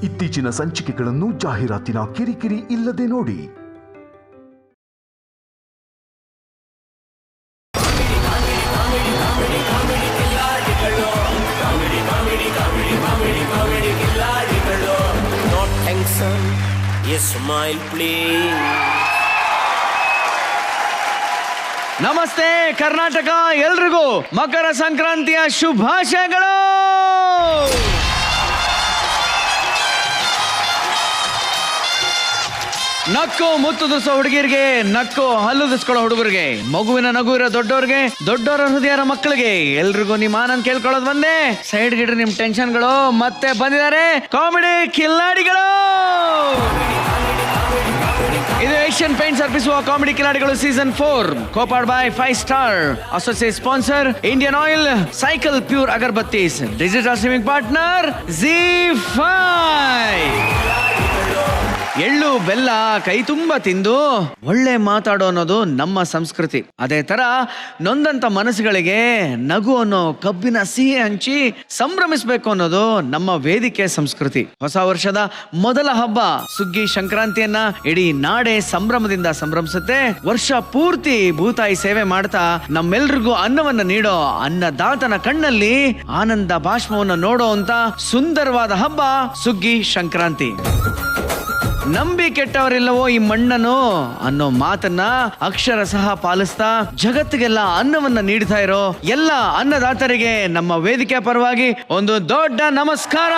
ಇತ್ತೀಚಿನ ಸಂಚಿಕೆಗಳನ್ನು ಜಾಹೀರಾತಿನ ಕಿರಿಕಿರಿ ಇಲ್ಲದೆ ನೋಡಿ. ನಮಸ್ತೆ ಕರ್ನಾಟಕ, ಎಲ್ರಿಗೂ ಮಕರ ಸಂಕ್ರಾಂತಿಯ ಶುಭಾಶಯಗಳು. ನಕ್ಕು ಮುತ್ತುದಿಸೋ ಹುಡುಗಿರಿಗೆ, ನಕ್ಕು ಹಲ್ಲುದಿಸ್ಕೊಳ್ಳೋ ಹುಡುಗರಿಗೆ, ಮಗುವಿನ ನಗು ಇರೋ ದೊಡ್ಡವ್ರಿಗೆ, ದೊಡ್ಡವರ ಹೃದಯರ ಮಕ್ಕಳಿಗೆ ಎಲ್ರಿಗೂ ನಿಮ್ಮ ಆನಂದ್ ಕೇಳ್ಕೊಳ್ಳೋದು ಬಂದೆ. ಸೈಡ್ ಗಿಡ್ರಿ ನಿಮ್ ಟೆನ್ಷನ್ಗಳು. ಮತ್ತೆ ಬಂದಿದ್ದಾರೆ ಕಾಮಿಡಿ ಕಿಲ್ಲಾಡಿಗಳು. ಇದು ಏಷ್ಯನ್ ಪೇಂಟ್ಸ್ ಅರ್ಪಿಸುವ ಕಾಮಿಡಿ ಕಿಲಾಡಿಗಳು season 4, co-powered by 5 star, associate sponsor Indian Oil, Cycle Pure Agarbattis, digital streaming partner ZEE5. ಎಳ್ಳು ಬೆಲ್ಲ ಕೈ ತುಂಬ ತಿಂದು ಒಳ್ಳೆ ಮಾತಾಡೋ ಅನ್ನೋದು ನಮ್ಮ ಸಂಸ್ಕೃತಿ. ಅದೇ ತರ ನೊಂದಂತ ಮನಸ್ಸುಗಳಿಗೆ ನಗು ಅನ್ನೋ ಕಬ್ಬಿನ ಸಿಹಿ ಹಂಚಿ ಸಂಭ್ರಮಿಸಬೇಕು ಅನ್ನೋದು ನಮ್ಮ ವೇದಿಕೆ ಸಂಸ್ಕೃತಿ. ಹೊಸ ವರ್ಷದ ಮೊದಲ ಹಬ್ಬ ಸುಗ್ಗಿ ಸಂಕ್ರಾಂತಿಯನ್ನ ಇಡೀ ನಾಡೆ ಸಂಭ್ರಮದಿಂದ ಸಂಭ್ರಮಿಸುತ್ತೆ. ವರ್ಷ ಪೂರ್ತಿ ಭೂತಾಯಿ ಸೇವೆ ಮಾಡ್ತಾ ನಮ್ಮೆಲ್ರಿಗೂ ಅನ್ನವನ್ನ ನೀಡೋ ಅನ್ನದಾತನ ಕಣ್ಣಲ್ಲಿ ಆನಂದ ಬಾಷ್ಪವನ್ನು ನೋಡೋ ಅಂತ ಸುಂದರವಾದ ಹಬ್ಬ ಸುಗ್ಗಿ ಸಂಕ್ರಾಂತಿ. ನಂಬಿ ಕೆಟ್ಟವರಿಲ್ಲವೋ ಈ ಮಣ್ಣನ್ನು ಅನ್ನೋ ಮಾತನ್ನ ಅಕ್ಷರ ಸಹ ಪಾಲಿಸ್ತಾ ಜಗತ್ತಿಗೆಲ್ಲ ಅನ್ನವನ್ನ ನೀಡ್ತಾ ಇರೋ ಎಲ್ಲ ಅನ್ನದಾತರಿಗೆ ನಮ್ಮ ವೇದಿಕೆ ಪರವಾಗಿ ಒಂದು ದೊಡ್ಡ ನಮಸ್ಕಾರ.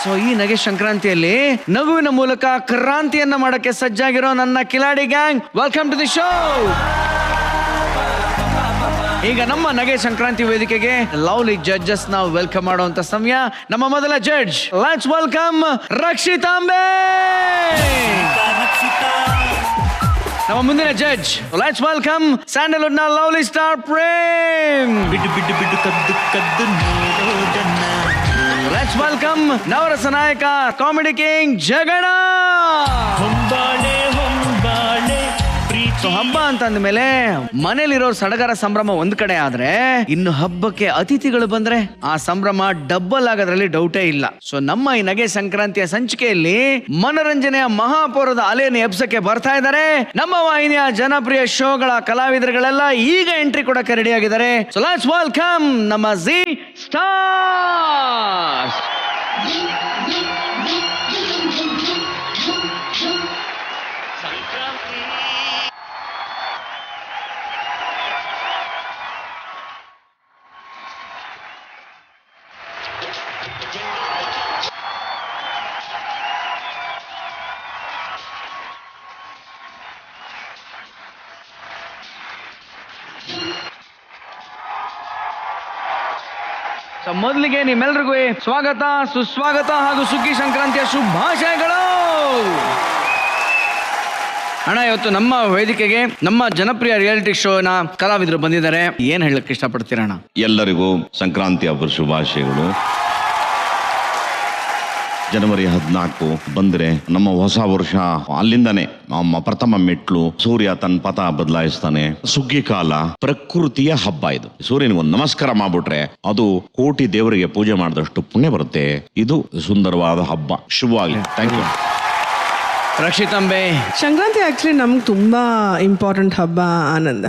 ಸೊ ಈ ನಗೆ ಸಂಕ್ರಾಂತಿಯಲ್ಲಿ ನಗುವಿನ ಮೂಲಕ ಕ್ರಾಂತಿಯನ್ನ ಮಾಡಕ್ಕೆ ಸಜ್ಜಾಗಿರೋ ನನ್ನ ಕಿಲಾಡಿ gang, welcome to the show. ಈಗ ನಮ್ಮ ನಗೆ ಸಂಕ್ರಾಂತಿ ವೇದಿಕೆಗೆ ಲವ್ಲಿ ಜಡ್ಜಸ್ ನಾವು ವೆಲ್ಕಮ್ ಮಾಡುವಂತ ಸಮಯ. ನಮ್ಮ ಮೊದಲ ಜಡ್ಜ್, ಲೆಟ್ಸ್ ವೆಲ್ಕಮ್ ರಕ್ಷಿತಾಂಬೆ. ನಮ್ಮ ಮುಂದಿನ ಜಡ್ಜ್, ಲೆಟ್ಸ್ ವೆಲ್ಕಮ್ ಸ್ಯಾಂಡಲ್ವುಡ್ ನ lovely star Prem. Let's welcome ನವರಸ ನಾಯಕ ಕಾಮಿಡಿ ಕಿಂಗ್ ಜಗಣ. ಹಬ್ಬ ಅಂತಂದ ಮೇಲೆ ಮನೇಲಿರೋ ಸಡಗರ ಸಂಭ್ರಮ ಒಂದ್ ಕಡೆ ಆದ್ರೆ, ಇನ್ನು ಹಬ್ಬಕ್ಕೆ ಅತಿಥಿಗಳು ಬಂದ್ರೆ ಆ ಸಂಭ್ರಮ ಡಬ್ಬಲ್ ಆಗೋದ್ರಲ್ಲಿ ಡೌಟೇ ಇಲ್ಲ. ಸೊ ನಮ್ಮ ಈ ನಗೆ ಸಂಕ್ರಾಂತಿಯ ಸಂಚಿಕೆಯಲ್ಲಿ ಮನರಂಜನೆಯ ಮಹಾಪೌರದ ಅಲೆಯನ್ನು ಎಬ್ಸಕ್ಕೆ ಬರ್ತಾ ಇದ್ದಾರೆ ನಮ್ಮ ವಾಹಿನಿಯ ಜನಪ್ರಿಯ ಶೋಗಳ ಕಲಾವಿದರುಗಳೆಲ್ಲ ಈಗ ಎಂಟ್ರಿ ಕೊಡಕ್ಕೆ ರೆಡಿ ಆಗಿದ್ದಾರೆ. ಸೊ ಲೆಟ್ಸ್ ವೆಲ್ಕಮ್ ನಮ್ಮ ZEE ಸ್ಟಾರ್ಸ್. ಮೊದಲಿಗೆ ನಿಮ್ಮೆಲ್ರಿಗೂ ಸ್ವಾಗತ, ಸುಸ್ವಾಗತ ಹಾಗೂ ಸುಗ್ಗಿ ಸಂಕ್ರಾಂತಿಯ ಶುಭಾಶಯಗಳು. ಅಣ್ಣ, ಇವತ್ತು ನಮ್ಮ ವೇದಿಕೆಗೆ ನಮ್ಮ ಜನಪ್ರಿಯ ರಿಯಾಲಿಟಿ ಶೋನ ಕಲಾವಿದರು ಬಂದಿದ್ದಾರೆ. ಏನ್ ಹೇಳಕ್ ಇಷ್ಟಪಡ್ತೀರಣ್ಣ? ಎಲ್ಲರಿಗೂ ಸಂಕ್ರಾಂತಿ ಹಬ್ಬದ ಶುಭಾಶಯಗಳು. ಜನವರಿ 14 ಬಂದ್ರೆ ನಮ್ಮ ಹೊಸ ವರ್ಷ, ಅಲ್ಲಿಂದಾನೆ ನಮ್ಮ ಪ್ರಥಮ ಮೆಟ್ಲು. ಸೂರ್ಯ ತನ್ನ ಪಥ ಬದಲಾಯಿಸ್ತಾನೆ. ಸುಗ್ಗಿ ಕಾಲ ಪ್ರಕೃತಿಯ ಹಬ್ಬ ಇದು. ಸೂರ್ಯನಿಗೊಂದು ನಮಸ್ಕಾರ ಮಾಡ್ಬಿಟ್ರೆ ಅದು ಕೋಟಿ ದೇವರಿಗೆ ಪೂಜೆ ಮಾಡಿದಷ್ಟು ಪುಣ್ಯ ಬರುತ್ತೆ. ಇದು ಸುಂದರವಾದ ಹಬ್ಬ. ಶುಭವಾಗ್ಲಿ. Thank you. ರಕ್ಷಿತಾಂಬೆ, ಸಂಕ್ರಾಂತಿ ಆಕ್ಚುಲಿ ನಮ್ಗೆ ತುಂಬಾ ಇಂಪಾರ್ಟೆಂಟ್ ಹಬ್ಬ ಆನಂದ.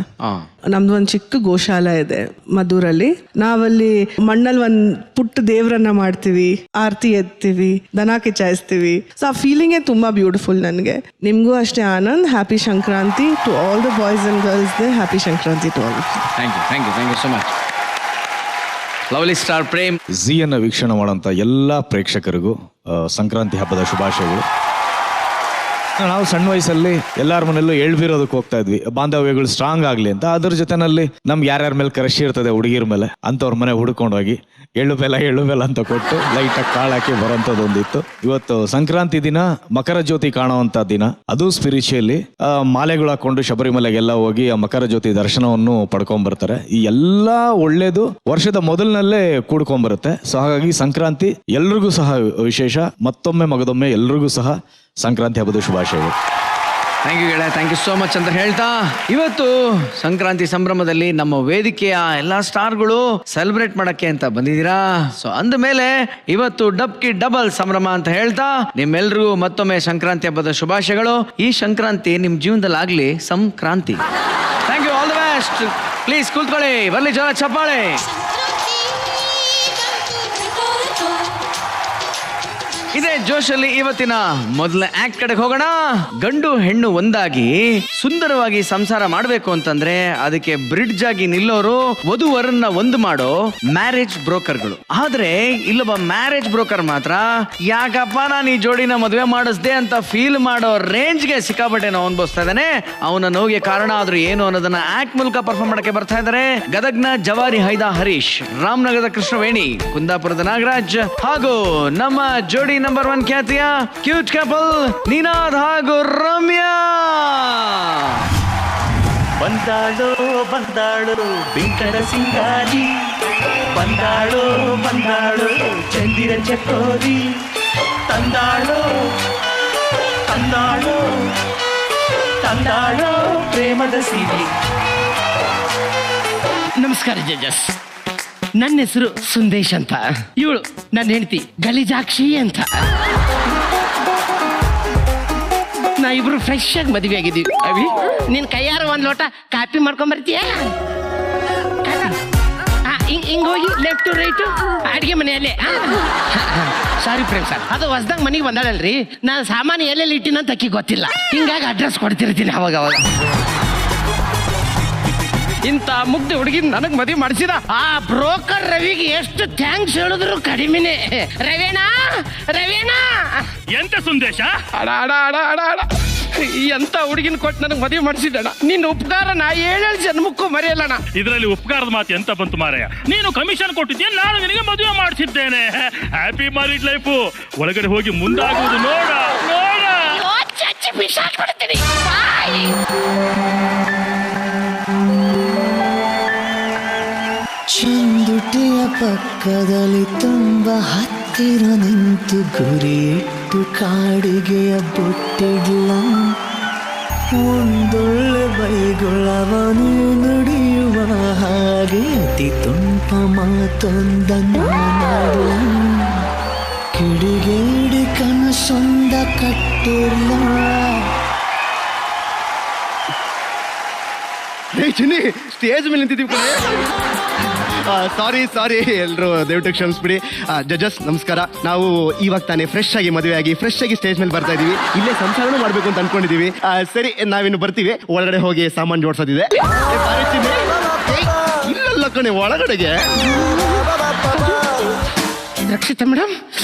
ನಮ್ದು ಒಂದು ಚಿಕ್ಕ ಗೋಶಾಲ ಇದೆ ಮದ್ದೂರಲ್ಲಿ. ನಾವಲ್ಲಿ ಮಣ್ಣಲ್ಲಿ ಒಂದ್ ಪುಟ್ಟ ದೇವ್ರನ್ನ ಮಾಡ್ತೀವಿ, ಆರತಿ ಎತ್ತೀವಿ, ದನ ಕಿಚಾಯಿಸ್ತೀವಿ. ಸೊ ಆ ಫೀಲಿಂಗೇ ತುಂಬಾ ಬ್ಯೂಟಿಫುಲ್ ನನಗೆ. ನಿಮ್ಗೂ ಅಷ್ಟೇ Anand. Happy Sankranti to all the boys and girls. Happy Sankranti to all. Thank you so much. Lovely star Prem. ZEE ಅನ್ನ ವೀಕ್ಷಣೆ ಮಾಡುವಂತ ಎಲ್ಲಾ ಪ್ರೇಕ್ಷಕರಿಗೂ ಸಂಕ್ರಾಂತಿ ಹಬ್ಬದ ಶುಭಾಶಯಗಳು. ನಾವು ಸಣ್ಣ ವಯಸ್ಸಲ್ಲಿ ಎಲ್ಲಾರ ಮನೆಯಲ್ಲೂ ಎಳ್ಬಿರೋದಕ್ಕೆ ಹೋಗ್ತಾ ಇದ್ವಿ, ಬಾಂಧವ್ಯಗಳು ಸ್ಟ್ರಾಂಗ್ ಆಗ್ಲಿ ಅಂತ. ಅದ್ರ ಜೊತೆನಲ್ಲಿ ನಮ್ಗೆ ಯಾರ್ಯಾರ ಮೇಲೆ ಕ್ರಶ್ ಇರ್ತದೆ ಹುಡುಗಿರ ಮೇಲೆ, ಅಂತವ್ರ ಮನೆ ಹುಡ್ಕೊಂಡೋಗಿ ಎಳ್ಳು ಬೆಲ್ಲ ಅಂತ ಕೊಟ್ಟು ಲೈಟಾಗಿ ಕಾಳು ಹಾಕಿ ಬರೋಂಥದ್ದು ಒಂದಿತ್ತು. ಇವತ್ತು ಸಂಕ್ರಾಂತಿ ದಿನ ಮಕರ ಜ್ಯೋತಿ ಕಾಣುವಂತ ದಿನ. ಅದು ಸ್ಪಿರಿಚುಯಲಿ ಮಾಲೆಗಳು ಹಾಕೊಂಡು ಶಬರಿಮಲೆಗೆಲ್ಲ ಹೋಗಿ ಆ ಮಕರ ಜ್ಯೋತಿ ದರ್ಶನವನ್ನು ಪಡ್ಕೊಂಡ್ಬರ್ತಾರೆ. ಈ ಎಲ್ಲಾ ಒಳ್ಳೇದು ವರ್ಷದ ಮೊದಲಿನಲ್ಲೇ ಕೂಡ್ಕೊಂಡ್ಬರುತ್ತೆ. ಸೊ ಹಾಗಾಗಿ ಸಂಕ್ರಾಂತಿ ಎಲ್ರಿಗೂ ಸಹ ವಿಶೇಷ. ಮತ್ತೊಮ್ಮೆ ಮಗದೊಮ್ಮೆ ಎಲ್ರಿಗೂ ಸಹ ಸಂಕ್ರಾಂತಿ ಹಬ್ಬದ ಶುಭಾಶಯಗಳು. ಥ್ಯಾಂಕ್ ಯು ಗೆಳೆಯ, ಥ್ಯಾಂಕ್ ಯು ಸೋ ಮಚ್ ಅಂತ ಹೇಳ್ತಾ ಇವತ್ತು ಸಂಕ್ರಾಂತಿ ಸಂಭ್ರಮದಲ್ಲಿ ನಮ್ಮ ವೇದಿಕೆಯ ಎಲ್ಲಾ ಸ್ಟಾರ್ಗಳು ಸೆಲೆಬ್ರೇಟ್ ಮಾಡಕ್ಕೆ ಅಂತ ಬಂದಿದ್ದೀರಾ. ಸೊ ಅಂದ ಮೇಲೆ ಇವತ್ತು ಡಬ್ಕಿ ಡಬಲ್ ಸಂಭ್ರಮ ಅಂತ ಹೇಳ್ತಾ ನಿಮ್ಮೆಲ್ರಿಗೂ ಮತ್ತೊಮ್ಮೆ ಸಂಕ್ರಾಂತಿ ಹಬ್ಬದ ಶುಭಾಶಯಗಳು. ಈ ಸಂಕ್ರಾಂತಿ ನಿಮ್ ಜೀವನದಲ್ಲಿ ಆಗ್ಲಿ Sankranti. Thank you, all the best. Please ಕೂತ್ಕೊಳ್ಳಿ, ಬರ್ಲಿ ಜೋರ ಚಪ್ಪಾಳೆ. ಇದೇ ಜೋಶಲ್ಲಿ ಇವತ್ತಿನ ಮೊದಲ ಆಕ್ಟ್ ಕಡೆಗೆ ಹೋಗೋಣ. ಗಂಡು ಹೆಣ್ಣು ಒಂದಾಗಿ ಸುಂದರವಾಗಿ ಸಂಸಾರ ಮಾಡಬೇಕು ಅಂತಂದ್ರೆ ಅದಕ್ಕೆ ಬ್ರಿಡ್ಜ್ ಆಗಿ ನಿಲ್ಲೋರು ವಧುವರನ್ನ ಒಂದು ಮಾಡೋ ಮ್ಯಾರೇಜ್ ಬ್ರೋಕರ್ಗಳು. ಆದ್ರೆ ಇಲ್ಲೊಬ್ಬ ಮ್ಯಾರೇಜ್ ಬ್ರೋಕರ್ ಮಾತ್ರ ಯಾಕಪ್ಪ ನಾನು ಈ ಜೋಡಿನ ಮದುವೆ ಮಾಡಿಸ್ದೆ ಅಂತ ಫೀಲ್ ಮಾಡೋ ರೇಂಜ್ಗೆ ಸಿಕ್ಕಾಪಟ್ಟೆ ನಾವು ಅನ್ಭವಿಸ್ತಾ ಇದ್ದಾನೆ. ಅವನ ನೋವಿಗೆ ಕಾರಣ ಆದ್ರೂ ಏನು ಅನ್ನೋದನ್ನ ಆಕ್ಟ್ ಮೂಲಕ ಪರ್ಫಾರ್ಮ್ ಮಾಡಕ್ಕೆ ಬರ್ತಾ ಇದ್ದಾರೆ ಗದಗ್ನ ಜವಾರಿ ಹೈದಾ ಹರೀಶ್, ರಾಮನಗರದ ಕೃಷ್ಣವೇಣಿ, ಕುಂದಾಪುರದ ನಾಗರಾಜ್ ಹಾಗೂ ನಮ್ಮ ಜೋಡಿ ನಂಬರ್ 1 ಖ್ಯಾತಿಯ ಕ್ಯೂಟ್ ಕಪಲ್ ನಿನಾದ್ ಹಾಗೂ ರಮ್ಯಾ. ಬಂದಾಳೋ ಬಂದಾಳೋ ಬಿಂಕದ ಸಿಂಗಾರಿ, ಬಂದಾಳೋ ಬಂದಾಳೋ ಚಂದಿರ ಚಕೋರಿ, ತಂದಾಳೋ ತಂದಾಳೋ ತಂದಾಳೋ ಪ್ರೇಮದ ಸಿರಿ. ನಮಸ್ಕಾರ ಜಡ್ಜಸ್, ನನ್ನ ಹೆಸರು ಸುಂದೇಶ್ ಅಂತ, ಇವಳು ನನ್ನ ಹೆಂಡತಿ ಗಲಿಜಾಕ್ಷಿ ಅಂತ. ನಾ ಇಬ್ರು ಫ್ರೆಶ್ ಆಗಿ ಮದುವೆ ಆಗಿದ್ದೀವಿ. ಅವಿ ನಿನ್ ಕೈಯಾರ ಒಂದ್ ಲೋಟ ಕಾಪಿ ಮಾಡ್ಕೊಂಡ್ ಬರ್ತೀಯ? ಹಿಂಗ್ ಹೋಗಿ ಲೆಫ್ಟ್ ರೈಟ್ ಅಡಿಗೆ ಮನೆಯಲ್ಲೇ. ಸಾರಿ ಫ್ರೆಂಡ್ ಸರ್, ಅದು ಹೊಸ್ದಂಗ್ ಮನೆಗೆ ಬಂದಾಳಲ್ರಿ, ನಾನು ಸಾಮಾನು ಎಲ್ಲೆಲ್ಲಿ ಇಟ್ಟಿನಂತ ಅಕ್ಕಿ ಗೊತ್ತಿಲ್ಲ, ಹಿಂಗಾಗಿ ಅಡ್ರೆಸ್ ಕೊಡ್ತಿರ್ತೀನಿ ಅವಾಗ ಅವಾಗ. ಇಂಥ ಮುಗ್ಧ ಹುಡುಗಿ ನನಗ್ ಮದುವೆ ಮಾಡಿಸಿದ ಆ ಬ್ರೋಕರ್ ರವಿಗೆ ಎಷ್ಟು ಥ್ಯಾಂಕ್ಸ್ ಹೇಳಿದ್ರು ಕಡಿಮೆನೆ. ರವೇನಾ ರವೇನಾ ಎಂತ ಸಂದೇಶ? ಅಡ ಅಡ ಅಡ ಅಡ ಅಡ ಎಂತ ಹುಡುಗಿನ ಕೊಟ್ಟು ನನಗೆ ಮದುವೆ ಮಾಡಿಸಿದಣ. ನಿನ್ನ ಉಪಕಾರ ನಾ 7 ಜನ್ಮಕ್ಕೂ ಮರೆಯಲ್ಲಣ್ಣ. ಇದರಲ್ಲಿ ಉಪಕಾರದ ಮಾತು ಎಂತ ಬಂತು ಮಾರಾಯ? ನೀನು ಕಮಿಷನ್ ಕೊಟ್ಟಿದ್ದೆ, ನಾನು ನಿನಗೆ ಮದುವೆ ಮಾಡಿಸಿದ್ದೇನೆ. Happy married life. ಒಳಗಡೆ ಹೋಗಿ ಮುಂದಾಗುವುದು ನೋಡ ನೋಡ. ಚಚ್ಚಿ ಬಿಸಾಕ್ಬಿಡ್ತೀನಿ. ಚಂದುಟಿಯ ಪಕ್ಕದಲ್ಲಿ ತುಂಬ ಹತ್ತಿರ ನಿಂತು ಗುರಿಯಿಟ್ಟು ಕಾಡಿಗೆಯ ಬುಟ್ಟಿಲ್ಲ, ಒಂದೊಳ್ಳೆ ಬೈಗುಳವನು ನುಡಿಯುವ ಹಾಗೆ ಅತಿ ತುಂಪ ಮಾತೊಂದನ್ನು ಮಾಡಲ, ಕಿಡಿಗೇಡಿ ಕನಸೊಂದ ಕಟ್ಟಿಲ್ಲ. ಚಿನ್ನಿ ಸ್ಟೇಜ್ ಮೇಲೆ ನಿಂತಿದ್ದೀವಿ ಕಡೆ. ಸಾರಿ ಎಲ್ಲರೂ ದಯವಿಟ್ಟು ಕ್ಷಮಿಸ್ಬಿಡಿ. ಜಡ್ಜಸ್ ನಮಸ್ಕಾರ. ನಾವು ಇವಾಗ ತಾನೇ ಫ್ರೆಶ್ ಆಗಿ ಮದುವೆ ಆಗಿ ಫ್ರೆಶ್ ಆಗಿ ಸ್ಟೇಜ್ ಮೇಲೆ ಬರ್ತಾ ಇದೀವಿ. ಇಲ್ಲೇ ಸಂಸಾರನೂ ಮಾಡ್ಬೇಕು ಅಂತ ಅನ್ಕೊಂಡಿದೀವಿ. ಸರಿ, ನಾವಿನ್ನು ಬರ್ತೀವಿ. ಒಳಗಡೆ ಹೋಗಿ ಸಾಮಾನು ಜೋಡ್ಸೋದಿದೆ. ಇಲ್ಲಲ್ಲ ಕಣೆ, ಒಳಗಡೆಗೆ. ರಕ್ಷಿತ ಮೇಡಮ್,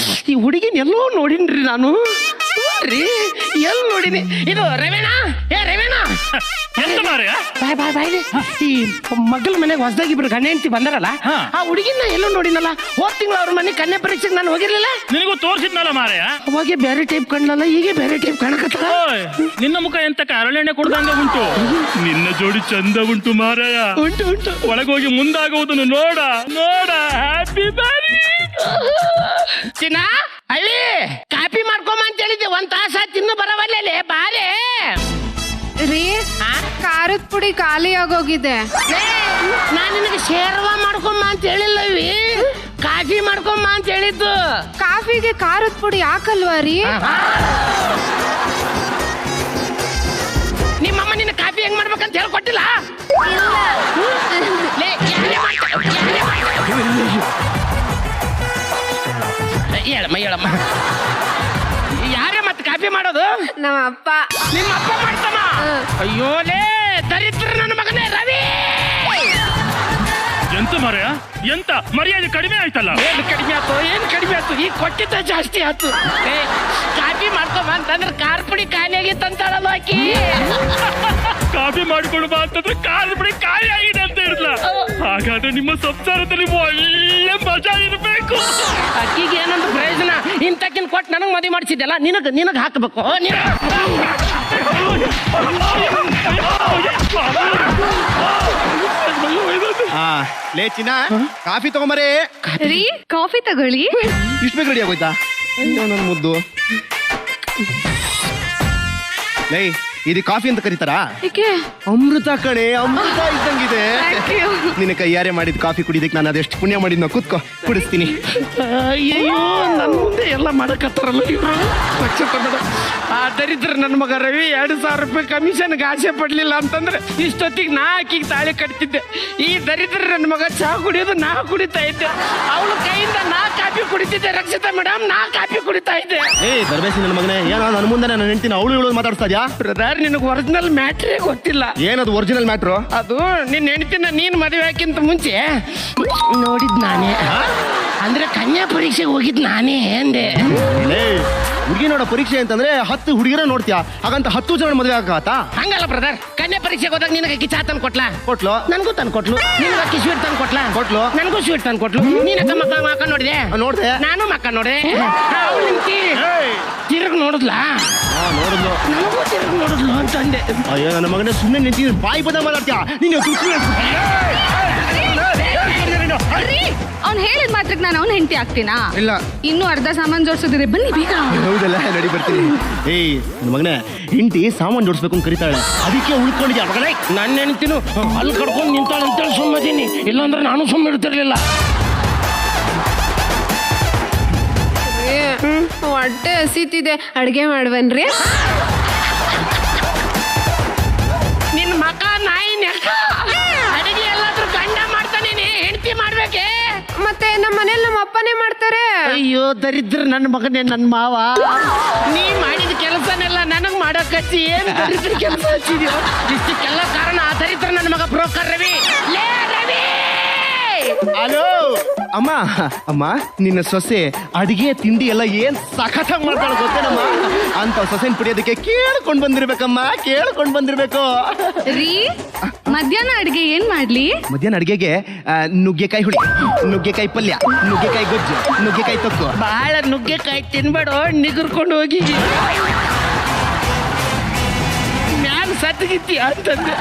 ಈ ಹುಡುಗಿನ ಎಲ್ಲೋ ನೋಡಿನ್ರಿ ನಾನು. ಎಲ್ಲಿ ನೋಡಿನಿ? ಇದು ರವೇನಾ? ಏ ರವೇನಾ, ಎಂತ ಮಾರಾಯ? ಬಾಯ್ ಬಾಯ್ ಬಾಯ್. ಈ ಮಗ್ಳ ಮನೆಗೆ ಹೊಸದಾಗಿ ಇಬ್ರು ಗಂಡ ಹೆಂಡತಿ ಬಂದಾರಲ್ಲ, ಆ ಹುಡುಗಿನ ಎಲ್ಲೋ ನೋಡಿನಲ್ಲ. ಹೋದ್ ತಿಂಗಳು ಅವ್ರ ಮನೆ ಕನ್ಯಾ ಪರೀಕ್ಷೆಗೆ ನಾನು ಹೋಗಿರ್ಲಿಲ್ಲ. ನಿನಗೂ ತೋರಿಸಿದ್ನಲ್ಲ ಮಾರಾಯ. ಅವಾಗೆ ಬೇರೆ ಟೈಪ್ ಕಾಣಲ್ಲ, ಹೀಗೆ ಬೇರೆ ಟೈಪ್ ಕಾಣಕತ್ತ. ನಿನ್ನ ಮುಖ ಎಂತ ಅರಳೆಣ್ಣೆ ಕೊಡ್ದಂಗ ಉಂಟು. ನಿನ್ನ ಜೋಡಿ ಚಂದ ಉಂಟು ಮಾರಾಯ. ಉಂಟು ಉಂಟು. ಒಳಗೋಗಿ ಮುಂದಾಗುವುದನ್ನು ನೋಡ ನೋಡ. Happy married. ಚಿನ್ನ ಅಳಿ ಕಾಪಿ ಮಾಡ್ಕೊಂಬ ಅಂತ ಹೇಳಿದ್ದೆ, 1 ತಾಸ ತಿನ್ನು ಬರವಲ್ಲೇ ಬಾರೆ. ರೀ, ಖಾರದ ಪುಡಿ ಖಾಲಿ ಆಗೋಗಿದೆ. ನಾನು ನಿನಗೆ ಶೇರ್ವಾ ಮಾಡ್ಕೊಂಬ ಅಂತ ಹೇಳಿಲ್ಲವಿ, ಕಾಫಿ ಮಾಡ್ಕೊಂಬ ಅಂತ ಹೇಳಿದ್ದು. ಕಾಫಿಗೆ ಖಾರದ ಪುಡಿ ಹಾಕಲ್ವಾ ರೀ? ನಿಮ್ಮಮ್ಮ ನಿನ್ನ ಕಾಫಿ ಹೆಂಗ್ ಮಾಡ್ಬೇಕಂತ ಹೇಳ್ಕೊಟ್ಟಿಲ್ಲ? ಹೇಳಮ್ಮ ಹೇಳಮ್ಮ, ಯಾರೇ ಮತ್ತೆ ಕಾಫಿ ಮಾಡೋದು? ನಮ್ಮ ಅಪ್ಪ. ನಿಮ್ಮ ಅಪ್ಪ ಮಾಡ್ತಾನ? ಅಯ್ಯೋಲೇ ದರಿದ್ರ ನನ್ನ ಮಗನೇ ರವಿ. ಎಂತ ಮಾರಾಯ? ಎಂತ ಮರ್ಯಾದೆ ಕಡಿಮೆ ಆಯ್ತಲ್ಲ? ಏನು ಕಡಿಮೆ ಆಯ್ತು? ಏನು ಕಡಿಮೆ ಆಯ್ತು? ಈಗ ಕೊಟ್ಟಿದ್ದ ಜಾಸ್ತಿ ಆಯ್ತು. ಕಾಫಿ ಮಾಡ್ಕೊಂಬ ಅಂತಂದ್ರೆ ಖಾರ ಪುಡಿ ಖಾಲಿ ಆಗಿತ್ತಂತಾಳಲ್ಲ ಆಕಿ. ಕಾಫಿ ಮಾಡ್ಕೊಂಡು ಬಾ ಅಂತಂದ್ರೆ ಖಾರ ಪುಡಿ ಖಾಲಿ ಆಗಿದೆ ಅಂತ ಇರಲ್ಲ. ಹಾಗಾದ್ರೆ ನಿಮ್ಮ ಸಂಸಾರದಲ್ಲಿ ಒಳ್ಳೆ ಮಜಾ ಇರಬೇಕು. ಅಕ್ಕಿಗೆ ಏನೊಂದು ಪ್ರಯೋಜನ? ಇಂತಕ್ಕಿನ ಕೊಟ್ಟು ನನಗೆ ಮದುವೆ ಮಾಡಿಸಿದ್ದೆಲ್ಲ ನಿನಗೆ ಹಾಕಬೇಕು. ಲೇ ಚಿನ್ನ, ಕಾಫಿ ತಗೊಂಬರೇ. ರೀ, ಕಾಫಿ ತಗೊಳ್ಳಿ. ಇಷ್ಟು ಬೇಗ ರೆಡಿ ಆಗೋಯ್ತಾ? ನನ್ನ ಮುದ್ದು. ಲೈ ಇದು ಕಾಫಿ ಅಂತ ಕರೀತಾರಾ? ಏಕೆ? ಅಮೃತ ಕಣೆ, ಅಮೃತ ಇದ್ದಂಗಿದೆ. Thank you. ನಿನ್ನ ಕೈಯಾರೆ ಮಾಡಿದ ಕಾಫಿ ಕುಡಿದಕ್ಕೆ ನಾನು ಅದೆಷ್ಟು ಪುಣ್ಯ ಮಾಡಿದ್ನೋ, ಕೂತ್ಕೋ ಕುಡಿಸ್ತೀನಿ. ಅಯ್ಯೋ ನನ್ನ ಮುಂದೆ ಎಲ್ಲ ಮಾಡಕತ್ತಾರಲ್ಲ ಇವ್ರು. ಆ ದರಿದ್ರ ನನ್ನ ಮಗ ರವಿ 2,000 ರೂಪಾಯಿ ಕಮಿಷನ್ಗೆ ಆಸೆ ಪಡ್ಲಿಲ್ಲ ಅಂತಂದ್ರೆ ಇಷ್ಟೊತ್ತಿಗೆ ನಾ ಆಕಿಗೆ ತಾಳಿ ಕಟ್ತಿದ್ದೆ. ಈ ದರಿದ್ರ ನನ್ನ ಮಗ ಚಹಾ ಕುಡಿಯೋದು ನಾ ಕುಡಿತಾ ಇದ್ದೆ. ಅವಳ ಕೈಯಿಂದ ನಾ ಕಾಫಿ ಕುಡಿತಿದ್ದೆ. ರಕ್ಷಿತಾ ಮೇಡಮ್, ನಾ ಕಾಫಿ ಕುಡಿತಾ ಇದ್ದೆ. ದರ್ಬೇಸಿ ನನ್ನ ಮಗನೇ, ಏನೋ ನನ್ನ ಮುಂದೆ ನನ್ನ ಹೆಂಡ್ತಿನ ಅವಳು ಇವಳು ಮಾತಾಡ್ತಾ ಇದ್ಯಾ? ಬ್ರದರ್, ನಿನಗೆ ಒರಿಜಿನಲ್ ಮ್ಯಾಟ್ರೇ ಗೊತ್ತಿಲ್ಲ. ಏನದು ಒರಿಜಿನಲ್ ಮ್ಯಾಟ್ರು? ಅದು ನಿನ್ನ ಹೆಂಡತಿನ ನೀನ್ ಮದುವೆ ಹಾಕಿಂತ ಮುಂಚೆ ನೋಡಿದ್ ನಾನೇ. ಅಂದ್ರೆ ಕನ್ಯಾ ಪರೀಕ್ಷೆಗೆ ಹೋಗಿದ್ ನಾನೇ ಅಂದೆ. ಹುಡುಗಿ ನೋಡೋ ಪರೀಕ್ಷೆ ಅಂತಂದ್ರೆ 10 ಹುಡುಗಿರ ನೋಡ್ತೀಯಾ, ಹಾಗಂತ 10 ಜನ ಮದುವೆ ಆಗತ್ತಾ? ಹಂಗಲ್ಲ ಬ್ರದರ್, ಕನ್ಯಾ ಪರೀಕ್ಷೆಗೆ ಹೋದಾಗ ನಿನಗೆ ಅಕ್ಕಿ ಚಾ ತಂದು ಕೊಟ್ಲಾ? ಕೊಟ್ಲು. ನನಗೂ ತಂದು ಕೊಟ್ಲು. ನಿನಗೆ ಅಕ್ಕಿ ಸ್ವೀಟ್ ತಂದು ಕೊಟ್ಲಾ? ಕೊಟ್ಲು. ನನಗೂ ಸ್ವೀಟ್ ತಂದು ಕೊಟ್ಲು. ನೀನಕ್ಕ ಮಕ್ಕ ಮಕ್ಕ ನೋಡಿದೆ? ನೋಡ್ದೆ. ನಾನು ಮಕ್ಕ ನೋಡಿದೆ. ಅವಳು ನಿಂತಿ ತಿರುಗಿ ನೋಡಿದ್ಲಾ? ನೋಡಿದ್ಲು. ನನಗೂ ತಿರುಗಿ ನೋಡಿದ್ಲು ಅಂತಂದೆ. ಅಯ್ಯೋ ನನ್ನ ಮಗನೇ, ಸುಮ್ಮನೆ ನಿಂತಿ ಬಾಯಿ ಬದ ಮಾತಾಡ್ತೀಯಾ ನೀನು? ಅವ್ನು ಹೇಳಿದ ಮಾತ್ರಕ್ಕೆ ನಾನು ಅವ್ನ ಹೆಂಡತಿ ಆಗ್ತೀನಾ? ಇಲ್ಲ. ಇನ್ನೂ ಅರ್ಧ ಸಾಮಾನು ಜೋಡಿಸೋದಿದೆ, ಬನ್ನಿ ಬೇಗ. ಹೌದಲ್ಲ, ನಡಿ ಬರ್ತೀನಿ. ಏಯ್ ನನ್ನ ಮಗನೇ, ಹೆಂಡತಿ ಸಾಮಾನು ಜೋಡಿಸ್ಬೇಕು ಅಂತ ಕರಿತಾಳೆ, ಅದಕ್ಕೆ ಉಳ್ಕೊಂಡಿದ್ಯಾ ಮಗನೇ? ನನ್ನ ಹೆಂಡ್ತಿನು ಅಲ್ಲಿ ಕಡ್ಕೊಂಡು ನಿಂತಾಳ ಅಂತೇಳಿ ಸುಮ್ಮದೀನಿ, ಇಲ್ಲಾಂದ್ರೆ ನಾನು ಸುಮ್ಮನೆ ಇಡ್ತಿರ್ಲಿಲ್ಲ. ಹೊಟ್ಟೆ ಹಸಿತಿದೆ, ಅಡ್ಗೆ ಮಾಡ್ಬನ್ರಿ. ನಿನ್ನ ಮಕ ನಾಯಿ ನೆಕ್ಕ ಅಡಿಗೆ ಎಲ್ಲಾದ್ರೂ ಗಂಡ ಮಾಡ್ತಾನೆ, ಹೆಂಡತಿ ಮಾಡ್ಬೇಕೆ? ಮತ್ತೆ ನಮ್ಮ ಮನೇಲಿ ನಮ್ಮ ಅಪ್ಪನೇ ಮಾಡ್ತಾರೆ. ಅಯ್ಯೋ ದರಿದ್ರ ನನ್ನ ಮಗನೇ, ನನ್ನ ಮಾವ. ನೀ ಮಾಡಿದ ಕೆಲಸನೆಲ್ಲ ನನಗ್ ಮಾಡಕ್ ಹಚ್ಚಿ ಏನ್ ದರಿದ್ರ ಕೆಲಸ ಹಚ್ಚಿದ್ಯೋ? ಇಷ್ಟಕ್ಕೆಲ್ಲ ಕಾರಣ ಆ ದರಿದ್ರ ನನ್ನ ಮಗ ಬ್ರೋಕರ್ ರವಿ. ಲೇ ರವಿ! ಹಲೋ ಅಮ್ಮ. ಅಮ್ಮ, ನಿನ್ನ ಸೊಸೆ ಅಡಿಗೆ ತಿಂಡಿ ಎಲ್ಲ ಏನ್ ಸಖತ್ತಾಗಿ ಮಾಡ್ತಾಳೆ ಗೊತ್ತೇನಮ್ಮ? ಅಂತ ಸೊಸೆನ್ ಪಡಿಯೋದಕ್ಕೆ ಕೇಳ್ಕೊಂಡ್ ಬಂದಿರ್ಬೇಕಮ್ಮ, ಕೇಳ್ಕೊಂಡ್ ಬಂದಿರ್ಬೇಕು. ರೀ, ಮಧ್ಯಾಹ್ನ ಅಡ್ಗೆ ಏನ್ ಮಾಡ್ಲಿ? ಮಧ್ಯಾಹ್ನ ಅಡಿಗೆಗೆ ನುಗ್ಗೆಕಾಯಿ ಹುಳಿ, ನುಗ್ಗೆಕಾಯಿ ಪಲ್ಯ, ನುಗ್ಗೆಕಾಯಿ ಗೊಜ್ಜು, ನುಗ್ಗೆಕಾಯಿ ತೊಕ್ಕು. ಬಹಳ ನುಗ್ಗೆಕಾಯಿ ತಿನ್ಬೇಡ, ನಿಗರ್ಕೊಂಡು ಹೋಗಿ ಮ್ಯಾಲ್ ಸತ್ಗಿತ್ತಿ ಅಂತಂದೆ.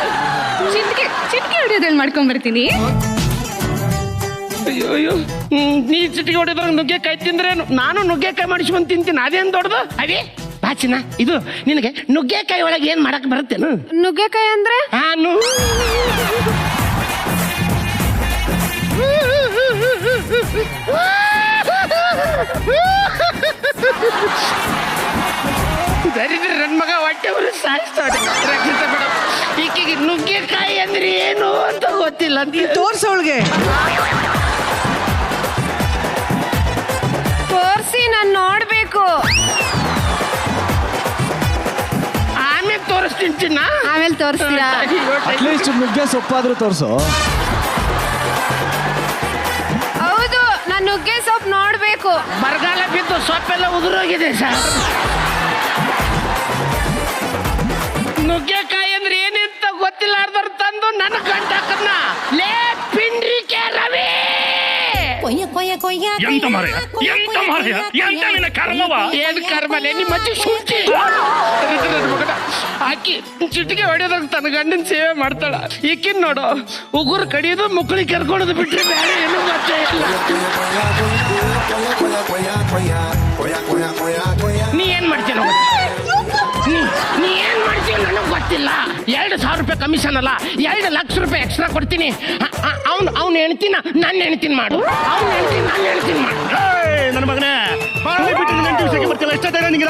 ಚಿಟ್ಕಿ ಹೊಡಿಯೋದ್ರಲ್ಲಿ ಮಾಡ್ಕೊಂಡ್ ಬರ್ತೀನಿ. ಅಯ್ಯೋ ಅಯ್ಯೋ, ನೀ ಚಿಟಿಕೆ ಹೊಡೆದ್ರೆ ನುಗ್ಗೆಕಾಯಿ ತಿಂದ್ರೆ ನಾನು ನುಗ್ಗೆಕಾಯಿ ಮಾಡಿಸ್ಕೊಂಡು ತಿಂತೀನಿ. ಅದೇನ್ ದೊಡ್ಡದು? ಅವೇ ಬಾಚಿನ, ಇದು ನಿನಗೆ ನುಗ್ಗೆಕಾಯಿ ಒಳಗೆ ಏನ್ ಮಾಡಕ್ ಬರುತ್ತೇನು? ನುಗ್ಗೆಕಾಯಿ ಅಂದ್ರೆ ನಾನು ದರಿದ್ರ ನನ್ನ ಮಗ ಹೊಟ್ಟೆ ಉರಿ ಸಾಯಿಸ್ತಾಳೆ. ರಕ್ಷಿತ ಮೇಡಮ್, ಈಕೆಗೆ ನುಗ್ಗೆಕಾಯಿ ಅಂದ್ರೆ ಏನು ಅಂತ ಗೊತ್ತಿಲ್ಲ ಅಂತ ತೋರ್ಸೋಳ್ಗೆ. ತೋರ್ಸಿ, ನಾನ್ ನೋಡ್ಬೇಕು. ಆಮೇಲೆ ತೋರಿಸ್ತೀನಿ ಚಿನ್ನ. ಆಮೇಲೆ ತೋರಿಸ್ತೀರಾ? ಅಟ್ಲೀಸ್ಟ್ ನುಗ್ಗೆ ಸೊಪ್ಪಾದ್ರೂ ತೋರ್ಸು. ಹೌದು, ನಾನ್ ನುಗ್ಗೆ ಸೊಪ್ಪು ನೋಡ್ಬೇಕು. ಬರಗಾಲ ಬಿದ್ದು ಸೊಪ್ಪೆಲ್ಲ ಉದುರೋಗಿದೆ ಸರ್. ನುಗ್ಗೆಕಾಯಿ ಅಂದ್ರೆ ಏನಿಂತ ಗೊತ್ತಿಲ್ಲಾರ್ದವ್ರ ತಂದು ನನ್ನ ಗಂಟ ಹಾಕದ್ನ. ಲೇ ಪಿಂಡ್ರಿಕೆ ರವಿ! ಎಂತ ಮಾರಯ್ಯ, ಎಂತ ಮಾರಯ್ಯ, ಎಂತ ನಿನ್ನ ಕರ್ಮವ? ಏನ್ ಕರ್ಮಲೆ ನಿಮ್ಮ ಅಜ್ಜಿ ಶುಂಠಿ ಆಕಿ ಚಿಟಿಕೆ ಹೊಡೆಯೋದಾಗ ತನ್ನ ಗಂಡನ ಸೇವೆ ಮಾಡ್ತಾಳ. ಈಕಿನ್ ನೋಡು, ಉಗುರು ಕಡಿಯೋದು ಮುಕ್ಕಳಿ ಕೆರ್ಕೊಳೋದು ಬಿಟ್ರೆ ಬೇರೆ ಏನು ಮತ್ತೆ ಇಲ್ಲ. ನೀ ಏನ್ ಮಾಡ್ತೀಯ? ನೀ ಏನ್ ಮಾಡ್ತೀಯ ನನಗೆ ಗೊತ್ತಿಲ್ಲ. 2,000 ರೂಪಾಯಿ ಕಮಿಷನ್ ಅಲ್ಲ, 2 ಲಕ್ಷ ರೂಪಾಯಿ ಎಕ್ಸ್ಟ್ರಾ ಕೊಡ್ತೀನಿ. ಅವ್ನು ಹೆಣ್ತಿನ ನನ್ನ ಹೆಣ್ತಿನ ಮಾಡು, ಅವ್ನು ಹೆಣ್ತಿನ ನನ್ನ ಹೆಣ್ತಿನ ಮಾಡು. ನನ್ನ ಮಗನೇ, ಬರ್ತಿಲ್ಲ ಎಷ್ಟೇ ನಿಂಗೆ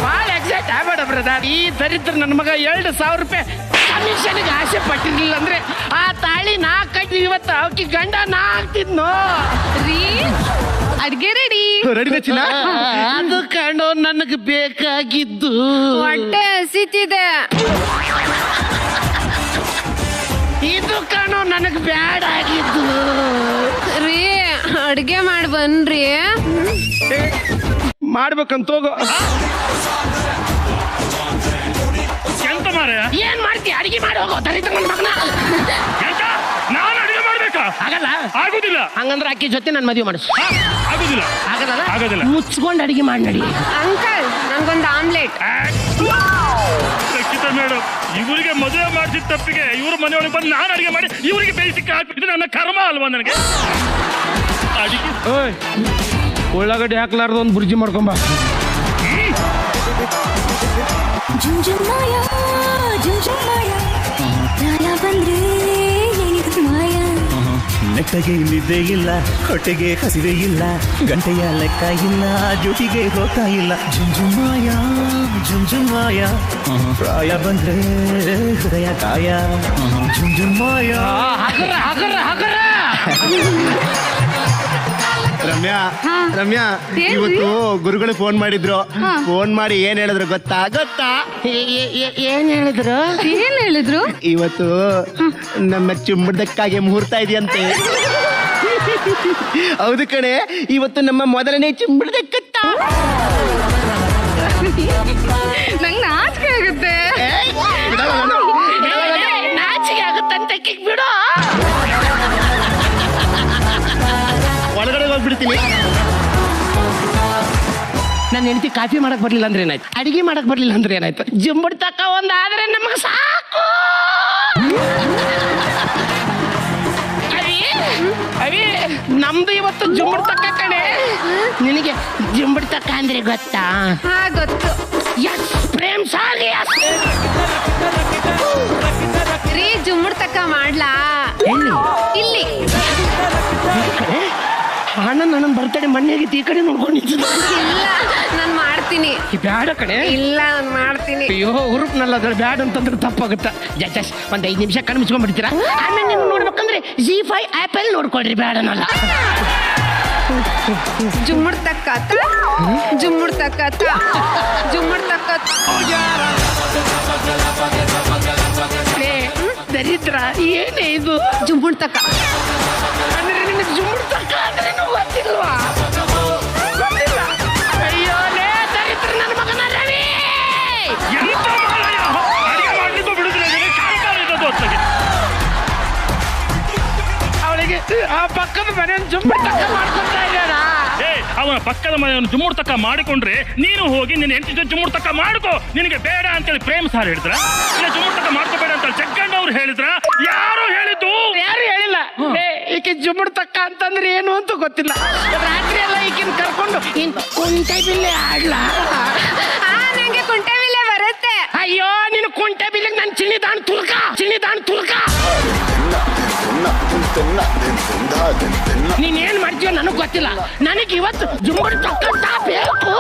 ಭಾಳ ಎಕ್ಸೈಟ್ ಆಗ್ಬೇಡ ಬ್ರದರ್. ಈ ದರಿದ್ರ ನನ್ನ ಮಗ 2,000 ರೂಪಾಯಿ ಕಮಿಷನ್ಗೆ ಆಸೆ ಪಟ್ಟಿರ್ಲಿಲ್ಲ ಅಂದ್ರೆ ಆ ತಾಳಿ ನಾ ಕಟ್ಟಿ ಇವತ್ತು ಅವಕಿ ಗಂಡ ನಾ ಆಗ್ತಿದ್ನೋ. ರೀ, ಅಡ್ಗೆ ರೆಡಿ. ರೆಡಿನ ಚಿನ್ನ? ಅದು ಕಂಡು ನನಗೆ ಬೇಕಾಗಿದ್ದು. ಹೊಟ್ಟೆ ಹಸಿತಿದೆ. ಇದು ಕಾಣೋ ನನಗೆ ಬ್ಯಾಡ ಆಗಿದ್ದು. ರೀ, ಅಡ್ಗೆ ಮಾಡಿ ಬನ್ರಿ. ಮಾಡ್ಬೇಕಂತ ಹೋಗೋ. ಎಂತ ಮಾರಯ್ಯ? ಏನ್ ಮಾಡ್ತೀಯ? ಅಡಿಗೆ ಮಾಡಿ ಹೋಗೋ ದರಿದ್ರ ನನ್ನ ಮಗನ. ಎಂತ? ನಾನು ಅಡಿಗೆ ಮಾಡ್ಬೇಕಾ? ಆಗಲ್ಲ. ಆಗುದಿಲ್ಲ. ಹಂಗಂದ್ರೆ ಅಕ್ಕಿ ಜೊತೆ ನನ್ನ ಮದುವೆ ಮಾಡಿಸು. ಆಗುದಿಲ್ಲ. ಆಗಲ್ಲ. ಆಗೋದಿಲ್ಲ. ಮುಚ್ಕೊಂಡು ಅಡಿಗೆ ಮಾಡಿ ನಡಿ. ಅಂಕಲ್, ನನ್ಗೊಂದು ಆಮ್ಲೆಟ್. ರಕ್ಷಿತ ಮೇಡಮ್, ಇವರಿಗೆ ಮದುವೆ ಮಾಡಿಸಿದ ತಪ್ಪಿಗೆ ಇವ್ರ ಮನೆಯೊಳಗೆ ಬಂದು ನಾನು ಅಡಿಗೆ ಮಾಡಿ ಇವರಿಗೆ ಬೇಯಿಸಿಕ್ಕೆ ಹಾಕ್ಬಿಟ್ಟು ನನ್ನ ಕರ್ಮ ಅಲ್ವಾ ನನಗೆ? ಅಡಿಗೆ ಉಳ್ಳಾಗಡ್ಡಿ ಹಾಕ್ಲಾರ್ದು ಒಂದು ಬುರ್ಜಿ ಮಾಡ್ಕೊಂಬ. ಜುಮ್ ಜುಮ್ ಮಾಯ ಪ್ರಾಣ ಬಂದ್ರೆ ಏನಿದು ಮಾಯ. ನೆಟ್ಟಗೆ ನಿದ್ದೆ ಇಲ್ಲ, ಹೊಟ್ಟೆಗೆ ಹಸಿವೆ ಇಲ್ಲ, ಗಂಟೆಯ ಲೆಕ್ಕ ಇಲ್ಲ, ಡ್ಯೂಟಿಗೆ ಹೋಗ್ತಾ ಇಲ್ಲ. ಜುಮ್ ಜುಮ್ ಮಾಯ ಪ್ರಾಯ ಬಂದ್ರೆ ಹೃದಯ ಕಾಯ. ಜುಮ್ ಜುಮ್ ಮಾಯ. ರಮ್ಯಾ ಇವತ್ತು ಗುರುಗಳು ಫೋನ್ ಮಾಡಿದ್ರು. ಫೋನ್ ಮಾಡಿ ಏನ್ ಹೇಳಿದ್ರು ಗೊತ್ತಾ? ಏನ್ ಹೇಳಿದ್ರು? ಇವತ್ತು ನಮ್ಮ ಚುಂಬಡದಕ್ಕಾಗಿ ಮುಹೂರ್ತ ಇದೆಯಂತೆ. ಹೌದು ಕಣೆ, ಇವತ್ತು ನಮ್ಮ ಮೊದಲನೇ ಚುಂಬಡದಕ್ಕತ್ತ. ನಂಗೆ ನಾಚಿಕೆ ಆಗುತ್ತೆ. ನಾಚಿಕೆ ಆಗುತ್ತಂತ ಬಿಡು. ಒಳಗಡೆ ಹೋಗ್ಬಿಡ್ತೀನಿ. ನನ್ನ ಹೆಂಡತಿ ಕಾಫಿ ಮಾಡಕ್ ಬರ್ಲಿಲ್ಲ ಅಂದ್ರೆ ಏನಾಯ್ತು, ಅಡಿಗೆ ಮಾಡಕ್ ಬರ್ಲಿಲ್ಲ ಅಂದ್ರೆ ಏನಾಯ್ತು, ಜುಂಬಡ್ ತಕ್ಕ ಒಂದಾದ್ರೆ ನಮಗ್ ಸಾಕು. ಅವಿ ನಮ್ದು ಇವತ್ತು ಜುಂಬಡ್ ತಕ್ಕ ಕಣೆ. ನಿನಗೆ ಜುಂಬಡ್ ತಕ್ಕ ಅಂದ್ರೆ ಗೊತ್ತಾ? ಹಾ ಗೊತ್ತು ಪ್ರೇಮ್ ಸಾಗಿ ರೀ. ಜುಮ್ಮಡ್ ತಕ್ಕ ಮಾಡ್ಲಾ? ಇಲ್ಲಿ ಅಣ್ಣ ನನ್ನ ಬರ್ತಡೆ ಮಣ್ಣಾಗಿತ್ತು, ಈ ಕಡೆ ನೋಡ್ಕೊಂಡಿದ್ದು. ಇಲ್ಲ ನಾನು ಮಾಡ್ತೀನಿ. ಬ್ಯಾಡ ಕಡೆ. ಇಲ್ಲ ನಾನು ಮಾಡ್ತೀನಿ. ಅಯ್ಯೋ ಹುರುಪ್ನಲ್ಲ ಅದ್ರ ಬ್ಯಾಡ ಅಂತಂದ್ರೆ ತಪ್ಪಾಗುತ್ತೆ. ಜಸ್ಟ್ ಒಂದ್ 5 ನಿಮಿಷ ಕಣ್ಮಿಸ್ಕೊಂಡ್ಬಿಡ್ತೀರಾ. ಆಮೇಲೆ ನೀವು ನೋಡ್ಬೇಕಂದ್ರೆ Zee5 ಆ್ಯಪಲ್ಲಿ ನೋಡ್ಕೊಳ್ರಿ, ಬ್ಯಾಡನಲ್ಲ. ಜುಮ್ಮಡ್ ತಕ್ಕ ಜುಮ್ಮಡ್ ತಕ್ಕ ಜುಮ್ಮಡ್ ತಕ್ಕ. ದರಿದ್ರ ಏನೇ ಇದು? ಜುಮ್ಮಡ್ ತಕ್ಕ ಅಂದ್ರೆ ನಿನಗೆ ಜುಮ್ಮಡ್ ತಕ್ಕ ಅಂದ್ರೆ ಗೊತ್ತಿಲ್ವಾ? ಅಯ್ಯೋ ಲೇ ದರಿದ್ರ ನನ್ನ ಮಗನ ರವಿ. ಅವಳಿಗೆ ಆ ಪಕ್ಕದ ಮನೆ ಜುಮ್ಮಡ್ ತಕ್ಕ ಮಾಡ್ಕೊಂತ ಇದ್ದಾನ. ಅವನ ಪಕ್ಕದ ಮನೆಯನ್ನು ಜುಮ್ಮುಡ್ ತಕ್ಕ ಮಾಡಿಕೊಂಡ್ರೆ ನೀನು ಹೋಗಿ ನಿನ್ನ ಹೆಂಡತಿ ಜುಮ್ಮುಡ್ ತಕ್ಕ ಮಾಡ್ಕೋ. ನಿನಗೆ ಬೇಡ ಅಂತೇಳಿ ಪ್ರೇಮ್ ಸಾರ್ ಹೇಳಿದ್ರ? ಇಲ್ಲ ಜುಮ್ಮುಡ್ ತಕ್ಕ ಮಾಡ್ಕೋಬೇಡ ಅಂತ ಜಗ್ಗಣ್ಣ ಅವ್ರು ಹೇಳಿದ್ರ? ಯಾರು ಹೇಳಿದ್ದು? ಯಾರು ಹೇಳಿಲ್ಲ. ಈಕೆ ಜುಮ್ಮುಡ್ ತಕ್ಕ ಅಂತಂದ್ರೆ ಏನು ಅಂತ ಗೊತ್ತಿಲ್ಲ. ರಾತ್ರಿ ಎಲ್ಲ ಈಗಿನ ಕರ್ಕೊಂಡು ಕುಂಟೆ ಬಿಲ್ಲೆ ಆಡ್ಲಾ? ನಂಗೆ ಕುಂಟೆ ಬಿಲ್ಲೆ ಬರುತ್ತೆ. ಅಯ್ಯೋ ನೀನು ಕುಂಟೆ ಬಿಲ್ಲಿಗೆ ನಾನು ಚಿಣಿದಾಣ್ ತುರ್ಕ. ನೀನೇನ್ ಮಾಡ್ತೀಯ ನನಗ್ ಗೊತ್ತಿಲ್ಲ. ನನಗೆ ಇವತ್ತು ಜುಮ್ಮುಡ್ ತಕ್ಕ ಬೇಕು.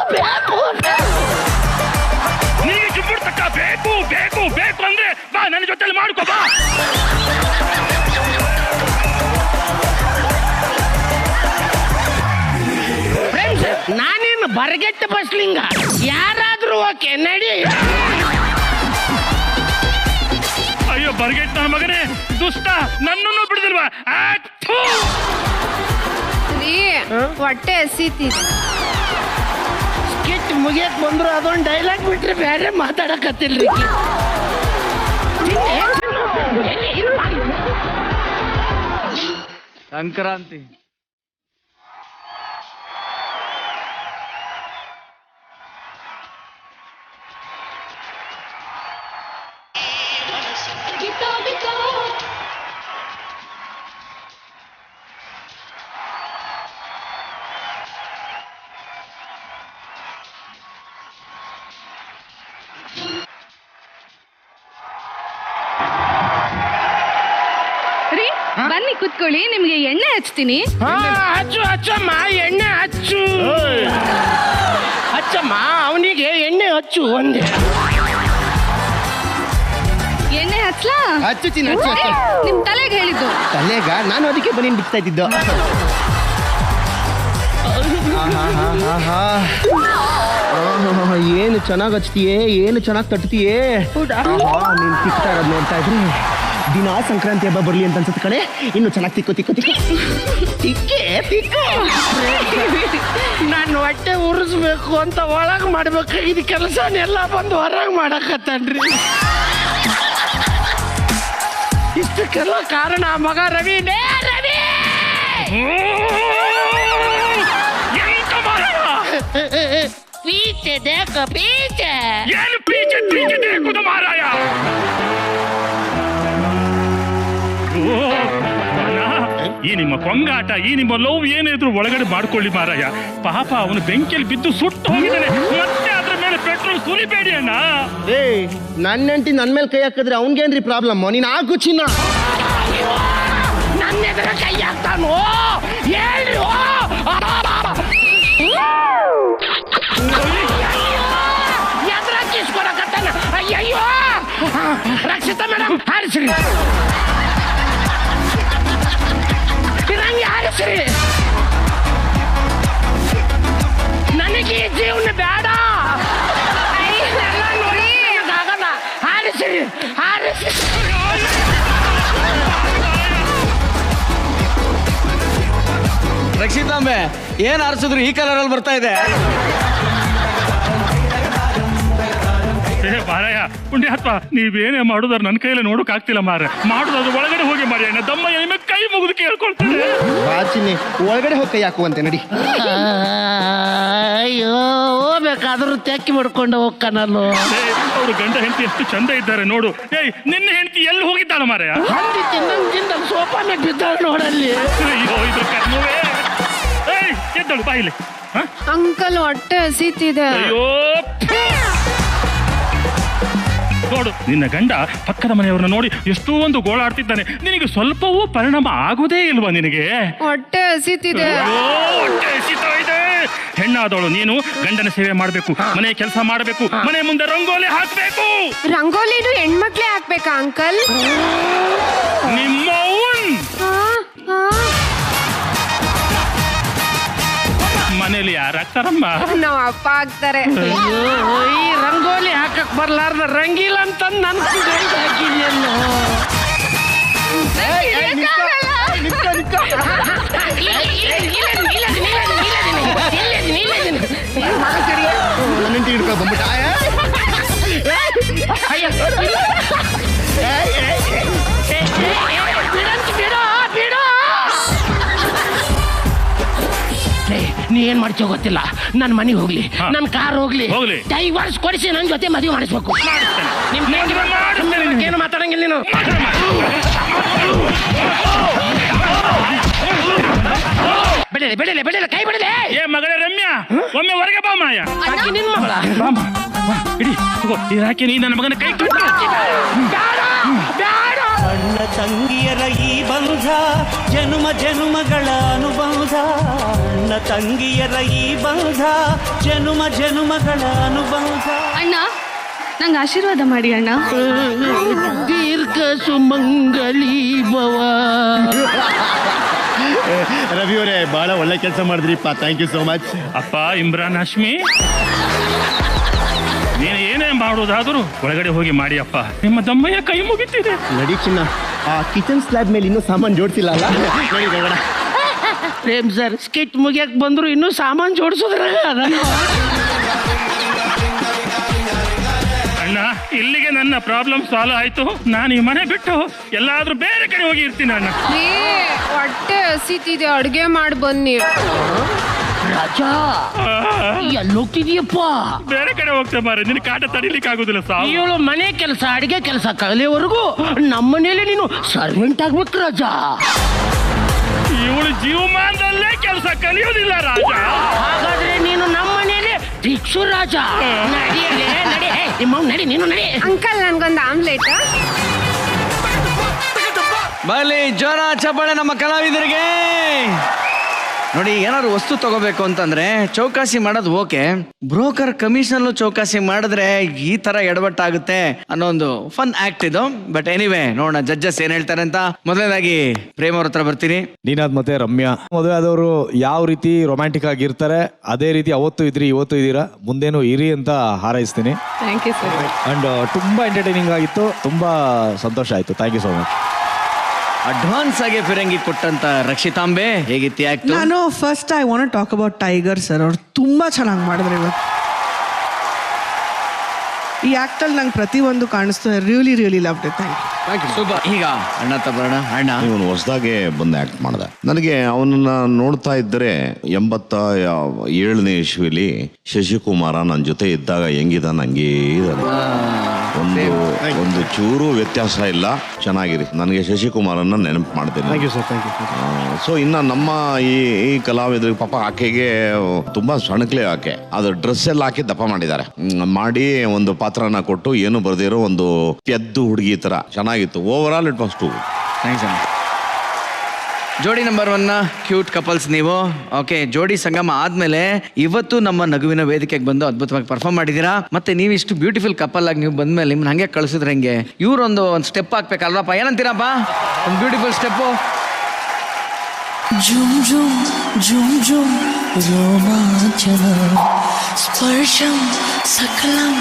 ನಿನಗೆ ಜುಮ್ಮುಡ್ ತಕ್ಕ ಬೇಕು ಅಂದ್ರೆ ಬಾ ನನ್ನ ಜೊತೆಲಿ ಮಾಡ್ಕೋ ಬಾ. ನಾನೇನು ಬರಗೆಟ್ಟ ಬಸ್ಲಿಂಗ, ಯಾರಾದ್ರೂ ಓಕೆ ನಡಿ. ಅಯ್ಯೋ ಬರ್ಗೆಟ್ ನನ್ನ ಮಗನೇ, ದುಷ್ಟ, ನನ್ನನ್ನು ಬಿಡುದಿಲ್ವಾ? ಹೊಟ್ಟೆ ಹಸಿತಿದೆ. ಸ್ಕಿಟ್ ಮುಗಿಯಕ್ ಬಂದ್ರು ಅದೊಂದು ಡೈಲಾಗ್ ಬಿಟ್ರೆ ಬೇರೆ ಮಾತಾಡಕತ್ತಿಲ್ರಿ. ಸಂಕ್ರಾಂತಿ ಬನ್ನಿ ಕುತ್ಕೊಳ್ಳಿ, ನಿಮ್ಗೆ ಎಣ್ಣೆ ಹಚ್ತೀನಿ. ಹಚ್ಚಮ್ಮ ಎಣ್ಣೆ ಹಚ್ಚಮ್ಮ, ಅವನಿಗೆ ಎಣ್ಣೆ ಹಚ್ಚು ಒಂದೇ. ಎಣ್ಣೆ ಹಚ್ಲಾ? ಹಚ್ಚು ನಿಮ್ ತಲೆಗೆ ಹೇಳಿದ್ದು. ತಲೆಗ ನಾನು ಅದಕ್ಕೆ ಬನ್ನಿ ಬಿಡ್ತಾ ಇದ್ದಿದ್ದು. ಏನು ಚೆನ್ನಾಗಿ ಹಚ್ತೀಯೇ, ಏನು ಚೆನ್ನಾಗಿ ತಟ್ತೀಯೇ. ನೀನ್ ತಿಕ್ತಾ ಇರೋದು ನೋಡ್ತಾ ಇದ್ರಿ ದಿನ ಸಂಕ್ರಾಂತಿ ಹಬ್ಬ ಬರ್ಲಿ ಅಂತ ಅನ್ಸುತ್ತೆ ಕಣೆ. ಇನ್ನು ಚೆನ್ನಾಗಿ ತಿಕ್ಕು. ನಾನು ಹೊಟ್ಟೆ ಉರಿಸ್ಬೇಕು ಅಂತ ಒಳಗ್ ಮಾಡ್ಬೇಕಾಗಿದ್ದ ಕೆಲಸನೆಲ್ಲ ಬಂದು ಹೊರಗೆ ಮಾಡಕತ್ತನ್ರಿ. ಇಷ್ಟಕ್ಕೆಲ್ಲ ಕಾರಣ ಮಗ ರವಿ. ಪೀಚೆ ದೇಖೋ ಪೀಚೆ. ಏನು ಪೀಚೆ ದೇಖೋ ಮಾರಾಯ? ಈ ನಿಮ್ಮ ಕೊಂಗಾಟ, ಈ ನಿಮ್ಮ ಲವ್ ಏನಿದ್ರು ಒಳಗಡೆ ಮಾಡ್ಕೊಳ್ಳಿ ಮಾರಾಯ. ಪಾಪ ಅವನು ಬೆಂಕಿಯಲ್ಲಿ ಬಿದ್ದು ಸುಟ್ಟು ಹೋಗಿದ್ದಾನೆ. ಮತ್ತೆ ಅದ್ರ ಮೇಲೆ ಪೆಟ್ರೋಲ್ ಸುರಿಬೇಡಿ ಅಣ್ಣ. ಏ ನನ್ನ ಹೆಂಡತಿ ನನ್ನ ಮೇಲೆ ಕೈ ಹಾಕಿದ್ರೆ ಅವ್ನಿಗೇನ್ರಿ ಪ್ರಾಬ್ಲಮ್? ನೀನು ಹಾಕು ಚಿನ್ನ. ನನ್ನ ಎದುರ ಕೈ ಹಾಕ್ತಾನೋ ಹೇಳಿ. ಎದುರ ಕಿಸ್ಕೊಡಕತ್ತಾನ. ಅಯ್ಯಯ್ಯೋ ರಕ್ಷಿತಾ ಮೇಡಮ್ ಹಾರಿಸ್ರಿ, ಹಾರಿಸ್ರಿ. ನನಗೆ ಈ ಜೀವನ ಬೇಡ. ನೋಡಿ ಆಗಲ್ಲ. ಹಾರಿಸ್ರಿ, ಹಾರಿಸ್ರಿ. ರಕ್ಷಿತಾಂಬೆ ಏನ್ ಆರಿಸಿದ್ರು ಈ ಕಲರ್ ಅಲ್ಲಿ ಬರ್ತಾ ಇದೆ. ಮಾರಾಯ ಪುಣ್ಯಾತ್ಮ, ನೀವೇನೇ ಮಾಡುದಾರ ನನ್ನ ಕೈಯಲ್ಲಿ ನೋಡಕ್ ಆಗ್ತಿಲ್ಲ ಮಾರ. ಮಾಡುದಾದ್ರೆ ಒಳಗಡೆ ಹೋಗಿ ಮಾಡಿ ಅಣ್ಣ. ದಮ್ಮ ಎಮ್ಮೆ ಕೈ ಮುಗಿದು ಕೇಳ್ಕೊಳ್ತೇನೆ. ಬಾಚಿನಿ ಒಳಗಡೆ ಹೋಗಿ ಕೈ ಹಾಕುವಂತೆ ನಡಿ. ಅಯ್ಯೋ ಹೋಗ್ಬೇಕಾದ್ರೂ ತೆಕ್ಕಿ ಮಾಡ್ಕೊಂಡು ಹೋಗ್ಕನಲ್ಲೋ. ಅವ್ರು ಗಂಡ ಹೆಂಡತಿ ಎಷ್ಟು ಚಂದ ಇದ್ದಾರೆ ನೋಡು. ಏಯ್ ನಿನ್ನ ಹೆಂಡತಿ ಎಲ್ಲಿ ಹೋಗಿದ್ದಾಳ ಮಾರಾಯ? ಹಂದಿ ತಿನ್ನಂಗಿಂದ ಸೋಫಾ ಮೇಲೆ ಬಿದ್ದಾಳ ನೋಡಲ್ಲಿ. ಅಯ್ಯೋ ಇದು ಕರ್ಮವೇ. ಏಯ್ ಎದ್ದಳು ಬಾಯಿಲೆ. ಅಂಕಲ್ ಹೊಟ್ಟೆ ಹಸಿತಿದೆ. ಅಯ್ಯೋ ನೋಡು, ನಿನ್ನ ಗಂಡ ಪಕ್ಕದ ಮನೆಯವ್ರನ್ನ ನೋಡಿ ಎಷ್ಟೋ ಒಂದು ಗೋಳಾಡ್ತಿದ್ದಾನೆ. ನಿನಗೆ ಸ್ವಲ್ಪವೂ ಪರಿಣಾಮ ಆಗೋದೇ ಇಲ್ವಾ ನಿನಗೆ? ಹೊಟ್ಟೆ ಹಸಿತಿದೆ. ಹೊಟ್ಟೆ ಹಸಿತಾ ಇದೆ. ಹೆಣ್ಣಾದವಳು ನೀನು ಗಂಡನ ಸೇವೆ ಮಾಡಬೇಕು, ಮನೆ ಕೆಲಸ ಮಾಡಬೇಕು, ಮನೆ ಮುಂದೆ ರಂಗೋಲಿ ಹಾಕ್ಬೇಕು. ರಂಗೋಲಿನು ಹೆಣ್ಮಕ್ಳೇ ಹಾಕ್ಬೇಕಾ ಅಂಕಲ್? ನಿಮ್ಮವ್ವನ್ ಮನೇಲಿ ಯಾರಾಗ್ತಾರಮ್ಮ? ನಾವ್ ಅಪ್ಪ ಆಗ್ತಾರೆ. ಅಯ್ಯೋ ಈ ರಂಗೋಲಿ ಹಾಕಕ್ ಬರ್ಲಾರ್ದ ರಂಗಿಲ್ಲ ಅಂತ ನನ್ ಹಾಕಿದ್ಯಲ್ಲೋ. ನನ್ನ ಹೆಂಡತಿ ಹಿಡ್ಕೊ ಬಂದ್ಬಿಟ್ಟ. ನೀ ಏನ್ ಮಾಡ್ತೀವ ಗೊತ್ತಿಲ್ಲ. ನನ್ ಮನೆಗೆ ಹೋಗ್ಲಿ, ನನ್ ಕಾರ್ ಹೋಗ್ಲಿ, ಹೋಗ್ಲಿ. ಡೈವರ್ಸ್ ಕೊಡಿಸಿ ನನ್ ಜೊತೆ ಮದುವೆ ಮಾಡಿಸ್ಬೇಕು. ಏನು ಮಾತಾಡಂಗಿಲ್ಲ ನೀನು. ಬಿಡಲಿ ಬಿಡಲಿ ಬಿಡಲಿ, ಕೈ ಬಿಡಲಿ. ಏ ಮಗಳೇ ರಮ್ಯಾ, ಒಮ್ಮೆ ಹೊರಗೆ ಬಾ ಮಾಯ. ಆಕಿ ನಿನ್ ಮಗಳ. ಇಡಿ ಯಾಕೆ ನೀ ನನ್ನ ಮಗನ ಕೈ ಕಟ್ಟು. ಅಣ್ಣ ತಂಗಿಯರ ಈ ಬಂಧ ಜನುಮ ಜನುಮಗಳ ಅನುಬಂಧ. ಅಣ್ಣ ತಂಗಿಯರ ಈ ಬಂಧ ಜನುಮ ಜನುಮಗಳ ಅನುಬಂಧ. ಅಣ್ಣ ನಂಗೆ ಆಶೀರ್ವಾದ ಮಾಡಿ ಅಣ್ಣ. ದೀರ್ಘ ಸುಮಂಗಲಿ ಭವ. ರವಿ ಅವರೇ ಬಹಳ ಒಳ್ಳೆ ಕೆಲಸ ಮಾಡಿದ್ರಿಪ್ಪ. Thank you so much. ಅಪ್ಪ ಇಮ್ರಾನ್ ಹಾಶ್ಮಿ, ನೀನು ಏನೇ ಮಾಡೋದಾದರೂ ಒಳಗಡೆ ಹೋಗಿ ಮಾಡಿ ಅಪ್ಪ. ನಿಮ್ಮ ದಮ್ಮಯ್ಯ ಕೈ ಮುಗಿತಿದೆ. ನಡಿ ಚಿನ್ನ, ಆ ಕಿಚನ್ ಸ್ಲ್ಯಾಬ್ ಮೇಲೆ ಇನ್ನೂ ಸಾಮಾನು ಜೋಡಿಸಿಲ್ಲ ಅಲ್ಲ? ನಡಿ ಹೋಗೋಣ. ಪ್ರೇಮ್ ಸರ್ ಸ್ಕಿಟ್ ಮುಗಿಯಕ್ ಬಂದ್ರು ಇನ್ನೂ ಸಾಮಾನು ಜೋಡಿಸಿದ್ರ. ಅಣ್ಣ ಇಲ್ಲಿಗೆ ನನ್ನ ಪ್ರಾಬ್ಲಮ್ ಸಾಲ್ವ್ ಆಯ್ತು. ನಾನು ಈ ಮನೆ ಬಿಟ್ಟು ಎಲ್ಲಾದ್ರೂ ಬೇರೆ ಕಡೆ ಹೋಗಿ ಇರ್ತೀನಿ ಅಣ್ಣ. ಹೊಟ್ಟೆ ಹಸಿತಿದೆ, ಅಡ್ಗೆ ಮಾಡಿ ಬನ್ನಿ. ರಾಜಾ ಎಲ್ಲೋಗ್ತಿದೀಯಪ್ಪ? ಬೇರೆ ಕಡೆ ಹೋಗ್ತೇವೆ ಮಾರೆ, ನಿನ್ ಕಾಟ ತಡಿಲಿಕ್ಕೆ ಆಗುದಿಲ್ಲ. ಇವಳು ಮನೆ ಕೆಲಸ ಅಡಿಗೆ ಕೆಲಸ ಕಲಿಯವರೆಗೂ ನಮ್ಮನೇಲಿ ನೀನು ಸರ್ವೆಂಟ್ ಆಗ್ಬೇಕು ರಾಜ. ಇವಳು ಜೀವಮಾನದಲ್ಲೇ ಕೆಲಸ ಕಲಿಯೋದಿಲ್ಲ ರಾಜ. ಹಾಗಾದ್ರೆ ನೀನು ನಮ್ಮನೇಲಿ ಭಿಕ್ಷು ರಾಜ. ನಡಿಯಲೇ ನಡಿ, ನಿಮ್ಮ ನಡಿ, ನೀನು ನಡಿ. ಅಂಕಲ್ ನನ್ಗೊಂದು ಆಮ್ಲೆಟ್. ಬಲಿ ಜೋರ ಚಪ್ಪಾಳೆ ನಮ್ಮ ಕಲಾವಿದರಿಗೆ. ನೋಡಿ, ಏನಾದ್ರು ವಸ್ತು ತಗೋಬೇಕು ಅಂತಂದ್ರೆ ಚೌಕಾಸಿ ಮಾಡೋದು ಓಕೆ, ಬ್ರೋಕರ್ ಕಮಿಷನ್ ಚೌಕಾಸಿ ಮಾಡಿದ್ರೆ ಈ ತರ ಎಡವಟ್ಟಾಗುತ್ತೆ ಅನ್ನೋ ಒಂದು ಫನ್ ಆಕ್ಟ್ ಇದು. ಬಟ್ ಎನಿವೇ ನೋಡೋಣ ಜಡ್ಜಸ್ ಏನ್ ಹೇಳ್ತಾರೆ ಅಂತ. ಮೊದಲನೇದಾಗಿ ಪ್ರೇಮ್ ಅವ್ರ ಹತ್ರ ಬರ್ತೀನಿ. ನೀನಾದ್ ಮತ್ತೆ ರಮ್ಯಾ, ಮದುವೆ ಆದವರು ಯಾವ ರೀತಿ ರೊಮ್ಯಾಂಟಿಕ್ ಆಗಿರ್ತಾರೆ ಅದೇ ರೀತಿ ಅವತ್ತು ಇದ್ರಿ ಇವತ್ತು ಇದ್ದೀರಾ, ಮುಂದೇನು ಇರಿ ಅಂತ ಹಾರೈಸ್ತೀನಿ. Thank you sir. ಅಂಡ್ ತುಂಬಾ ಎಂಟರ್ಟೈನಿಂಗ್ ಆಗಿತ್ತು, ತುಂಬಾ ಸಂತೋಷ ಆಯ್ತು. Thank you so much. Advance ಆಗಿ ಫಿರಂಗಿ ಕೊಟ್ಟಂತ ರಕ್ಷಿತಾಂಬೆ, ಹೇಗಿತ್ತು ಆಕ್ಟ್? ನಾನು first I want talk about tiger sir. ಅವ್ರು ತುಂಬಾ ಚೆನ್ನಾಗಿ ಮಾಡಿದ್ರು ಇವತ್ತು. ಈ ಆಕ್ಟಲ್ಲಿ ನಂಗೆ ಪ್ರತಿಯೊಂದು ಕಾಣಿಸ್ತು. Really really loved it. Thank you. Super. ಈಗ ಅಣ್ಣ ತಗೋಣ. ಅಣ್ಣ ಇವನು ಹೊಸದಾಗೆ ಬಂದು ಆಕ್ಟ್ ಮಾಡ್ದ. ನನಗೆ ಅವನನ್ನ ನೋಡ್ತಾ ಇದ್ದರೆ 87ನೇ ಇಸ್ವಿಲಿ ಶಶಿಕುಮಾರ ನನ್ನ ಜೊತೆ ಇದ್ದಾಗ ಹೆಂಗಿದ ನಂಗೆ ಇದ್ದಾನೆ. ಒಂದು ಚೂರು ವ್ಯತ್ಯಾಸ ಇಲ್ಲ, ಚೆನ್ನಾಗಿರಿ. ನನಗೆ ಶಶಿಕುಮಾರನ್ನ ನೆನಪು ಮಾಡ್ತೀನಿ. Thank you sir, thank you. So ಇನ್ನು ನಮ್ಮ ಈ ಕಲಾವಿದ್ರಿಗೆ ಪಾಪ ಆಕೆಗೆ ತುಂಬಾ ಸಣ್ಣಕ್ಲೆ ಆಕೆ ಅದು ಡ್ರೆಸ್ ಎಲ್ಲ ಹಾಕಿ ದಪ್ಪ ಮಾಡಿದ್ದಾರೆ. ಮಾಡಿ ಒಂದು ಪಾತ್ರನ ಕೊಟ್ಟು ಏನು ಬರ್ದಿರೋ ಒಂದು ಪೆದ್ದು ಹುಡುಗಿ ತರ ಚೆನ್ನಾಗಿತ್ತು. Overall it was too. Thanks ಅಣ್ಣ. ಜೋಡಿ ನಂಬರ್ 1 ಕ್ಯೂಟ್ ಕಪಲ್ಸ್ ನೀವು. ಓಕೆ, ಜೋಡಿ ಸಂಗಮ ಆದ್ಮೇಲೆ ಇವತ್ತು ನಮ್ಮ ನಗುವಿನ ವೇದಿಕೆಗೆ ಬಂದು ಅದ್ಭುತವಾಗಿ ಪರ್ಫಾರ್ಮ್ ಮಾಡಿದ್ದೀರಾ. ಮತ್ತೆ ನೀವು ಇಷ್ಟು ಬ್ಯೂಟಿಫುಲ್ ಕಪಲ್ ಆಗಿ ನೀವು ಬಂದ್ಮೇಲೆ ನಿಮ್ನ ಹಂಗೆ ಕಳ್ಸಿದ್ರೆ ಹೆಂಗೆ? ಇವ್ರೊಂದು ಸ್ಟೆಪ್ ಹಾಕ್ಬೇಕಲ್ವಪ್ಪ, ಏನಂತೀರಪ್ಪ? ಒಂದು ಬ್ಯೂಟಿಫುಲ್ ಸ್ಟೆಪ್ಪು. ಜುಮ್ ಜುಮ್ ಜುಮ್ ಜುಮ್ ರೋಮಾಂಚನ ಸ್ಪರ್ಶಂ ಸಕಲಂ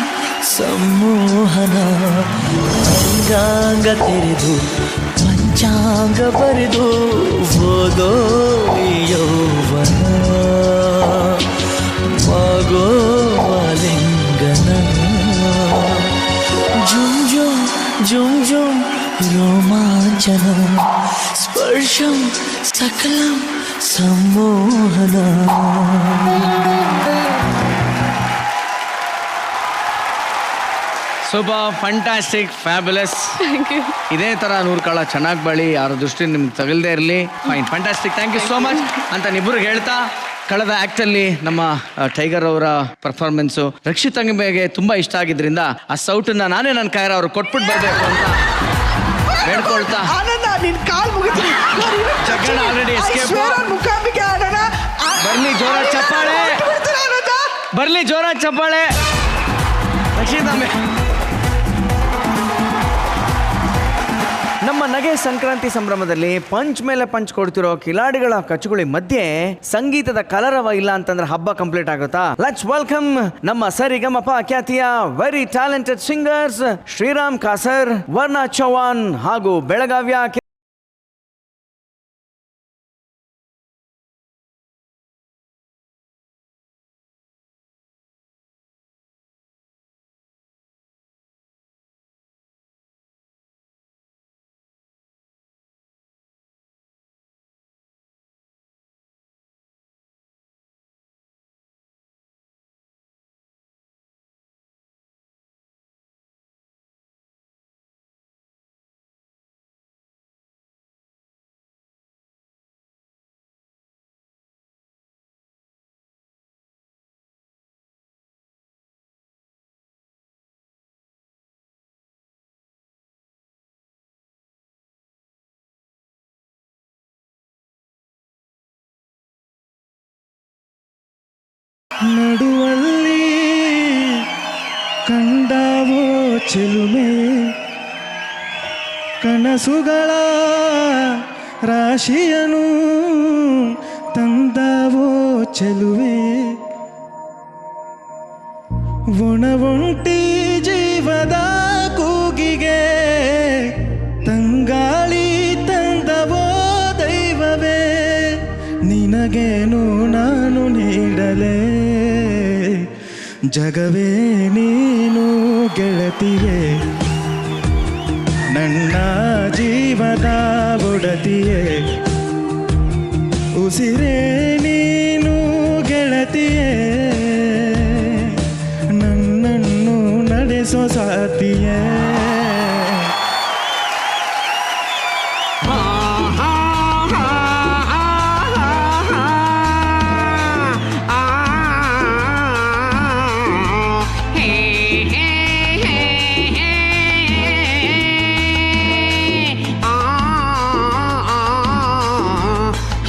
ಸಂಮೋಹನ ಅಂಗಾಂಗ ತೆರೆದು ಪಂಚಾಂಗ ಬರೆದು ಓದೋ ಯೌವನ ಮಗೋ ಲಿಂಗನ ಜುಮ್ ಜುಮ್ ಜುಮ್ ಜುಮ್ ರೋಮಾಂಚನ ಸ್ಪರ್ಶಂ ಸಕಲಂ ಸಂಮೋಹನ. Super, fantastic, fabulous. ಇದೇ ತರ 100 ಕಾಲ ಚೆನ್ನಾಗಿ ಬಾಳಿ, ಯಾರ ದೃಷ್ಟಿ ನಿಮ್ಗೆ ತಗಲ್ದೇ ಇರಲಿ. Fine, fantastic, thank you so much ಅಂತ ಇಬ್ಬರಿಗೆ ಹೇಳ್ತಾ, ಕಳೆದ ಆಕ್ಟಲ್ಲಿ ನಮ್ಮ ಟೈಗರ್ ಅವರ ಪರ್ಫಾರ್ಮೆನ್ಸು ರಕ್ಷಿತಂಗೆ ತುಂಬಾ ಇಷ್ಟ ಆಗಿದ್ರಿಂದ ಆ ಸೌಟನ್ನ ನಾನೇ ನನ್ನ ಕೈಯಾರ ಅವ್ರು ಕೊಟ್ಬಿಟ್ಟು ಬರಬೇಕು ಅಂತ ಬೇಡ್ಕೊಳ್ತಾ, ಜಗ್ಗಣ್ಣ ಆಲ್ರೆಡಿ ಎಸ್ಕೇಪ್. ಬರ್ಲಿ ಜೋರ ಚಪ್ಪಾಳೆ, ಬರ್ಲಿ ಜೋರ ಚಪ್ಪಾಳೆ. ರಕ್ಷಿತಂಬೆ, ನಮ್ಮ ನಗೆ ಸಂಕ್ರಾಂತಿ ಸಂಭ್ರಮದಲ್ಲಿ ಪಂಚ್ ಮೇಲೆ ಪಂಚ್ ಕೊಡ್ತಿರೋ ಕಿಲಾಡಿಗಳ ಕಚ್ಚುಗುಳಿ ಮಧ್ಯೆ ಸಂಗೀತದ ಕಲರವ ಇಲ್ಲ ಅಂತಂದ್ರೆ ಹಬ್ಬ ಕಂಪ್ಲೀಟ್ ಆಗುತ್ತಾ? ಲೆಟ್ಸ್ ವೆಲ್ಕಮ್ ನಮ್ಮ ಸರಿಗಮಪ ಖ್ಯಾತಿಯ very talented singers Shriram Kasar, Varna Chauhan ಹಾಗೂ ಬೆಳಗಾವಿಯ ನಡುವಲ್ಲಿ ಕಂಡವೋ ಚೆಲುಮೆ ಕನಸುಗಳ ರಾಶಿಯನು ತಂದವೋ ಚೆಲುವೆ ಒಣ ಒಂಟಿ ಜೀವದ ಕೂಗಿಗೆ ತಂಗಾಳಿ ತಂದವೋ ದೈವವೇ ನಿನಗೇನು ನಾನು ನೀಡಲೇ ಜಗವೇ ನೀನು ಗೆಳತಿಯೇ ನನ್ನ ಜೀವದ ಒಡತಿಯೇ ಉಸಿರೇ ನೀನು ಗೆಳತಿಯೇ ನನ್ನನ್ನು ನಡೆಸೋ ಸಾತಿಯೇ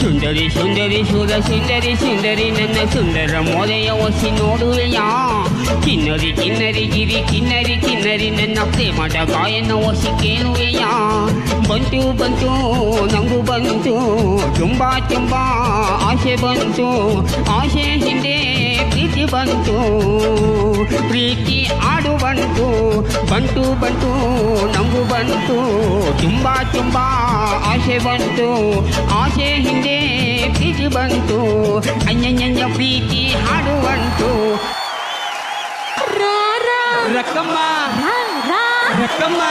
ಸುಂದರಿ ಸುಂದರಿ ಸುರ ಸುಂದರಿ ಸುಂದರಿ ನನ್ನ ಸುಂದರ ಮೋದೆಯ ಒಸಿ ನೋಡುವೆಯ ಕಿನ್ನರಿ ಕಿನ್ನರಿ ಗಿರಿ ಕಿನ್ನರಿ ಕಿನ್ನರಿ ನನ್ನ ಪ್ರೇಮದ ಗಾಯನ ಒಸಿ ಕೇಳುವೆಯ ಬಂತು ಬಂತು ನಂಗು ಬಂತು ತುಂಬ ತುಂಬ ಆಸೆ ಬಂತು ಆಸೆ ಹಿಂದೆ ಪ್ರೀತಿ ಬಂತು ಪ್ರೀತಿ ಆಡು ಬಂತು ಬಂತು ಬಂತು ನಂಗು ಬಂತು ತುಂಬ ತುಂಬ ಆಸೆ ಬಂತು ಆಸೆ ಹಿಂದೆ ಪ್ರೀತಿ ಬಂತು ಅನ್ಯ ಪ್ರೀತಿ ಹಾಡು ಬಂತು ರಕ್ಕಮ್ಮ ರಕ್ಕಮ್ಮ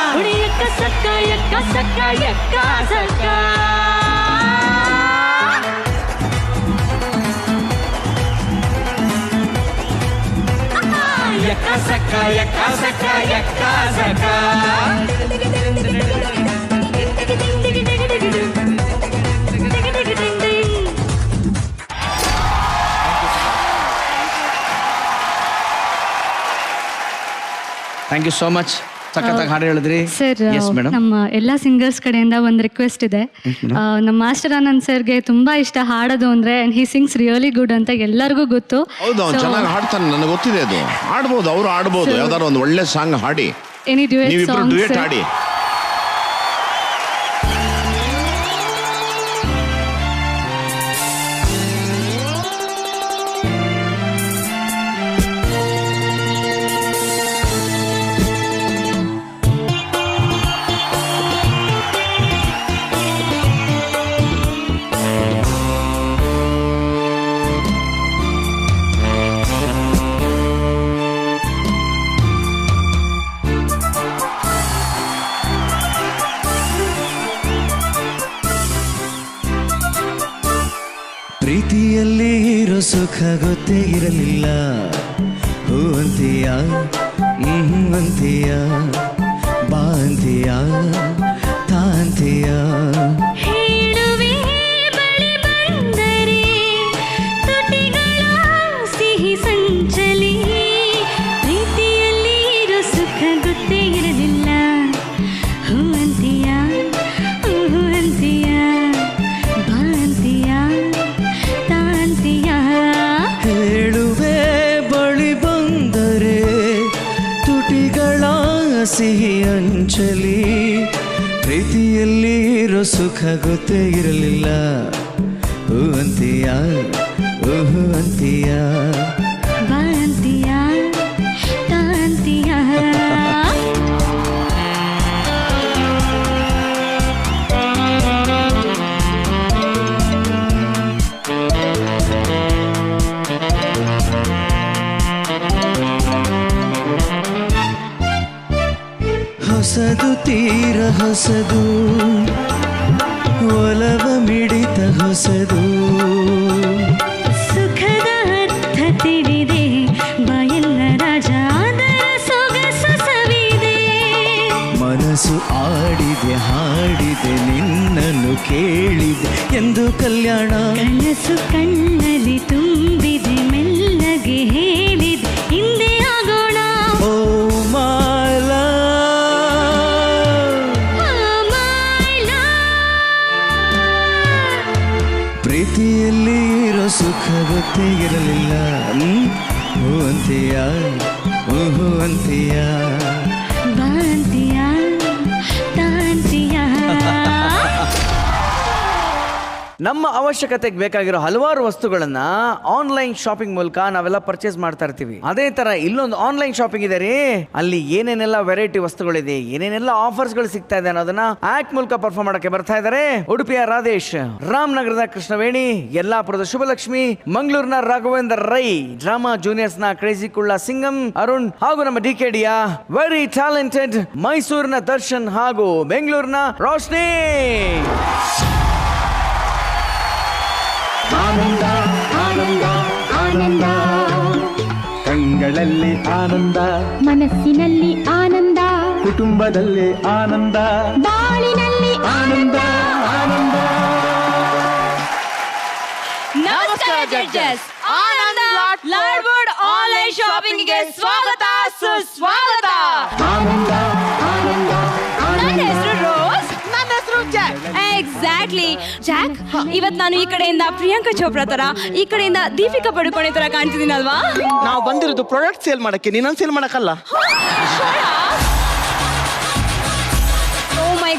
ಎಕ್ಕ ಸಕ್ಕ ಎಕ್ಕ ಸಕ್ಕ ಎಕ್ಕ ಸಕ್ಕ ಎಕ್ಕ ಸಕ್ಕ ಯಕ್ಕ ಸಕ್ಕ ಯಕ್ಕ ಸಕ್ಕ. Thank you so much. ಸಖತ್ತಾಗಿ ಹಾಡು ಹೇಳಿದ್ರಿ ಸರ್. Yes madam. ನಮ್ಮ ಎಲ್ಲ ಸಿಂಗರ್ಸ್ ಕಡೆಯಿಂದ ಒಂದು ರಿಕ್ವೆಸ್ಟ್ ಇದೆ. ನಮ್ಮ ಮಾಸ್ಟರ್ ಆನಂದ್ ಸರ್ಗೆ ತುಂಬಾ ಇಷ್ಟ ಹಾಡೋದು ಅಂದ್ರೆ, ಹಿ ಸಿಂಗ್ಸ್ ರಿಯಲಿ ಗುಡ್ ಅಂತ ಎಲ್ಲರಿಗೂ ಗೊತ್ತು. ಹೌದು, ಅವ್ನು ಚೆನ್ನಾಗಿ ಹಾಡ್ತಾನೆ, ನನಗೆ ಗೊತ್ತಿದೆ ಅದು. ಆಡ್ಬೋದು, ಅವರು ಆಡ್ಬೋದು. ಯಾವ್ದಾದ್ರು ಒಂದು ಒಳ್ಳೆ ಸಾಂಗ್ ಹಾಡಿ, ಎನಿ ಡ್ಯೂಯೆಟ್ ನೀವಿಬ್ರು ಸಾಂಗ್ ಡ್ಯೂಯೆಟ್ ಹಾಡಿ. ಪ್ರೀತಿಯಲ್ಲಿ ಇರೋ ಸುಖ ಗೊತ್ತೇ ಇರಲಿಲ್ಲ. ಹೂ ಅಂತೀಯ, ಅಂತೀಯ, ಬಾ ಅಂತೀಯ, ತಾಂತೀಯ. ಹೇಳುವೆ ಬಳಿ ಬಂದರೆ ತುಟಿಗಳ ಸಿಹಿ ಸಂಚಲಿ. ಪ್ರೀತಿಯಲ್ಲಿ ಇರೋ ಸುಖ ಗೊತ್ತೇ ಇರಲಿಲ್ಲ. ಹೂ ಅಂತೀಯ, ಹೂ ಅಂತೀಯ, ಬಾ ಅಂತೀಯ, ತಾಂತೀಯ. ಹೇಳುವೆ ಬಳಿ ಬಂದರೆ ತುಟಿಗಳ ಸಿಹಿ ಅಂಚಲಿ. ಪ್ರೀತಿಯಲ್ಲಿ ಇರೋ ಸುಖ ಗೊತ್ತೇ ಇರಲಿಲ್ಲ. ಹೂ ಅಂತೀಯ, ಹೂ ಅಂತೀಯ, ಬಾ ಅಂತೀಯ, ತಾಂತೀಯ. ಹೊಸದು ತೀರ ಹೊಸದು, ಒಲವ ಮಿಡಿತ ಹೊಸದು. ಸುಖದ ಅರ್ಥ ತಿಳಿದೆ ಬಯಲ್ಲ ರಾಜ, ಅದರ ಸೊಗಸು ಸವಿದೆ. ಮನಸ್ಸು ಆಡಿದೆ ಹಾಡಿದೆ ನಿನ್ನನ್ನು ಕೇಳಿದೆ ಎಂದು ಕಲ್ಯಾಣ. ಕನಸು ಕಣ್ಣಲ್ಲಿ ತುಂಬಿದೆ ಮೆಲ್ಲಗೆ ಹೇಳಿದೆ ಹಿಂದೆ ಆಗೋಣ. ಓ ಮೈ ಲವ್. ಪ್ರೀತಿಯಲ್ಲಿ ಇರೋ ಸುಖ ಗೊತ್ತೇ ಇರಲಿಲ್ಲ. ಹೂ ಅಂತೀಯ, ಹೂ ಅಂತೀಯ, ಬಾ ಅಂತೀಯ, ತಾಂತೀಯ. ನಮ್ಮ ಅವಶ್ಯಕತೆಗೆ ಬೇಕಾಗಿರೋ ಹಲವಾರು ವಸ್ತುಗಳನ್ನ ಆನ್ಲೈನ್ ಶಾಪಿಂಗ್ ಮೂಲಕ ನಾವೆಲ್ಲ ಪರ್ಚೇಸ್ ಮಾಡ್ತಾ ಇರ್ತೀವಿ. ಅದೇ ತರ ಇಲ್ಲೊಂದು ಆನ್ಲೈನ್ ಶಾಪಿಂಗ್ ಇದೆ ರೀ. ಅಲ್ಲಿ ಏನೇನೆಲ್ಲ ವೆರೈಟಿ ವಸ್ತುಗಳಿದೆ, ಏನೇನೆಲ್ಲ ಆಫರ್ಸ್ ಗಳು ಸಿಗ್ತಾ ಇದೆ ಅನ್ನೋದನ್ನ ಆಕ್ಟ್ ಮೂಲಕ ಪರ್ಫಾರ್ಮ್ ಮಾಡಕ್ಕೆ ಬರ್ತಾ ಇದ್ದಾರೆ ಉಡುಪಿಯ ರಾಧೇಶ್, ರಾಮನಗರದ ಕೃಷ್ಣವೇಣಿ, ಯಲ್ಲಾಪುರದ ಶುಭಲಕ್ಷ್ಮಿ, ಮಂಗಳೂರಿನ ರಾಘವೇಂದ್ರ ರೈ, ಡ್ರಾಮಾ ಜೂನಿಯರ್ಸ್ ನ ಕ್ರೇಜಿ ಕುಳ್ಳ ಸಿಂಗಂ ಅರುಣ್, ಹಾಗೂ ನಮ್ಮ ಡಿಕೆಡಿಯ ವೆರಿ ಟ್ಯಾಲೆಂಟೆಡ್ ಮೈಸೂರಿನ ದರ್ಶನ್ ಹಾಗೂ ಬೆಂಗಳೂರಿನ ರೋಶ್ನಿ. ಆನಂದ ಆನಂದ ಆನಂದ, ಕಂಗಳಲ್ಲಿ ಆನಂದ, ಮನಸ್ಸಿನಲ್ಲಿ ಆನಂದ, ಕುಟುಂಬದಲ್ಲಿ ಆನಂದ, ಬಾಳಿನಲ್ಲಿ ಆನಂದ ಆನಂದ. ನಮಸ್ಕಾರ ಜಡ್ಜಸ್. ಆನಂದ ಲಾಡ್ವುಡ್ ಆನ್ಲೈನ್ ಶಾಪಿಂಗ್ ಗೆ ಸ್ವಾಗತ ಸುಸ್ವಾಗತ. ಆನಂದ ಆನಂದ. ನನ್ನ ಹೆಸರು ರೋಸ್. ನನ್ನ ಹೆಸರು ಜಾಕ್. Exactly Jack. ಇವತ್ ನಾನು ಈ ಕಡೆಯಿಂದ ಪ್ರಿಯಾಂಕಾ ಚೋಪ್ರಾ ತರ, ಈ ಕಡೆಯಿಂದ ದೀಪಿಕಾ ಪಡುಕೋಣೆ ತರ ಕಾಣ್ತಿದ್ದೀನಲ್ವಾ? ನಾವು ಬಂದಿರೋದು ಪ್ರಾಡಕ್ಟ್ ಸೇಲ್ ಮಾಡಕ್ಕೆ, ನೀನೊಂದು ಸೇಲ್ ಮಾಡಕ್ಕಲ್ಲ. ಓ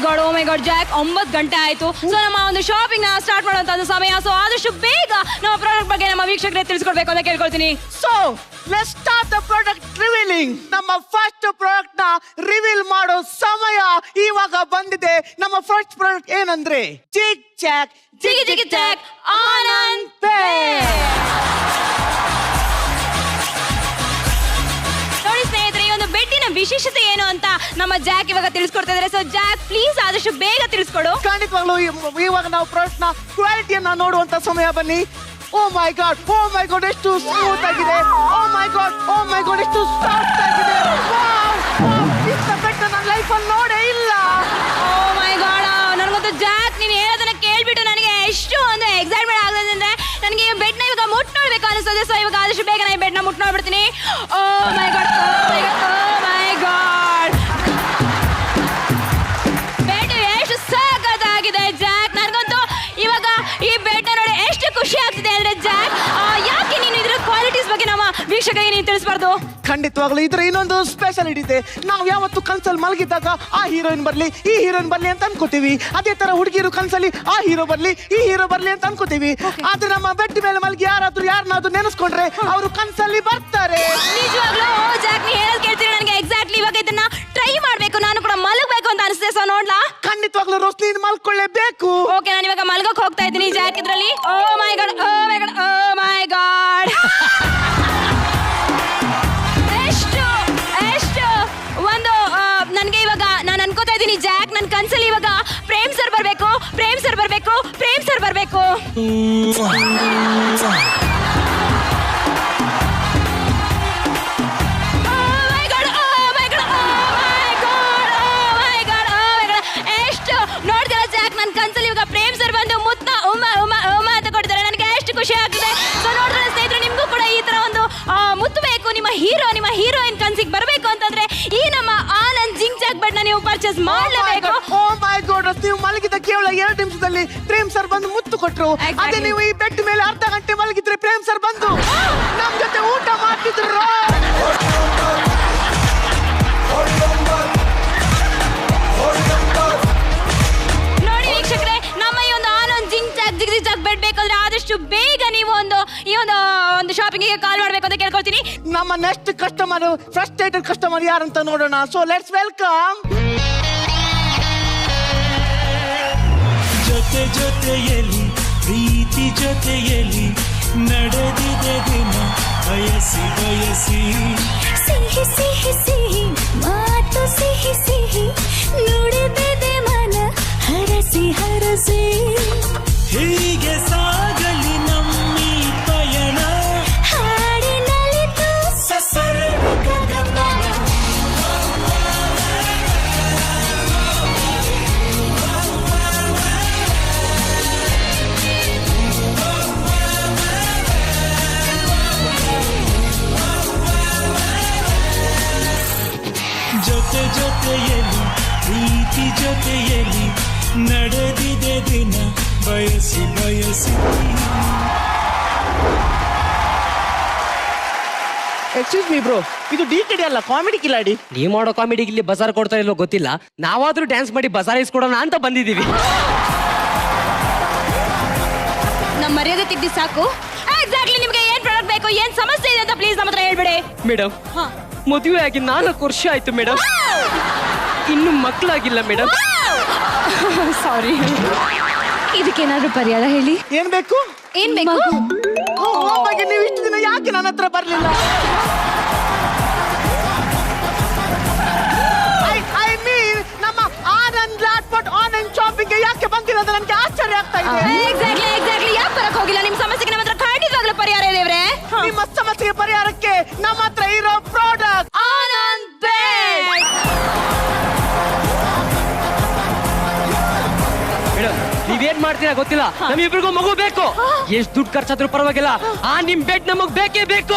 ಮೈ ಗಾಡ್ ಜಾಕ್, 9 ಗಂಟೆ ಆಯ್ತು. ಸೊ ನಮ್ಮ ಒಂದು ಶಾಪಿಂಗ್ ನ ಸ್ಟಾರ್ಟ್ ಮಾಡುವಂತ ಸಮಯ. ಸೊ ಆದಷ್ಟು ಬೇಗ ನಮ್ಮ ಪ್ರಾಡಕ್ಟ್ ಬಗ್ಗೆ ನಮ್ಮ ವೀಕ್ಷಕರಿಗೆ ತಿಳಿಸ್ಕೊಡ್ಬೇಕು ಅಂತ ಕೇಳ್ಕೊಳ್ತೀನಿ. So let's start the product revealing. ನಮ್ಮ ಫಸ್ಟ್ ಪ್ರಾಡಕ್ಟ್ ನ ರಿವೀಲ್ ಮಾಡೋ ಸಮಯ ಇವಾಗ ಬಂದಿದೆ. ನಮ್ಮ ಫಸ್ಟ್ ಪ್ರಾಡಕ್ಟ್ ಏನಂದ್ರೆ ಜಿಗ್ ಜಾಕ್ ಜಿಗಿ ಜಿಗಿ ಜಾಕ್ ಆನಂದ್ ಪೇ. ನೋಡಿ ಸ್ನೇಹಿತರೆ, ಈ ಒಂದು ಬೆಟ್ಟಿನ ವಿಶೇಷತೆ ಏನು ಅಂತ ನಮ್ಮ ಜಾಕ್ ಇವಾಗ ತಿಳಿಸ್ಕೊಡ್ತಾ ಇದ್ದಾರೆ. ಸೊ ಜಾಕ್ ಪ್ಲೀಸ್ ಆದಷ್ಟು ಬೇಗ ತಿಳಿಸ್ಕೊಡು. ಖಂಡಿತವಾಗ್ಲೂ ಇವಾಗ ನಾವು ಪ್ರಾಡಕ್ಟ್ ನ ಕ್ವಾಲಿಟಿಯನ್ನ ನೋಡುವಂತ ಸಮಯ. ಬನ್ನಿ. ಓ ಮೈ ಗಾಡ್ ಎಷ್ಟು ಸ್ಮೂತ್ ಆಗಿದೆ. ಓ ಮೈ ಗಾಡ್ ಎಷ್ಟು ಸಾಫ್ಟ್ ಆಗಿದೆ. ಇಂಥ ಬೆಡ್ ನನ್ನ ಲೈಫಲ್ಲಿ ನೋಡೇ ಇಲ್ಲ. ಓ ಮೈ ಗಾಡ್, ನನಗಂತೂ ಜಾಕ್ ನೀನು ಹೇಳೋದನ್ನ ಕೇಳ್ಬಿಟ್ಟು ನನಗೆ ಎಷ್ಟು ಒಂದು ಎಕ್ಸೈಟ್ಮೆಂಟ್ ಆಗ್ತದೆ ಅಂದ್ರೆ ನನಗೆ ಈ ಬೆಡ್ನ ಇವಾಗ ಮುಟ್ ನೋಡ್ಬೇಕು ಅನಿಸ್ತದೆ. ಸೊ ಇವಾಗ ಆದಷ್ಟು ಬೇಗ ನಾನು ಈ ಬೆಡ್ನ ಮುಟ್ ನೋಡ್ಬಿಡ್ತೀನಿ. ಓ ಮೈ ಗಾಡ್, ಬೆಡ್ ಎಷ್ಟು ಸಾಕಾಗಿದೆ ಜಾಕ್. ನನಗಂತೂ ಇವಾಗ ಈ ಬೆಡ್ ನೋಡಿ ಎಷ್ಟು ಖುಷಿ ಆಗ್ತಿದೆ ಅಂದ್ರೆ ಜಾಕ್, ಯಾಕೆ ನೀನು ಇದ್ರ ಕ್ವಾಲಿಟೀಸ್ ಬಗ್ಗೆ ನಮ್ಮ ವೀಕ್ಷಕರಿಗೆ ನೀನು ತಿಳಿಸಬಾರ್ದು? ಖಂಡಿತವಾಗ್ಲೂ ಇದ್ರ ಇನ್ನೊಂದು ಸ್ಪೆಷಾಲಿಟಿ ಇದೆ. ನಾವು ಯಾವತ್ತು ಕನ್ಸಲ್ಲಿ ಮಲಗಿದ್ದಾಗ ಆ ಹೀರೋಯಿನ್ ಬರ್ಲಿ ಈ ಹೀರೋಯಿನ್ ಬರ್ಲಿ ಅಂತ ಅನ್ಕೋತೀವಿ. ಅದೇ ತರ ಹುಡುಗಿರು ಕನ್ಸಲ್ಲಿ ಆ ಹೀರೋ ಬರ್ಲಿ ಈ ಹೀರೋ ಬರ್ಲಿ ಅಂತ ಅನ್ಕೋತೀವಿ. ಆದ್ರೆ ನಮ್ಮ ಬೆಡ್ ಮೇಲೆ ಮಲಗಿ ಯಾರನ್ನಾದ್ರೂ ನೆನೆಸ್ಕೊಂಡ್ರೆ ಅವರು ಕನ್ಸಲ್ಲಿ ಬರ್ತಾರೆ. ನಿಜವಾಗ್ಲೂ ಜಾಕ್ ನೀ ಹೇಳೋದು ಕೇಳ್ತೀರಿ ನನಗೆ ಎಕ್ಸಾಕ್ಟ್ಲಿ ಇವಾಗ ಇದನ್ನ ಟ್ರೈ ಮಾಡ್ಬೇಕು, ನಾನು ಕೂಡ ಮಲಗಬೇಕು ಅಂತ ಅನಿಸ್ತಿದೆ. ಸೊ ನೋಡ್ಲಾ? ಖಂಡಿತವಾಗ್ಲೂ ರೋಸ್ ನೀನು ಮಲ್ಕೊಳ್ಳೇಬೇಕು. ಓಕೆ, ನಾನು ಇವಾಗ ಮಲ್ಗೋಕ್ ಹೋಗ್ತಾ ಇದ್ದೀನಿ ಜಾಕ್ ಇದ್ರಲ್ಲಿ. ಓ ಮೈ ಗಾಡ್, ಓ ಮೈ ಗಾಡ್, ಓ ಮೈ ಗಾಡ್. ಎಷ್ಟು ಒಂದು ನನಗೆ ಇವಾಗ ನಾನು ಅನ್ಕೋತಾ ಇದ್ದೀನಿ ಜಾಕ್, ನನ್ನ ಕನ್ಸಲ್ಲಿ ಇವಾಗ ಪ್ರೇಮ್ ಸರ್ ಬರ್ಬೇಕು. ಎಷ್ಟು ನೋಡ್ತೀರಾ ಜಾಕ್, ನನ್ನ ಕನ್ಸಲ್ಲಿ ಇವಾಗ ಪ್ರೇಮ್ ಸರ್ ಬಂದು ಮುತ್ತ ಉಮ್ಮ ಅಂತ ಕೊಡ್ತಾರೆ. ನನಗೆ ಎಷ್ಟು ಖುಷಿ ಆಗ್ತಿದೆ. ಸೊ ನೋಡಿದ್ರೆ ಸ್ನೇಹಿತರೆ, ನಿಮ್ಗೂ ಕೂಡ ಈ ತರ ಒಂದು ಮುತ್ತು ಬೇಕು, ನಿಮ್ಮ ಹೀರೋಯಿನ್ ಕನ್ಸಿಗೆ ಬರಬೇಕು ಅಂತಂದ್ರೆ ಈ ನಮ್ಮ ಆನಂದ್ ಜಿಂಕ್ ಜಾಕ್ ಬೆಡ್ ನ ನೀವು ಪರ್ಚೇಸ್ ಮಾಡಲೇಬೇಕು. ಓ ಮೈ ಗಾಡ್, ನೀವು ಮಲಗಿದ ಕೇವಲ 2 ನಿಮಿಷದಲ್ಲಿ ಪ್ರೇಮ್ ಸರ್ ಬಂದು ಮುತ್ತು ಕೊಟ್ರು. ಅದೇ ನೀವು ಈ ಬೆಡ್ ಮೇಲೆ ಅರ್ಧ ಗಂಟೆ ಮಲಗಿದ್ರೆ ಪ್ರೇಮ್ ಸರ್ ಬಂದು ನಮ್ ಜೊತೆ ಊಟ ಮಾಡ್ತಿದ್ರು. ನೋಡಿ ವೀಕ್ಷಕರೇ, ನಮ್ಮ ಈ ಒಂದು ಆನಂದ್ ಜಿಂಕ್ ಜಾಕ್ ಬೆಡ್ ಬೇಕಾದ್ರೆ ಆದಷ್ಟು ಬೇಗ ನೀವು ಈ ಒಂದು ಶಾಪಿಂಗಿಗೆ ಕಾಲ್ ಮಾಡಬೇಕು ಅಂತ ಕೇಳ್ಕೊಳ್ತೀನಿ. ನಮ್ಮ ನೆಕ್ಸ್ಟ್ ಕಸ್ಟಮರ್, ಫ್ರಸ್ಟ್ರೇಟೆಡ್ ಕಸ್ಟಮರ್ ಯಾರಂತ ನೋಡೋಣ. So let's welcome. ಜೊತೆಯಲ್ಲಿ ಪ್ರೀತಿ ಜೊತೆಯಲ್ಲಿ ನಡೆದಿದೆ ದಿನ ಬಯಸಿ ಸಿಹಿ ಮಾತು ಸಿಹಿ ನುಡಿದಿದೆ ಮನ ಹರಸಿ ಹೀಗೆ ಸಾಗಲಿ ನಮ್ಮಿ ಪಯಣ ಹಾಡಿನಲಿತು ಸಸರ ಜೊತೆಯಲ್ಲಿ ಪ್ರೀತಿ ಜೊತೆಯಲ್ಲಿ ನಡೆದಿದೆ ದಿನ ಬಯಸಿ ಎಕ್ಸ್ಕ್ಯೂಸ್ ಮೀ ಬ್ರೋ, ಇದು ಡಿ ಅಲ್ಲ, ಕಾಮಿಡಿ ಕಿಲಾಡಿ. ನೀವ್ ಮಾಡೋ ಕಾಮಿಡಿಗೆ ಇಲ್ಲಿ ಬಜಾರ್ ಕೊಡ್ತಾ ಇಲ್ವೋ ಗೊತ್ತಿಲ್ಲ, ನಾವಾದ್ರೂ ಡ್ಯಾನ್ಸ್ ಮಾಡಿ ಬಜಾರ್ ಇಸ್ಕೊಡೋಣ ಅಂತ ಬಂದಿದೀವಿ. ನಮ್ಮ ಮರ್ಯಾದೆ ತಿದ್ದಿ ಸಾಕು. ಎಕ್ಸಾಕ್ಟ್ಲಿ ನಿಮ್ಗೆ ಏನ್ ಪ್ರಾಡಕ್ಟ್ ಬೇಕು, ಏನ್ ಸಮಸ್ಯೆ ಇದೆ ಅಂತ ಪ್ಲೀಸ್ ನಮ್ಮ ಹತ್ರ ಹೇಳ್ಬಿಡಿ. ಮೇಡಮ್, ಮದುವೆ ಆಗಿ 4 ವರ್ಷ ಆಯ್ತು ಮೇಡಮ್, ಇನ್ನು ಮಕ್ಕಳಾಗಿಲ್ಲ ಮೇಡಮ್. ಸಾರಿ. ಇದಕ್ಕೇನಾದ್ರೂ ಪರಿಹಾರ ಹೇಳಿ. ಏನ್ ಬೇಕು? ನೀವು ಇಷ್ಟು ದಿನ ಯಾಕೆ ನನ್ನ ಹತ್ರ ಬರ್ಲಿಲ್ಲ? ಐ ಮೀನ್ ನಮ್ಮ ಆನಂದ್ ಲಾಟ್ಪಟ್ ಆನ್ಲೈನ್ ಶಾಪಿಂಗ್ ಯಾಕೆ ಬಂದಿಲ್ಲ ಅಂತ ನನಗೆ ಆಶ್ಚರ್ಯ ಆಗ್ತಾ ಇದೆ. ಎಕ್ಸಾಕ್ಟ್ಲಿ ಯಾಕೆ ಬರಕ್ ಹೋಗಿಲ್ಲ? ನಿಮ್ ಸಮಸ್ಯೆಗೆ ನಮ್ಮ ಹತ್ರ ಖಂಡಿತವಾಗ್ಲೂ ಪರಿಹಾರ ಇದೆ ಇವ್ರೆ. ನಿಮ್ಮ ಸಮಸ್ಯೆಗೆ ಪರಿಹಾರಕ್ಕೆ ನಮ್ಮ ಹತ್ರ ಇರೋ ಪ್ರಾಡಕ್ಟ್ ಆನಂದ್ ಬೆಡ್. ನೀವೇನ್ ಮಾಡ್ತೀರಾ ಗೊತ್ತಿಲ್ಲ, ನಮ್ಮಿಬ್ರಿಗೂ ಮಗು ಬೇಕು. ಎಷ್ಟು ದುಡ್ಡು ಖರ್ಚಾದ್ರೂ ಪರವಾಗಿಲ್ಲ, ಆ ನಿಮ್ ಬೆಡ್ ನಮಗ್ ಬೇಕೇ ಬೇಕು.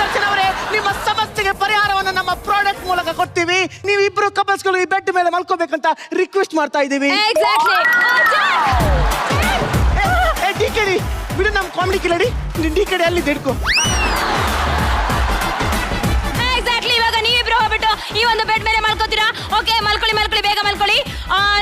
ದರ್ಶನ್ ಅವರೇ, ನಿಮ್ಮ ಸಮಸ್ಯೆಗೆ ಪರಿಹಾರವನ್ನು ನಮ್ಮ ಪ್ರಾಡಕ್ಟ್ ಮೂಲಕ ಕೊಡ್ತೀವಿ. ನೀವು ಇಬ್ರು ಕಪಲ್ಸ್ಗಳು ಈ ಬೆಡ್ ಮೇಲೆ ಮಲ್ಕೋಬೇಕಂತ ರಿಕ್ವೆಸ್ಟ್ ಮಾಡ್ತಾ ಇದೀವಿ. ಡಿಕೆಡಿ ಬಿಡು, ನಮ್ಮ ಕಾಮಿಡಿ ಕಿಲಾಡಿ ಡಿಕೆಡಿ ಅಲ್ಲಿ ದೇಡ್ಕೋ. ಎಕ್ಸಾಕ್ಟ್ಲಿ ಇವಾಗ ನೀವಿಬ್ರು ಹೋಗ್ಬಿಟ್ಟು ಈ ಒಂದು ಬೆಡ್ ಮೇಲೆ ಮಲ್ಕೋತೀರಾ. ಓಕೆ, ಮಲ್ಕೊಳ್ಳಿ ಬೇಗ ಮಲ್ಕೊಳ್ಳಿ.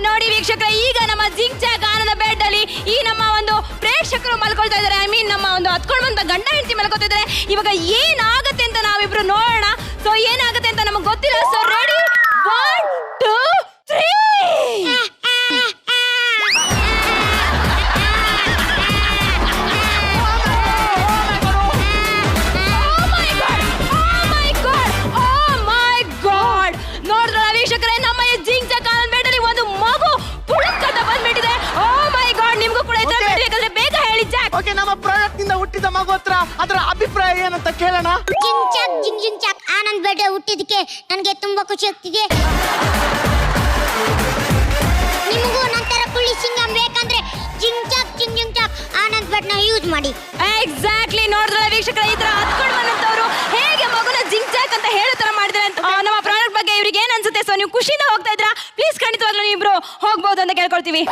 ನೋಡಿ ವೀಕ್ಷಕರೇ, ಈಗ ನಮ್ಮ ಜಿಂಕ್ ಜಾಕ್ ಆನಂದ ಬೆಡ್ ಅಲ್ಲಿ ಈ ನಮ್ಮ ಒಂದು ಪ್ರೇಕ್ಷಕರು ಮಲ್ಕೊಳ್ತಾ ಇದ್ದಾರೆ. ಐ ಮೀನ್ ನಮ್ಮ ಒಂದು ಹತ್ಕೊಂಡು ಬಂದ ಗಂಡ ಹೆಂಡತಿ ಮಲ್ಕೋತಾ ಇದ್ದಾರೆ. ಇವಾಗ ಏನಾಗುತ್ತೆ ಅಂತ ನಾವಿಬ್ರು ನೋಡೋಣ. ಸೊ ಏನಾಗುತ್ತೆ ಅಂತ ನಮಗೆ ಗೊತ್ತಿಲ್ಲ. So ready, 1 2 3. ನೋಡಿದ್ರ ವೀಕ್ಷಕರೇ, ನಮ್ಮ ಈ ಜಿಂಕ್ ಜಾಕ್ ಆನಂದ್ ಬೆಡ್ ಅಲ್ಲಿ ಒಂದು ಮಗು ಪುಳಕ್ ಅಂತ ಬಂದ್ಬಿಟ್ಟಿದೆ. ಓ ಮೈ ಗಾಡ್, ನಿಮ್ಗೂ ಕೂಡ ಬೇಗ ಹೇಳಿ ಜಾಕ್. ಓಕೆ, ನಮ್ಮ ಅಭಿಪ್ರಾಯ ಏನಂತ ಕೇಳೋಣ. ಜಿಂಗ್ ಚಾಕ್ ಜಿಂಗ್ ಜಿಂಗ್ ಚಾಕ್ ಆನಂದ್ ಬರ್ಡೇ ಹುಟ್ಟಿದಕ್ಕೆ ನನಗೆ ತುಂಬಾ ಖುಷಿ ಆಗ್ತಿದೆ. ನಿಮಗೂ ನಂತರ ಪುಳಿ ಸಿಂಗಂ ಬೇಕಂದ್ರೆ ಜಿಂಗ್ ಚಾಕ್ ಆನಂದ್ ಬರ್ಡ್ನ ಯೂಸ್ ಮಾಡಿ. ಎಕ್ಸಾಕ್ಟ್ಲಿ. ನೋಡಿದ್ರೆ ವೀಕ್ಷಕರ, ಈ ತರ ಹತ್ಕೊಂಡು ಬಂದಂತವ್ರು ಹೇಗೆ ಮಗುನ ಜಿಂಗ್ ಚಾಕ್ ಅಂತ ಹೇಳೋ ತರ ಮಾಡಿದ್ರೆ ಅಂತ ನಮ್ಮ ಪ್ರಾಡಕ್ಟ್ ಬಗ್ಗೆ ಇವ್ರಿಗೆ ಏನ್ ಅನ್ಸುತ್ತೆ? ಸೊ ನೀವು ಖುಷಿಯಿಂದ ಹೋಗ್ತಾ ಇದ್ರಾ? ಪ್ಲೀಸ್ ಖಂಡಿತವಾಗ್ಲೂ ನೀವಿಬ್ರು ಹೋಗ್ಬೋದು ಅಂತ ಕೇಳ್ಕೊಳ್ತೀವಿ.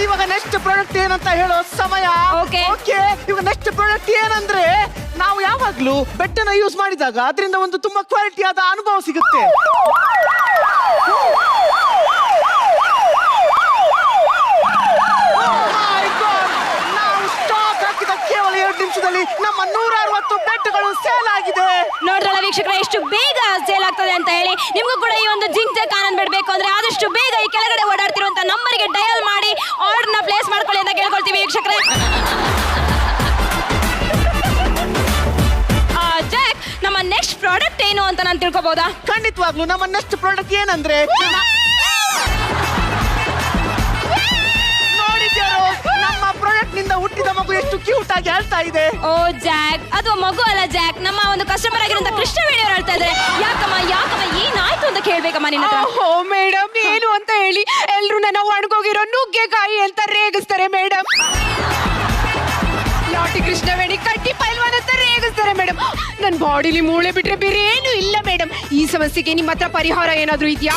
ಇವಾಗ ನೆಕ್ಸ್ಟ್ ಪ್ರಾಡಕ್ಟ್ ಏನಂತ ಹೇಳೋ ಸಮಯ. ಓಕೆ, ಇವಾಗ ನೆಕ್ಸ್ಟ್ ಪ್ರಾಡಕ್ಟ್ ಏನಂದ್ರೆ, ನಾವು ಯಾವಾಗ್ಲೂ ಬೆಟ್ಟನ ಯೂಸ್ ಮಾಡಿದಾಗ ಅದರಿಂದ ಒಂದು ತುಂಬಾ ಕ್ವಾಲಿಟಿ ಆದ ಅನುಭವ ಸಿಗುತ್ತೆ. ನಾವು ಸ್ಟಾಕ್ ಹಾಕಿದ ಕೇವಲ 2 ನಿಮಿಷದಲ್ಲಿ ನಮ್ಮ 160 ಬೆಟ್ಟಗಳು ಸೇಲ್ ಆಗಿದೆ. ನೋಡ್ರಲ್ಲ ವೀಕ್ಷಕರ, ಎಷ್ಟು ಬೇಗ ಸೇಲ್ ಆಗ್ತದೆ ಅಂತ ಹೇಳಿ. ನಿಮ್ಗೂ ಕೂಡ ಈ ಒಂದು ಜಿಂಗ್ ಚಾಕ್ ಆನಂದ್ ಬಿಡ್ಬೇಕು ಅಂದ್ರೆ ಆದಷ್ಟು ಬೇಗ ಈ ಕೆಳಗಡೆ ಓಡಾಡ್ತಿರುವಂತ ನಂಬರ್ಗೆ ಡಯಲ್ ಮಾಡಿ ಆರ್ಡರ್ನ ಪ್ಲೇಸ್ ಮಾಡ್ಕೊಳ್ಳಿ ಅಂತ ಕೇಳ್ಕೊಳ್ತೀವಿ ವೀಕ್ಷಕರೇ. ಜಾಕ್, ನಮ್ಮ ನೆಕ್ಸ್ಟ್ ಪ್ರಾಡಕ್ಟ್ ಏನು ಅಂತ ನಾನು ತಿಳ್ಕೊಬಹುದಾ? ಖಂಡಿತವಾಗ್ಲೂ ನಮ್ಮ ನೆಕ್ಸ್ಟ್ ಪ್ರಾಡಕ್ಟ್ ಏನಂದ್ರೆ, ನೋಡಿದ್ಯಾರೋ ನಮ್ಮ ಪ್ರಾಡಕ್ಟ್ ನಿಂದ ಹುಟ್ಟಿದ ಮಗು ಎಷ್ಟು ಕ್ಯೂಟ್ ಆಗಿ ಹೇಳ್ತಾ ಇದೆ. ಓ ಜಾಕ್, ಅದು ಮಗು ಅಲ್ಲ ಜಾಕ್, ನಮ್ಮ ಒಂದು ಕಸ್ಟಮರ್ ಆಗಿರುವಂತ ಕೃಷ್ಣವೇಣಿ ಅವರು ಹೇಳ್ತಾ ಇದ್ದಾರೆ. ಯಾಕಮ್ಮ ಏನಾಯ್ತು ಅಂತ ಕೇಳ್ಬೇಕಮ್ಮ ನಿನ್ನ ಹತ್ರ. ಓ ಮೇಡಮ್, ಏನು ಅಂತ ಹೇಳಿ ಎಲ್ರು ನನ್ನ ಒಣಗೋಗಿರೋ ನುಗ್ಗೆಕಾಯಿ ಅಂತ ರೇಗಿಸ್ತಾರೆ ಮೇಡಮ್. ಲಾಟಿ ಕೃಷ್ಣವೇಣಿ ಕಟ್ಟಿ ಪೈಲ್ವಾನ್ ಅಂತ ರೇಗಿಸ್ತಾರೆ ಮೇಡಮ್. ನನ್ನ ಬಾಡಿಲಿ ಮೂಳೆ ಬಿಟ್ರೆ ಬೇರೆ ಏನು ಇಲ್ಲ ಮೇಡಮ್. ಈ ಸಮಸ್ಯೆಗೆ ನಿಮ್ಮ ಹತ್ರ ಪರಿಹಾರ ಏನಾದ್ರೂ ಇದೆಯಾ?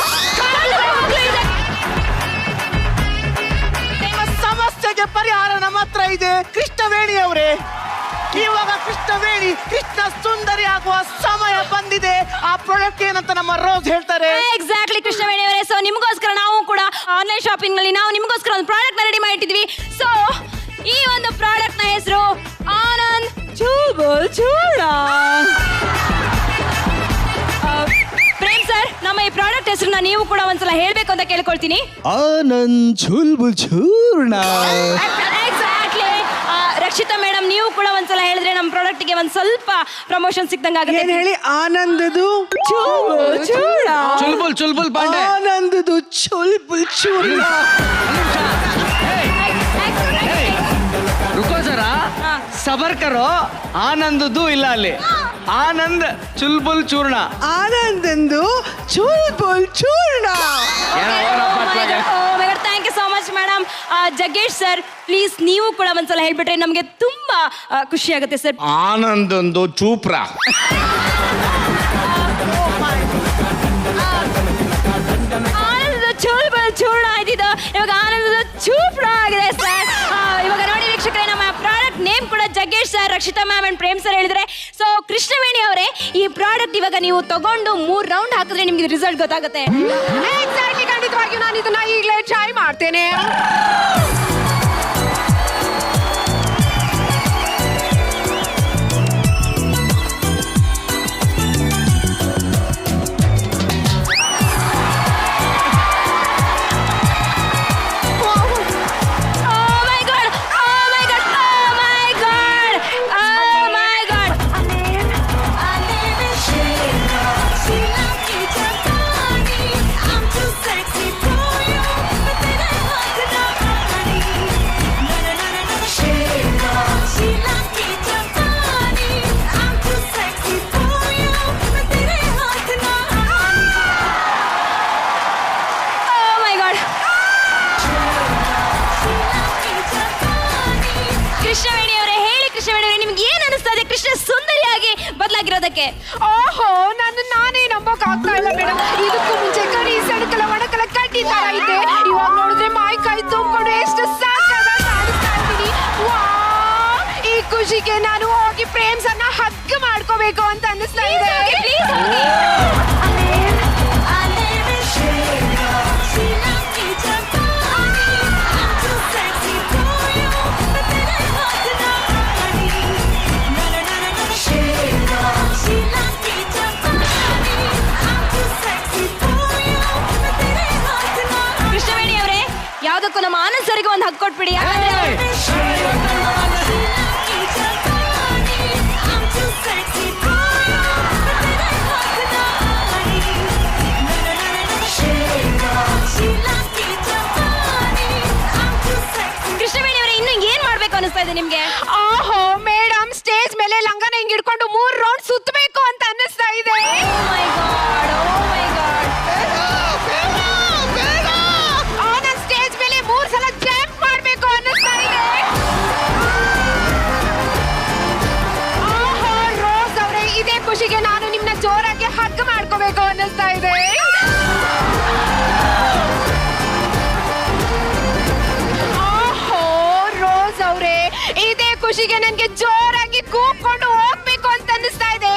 ನಿಮ್ಮ ಸಮಸ್ಯೆಗೆ ಪರಿಹಾರ ನಮ್ಮ ಹತ್ರ ಇದೆ ಕೃಷ್ಣವೇಣಿ ಅವರೇ. ಇವಾಗ ಕೃಷ್ಣವೇಣಿ ಕೃಷ್ಣ ಸುಂದರಿ ಆಗುವ ಸಮಯ ಬಂದಿದೆ. ಆ ಪ್ರಾಡಕ್ಟ್ ಏನಂತ ನಮ್ಮ ರೋಸ್ ಹೇಳ್ತಾರೆ. ಎಕ್ಸಾಕ್ಟ್ಲಿ ಕೃಷ್ಣವೇಣಿ ಅವರೇ. ಸೊ ನಿಮಗೋಸ್ಕರ ನಾವು ಕೂಡ ಆನ್ಲೈನ್ ಶಾಪಿಂಗ್ ನಲ್ಲಿ ನಾವು ನಿಮಗೋಸ್ಕರ ಒಂದು ಪ್ರಾಡಕ್ಟ್ ನ ರೆಡಿ ಮಾಡಿಟ್ಟಿದ್ವಿ. ಸೊ ಈ ಒಂದು ಪ್ರಾಡಕ್ಟ್ ನ ಹೆಸರು ಆನಂದ್ ಚೂಬಲ್ ಚೂಡ. ಪ್ರೇಮ್ ಸರ್, ನಮ್ಮ ಈ ಪ್ರಾಡಕ್ಟ್ ಹೆಸರನ್ನ ನೀವು ಕೂಡ ಒಂದ್ಸಲ ಹೇಳ್ಬೇಕು ಅಂತ ಕೇಳ್ಕೊಳ್ತೀನಿ. ಆನಂದ್ ಚುಲ್ಬುಲ್ ಚೂರ್ಣ. ಎಕ್ಸಾಕ್ಟ್ಲಿ. ರಕ್ಷಿತಾ ಮೇಡಮ್, ನೀವು ಕೂಡ ಒಂದ್ಸಲ ಹೇಳಿದ್ರೆ ನಮ್ಮ ಪ್ರಾಡಕ್ಟ್ ಗೆ ಒಂದ್ ಸ್ವಲ್ಪ ಪ್ರಮೋಷನ್ ಸಿಕ್ದಂಗ ಆಗುತ್ತೆ. ಏನ್ ಹೇಳಿ? ಆನಂದದು ಚೂಡ. ಚುಲ್ಬುಲ್ ಪಾಂಡೆ. ಆನಂದದು ಚುಲ್ಬುಲ್ ಚೂರ್ಣ. ರುಕೋ ಜರ, ಸಬರ್ ಕರೋ. ಆನಂದದು ಇಲ್ಲ ಅಲ್ಲಿ, ಆನಂದ್ ಚುಲ್ಬುಲ್ ಚೂರ್ಣ. ಆನಂದಂದು Chulbul Churna. Thank you so much madam. Jaggesh sir, please ನೀವು ಕೂಡ ಒಂದ್ಸಲ ಹೇಳ್ಬಿಟ್ರೆ ನಮಗೆ ತುಂಬಾ ಖುಷಿ ಆಗುತ್ತೆ ಸರ್. ಆನಂದೊಂದು ಚೂಪ್ರ. ಆನಂದದ ಚೂಲ್ಬಲ್ ಚೂರ್ಣ ಇದ್ದಿದ್ದು ಇವಾಗ ಆನಂದದ ಚೂಪ್ರ ಆಗಿದೆ ಸರ್. ಇವಾಗ ನೋಡಿ ವೀಕ್ಷಕರೇ, ನಮ್ಮ ಪ್ರಾಡಕ್ಟ್ ನೇಮ್ ಕೂಡ Jaggesh sir, Rakshita ma'am and Prem sir ಹೇಳಿದ್ರೆ. ಸೊ ಕೃಷ್ಣವೇಣಿ ಅವರೇ, ಈ ಪ್ರಾಡಕ್ಟ್ ಇವಾಗ ನೀವು ತಗೊಂಡು 3 ರೌಂಡ್ ಹಾಕಿದ್ರೆ ನಿಮ್ಗೆ ರಿಸಲ್ಟ್ ಗೊತ್ತಾಗುತ್ತೆ. ಎಕ್ಸಾಕ್ಟ್ಲಿ, ಖಂಡಿತವಾಗಿಯೂ ನಾನು ಇದನ್ನ ಈಗಲೇ ಟ್ರೈ ಮಾಡ್ತೇನೆ. ಓಹೋ, ನಾನೇ ನಂಬೋಕ್ ಆಗ್ತಾ ಇಲ್ಲ ಮೇಡಮ್. ಇದಕ್ಕೂ ಮುಂಚೆ ಕರಿ ಸಣಕಲ ಒಣಕಲ ಕಡ್ಡಿ ತರ ಇದೆ. ಇವಾಗ ನೋಡಿದ್ರೆ ಮಾಯಿ ಕೈ ತುಂಬಿಕೊಂಡು ಎಷ್ಟು ಸಾಕಾಗಿ ಕಾಣಿಸ್ತಾ ಇದ್ದೀನಿ. ಈ ಖುಷಿಗೆ ನಾನು ಹೋಗಿ ಪ್ರೇಮ್ ಸರ್ನ ಹಗ್ ಮಾಡ್ಕೋಬೇಕು ಅಂತ ಅನ್ನಿಸ್ತಾ ಇದೆ. ಯಾವ್ದಕ್ಕೂ ನಮ್ಮ ಆನಂದ್ ಸರಿಗೆ ಒಂದು ಹಕ್ ಕೊಟ್ಬಿಡಿ. ಕೃಷ್ಣವೇಣಿ ಅವರೇ, ಇನ್ನು ಏನ್ ಮಾಡ್ಬೇಕು ಮಾಡ್ಬೇಕು ಅನಿಸ್ತಾ ಇದೆ ನಿಮ್ಗೆ? ಓಹೋ ಮೇಡಮ್, ಸ್ಟೇಜ್ ಮೇಲೆ ಲಂಗನ ಹಿಂಗ್ ಹಿಡ್ಕೊಂಡು 3 ರೌಂಡ್ ಸುತ್ತಬೇಕು ಅಂತ ಅನ್ನಿಸ್ತಾ ಇದೆ. ನಾನು ಸ್ಟೇಜ್ ಮೇಲೆ 3 ಸಲ ಜಂಪ್ ಮಾಡ್ಬೇಕು ಅನ್ನಿಸ್ತಾ ಇದೆ. ಓಹೋ ರೋಸ್ ಅವರೇ, ಇದೇ ಖುಷಿಗೆ ನಾನು ನಿಮ್ನ ಜೋರಾಗಿ ಹಗ್ ಮಾಡ್ಕೋಬೇಕು ಅನ್ನಿಸ್ತಾ ಇದೆ. ಇದೇ ಖುಷಿಗೆ ನನ್ಗೆ ಜೋರಾಗಿ ಕೂಗ್ಕೊಂಡು ಹೋಗ್ಬೇಕು ಅಂತ ಅನ್ನಿಸ್ತಾ ಇದೆ.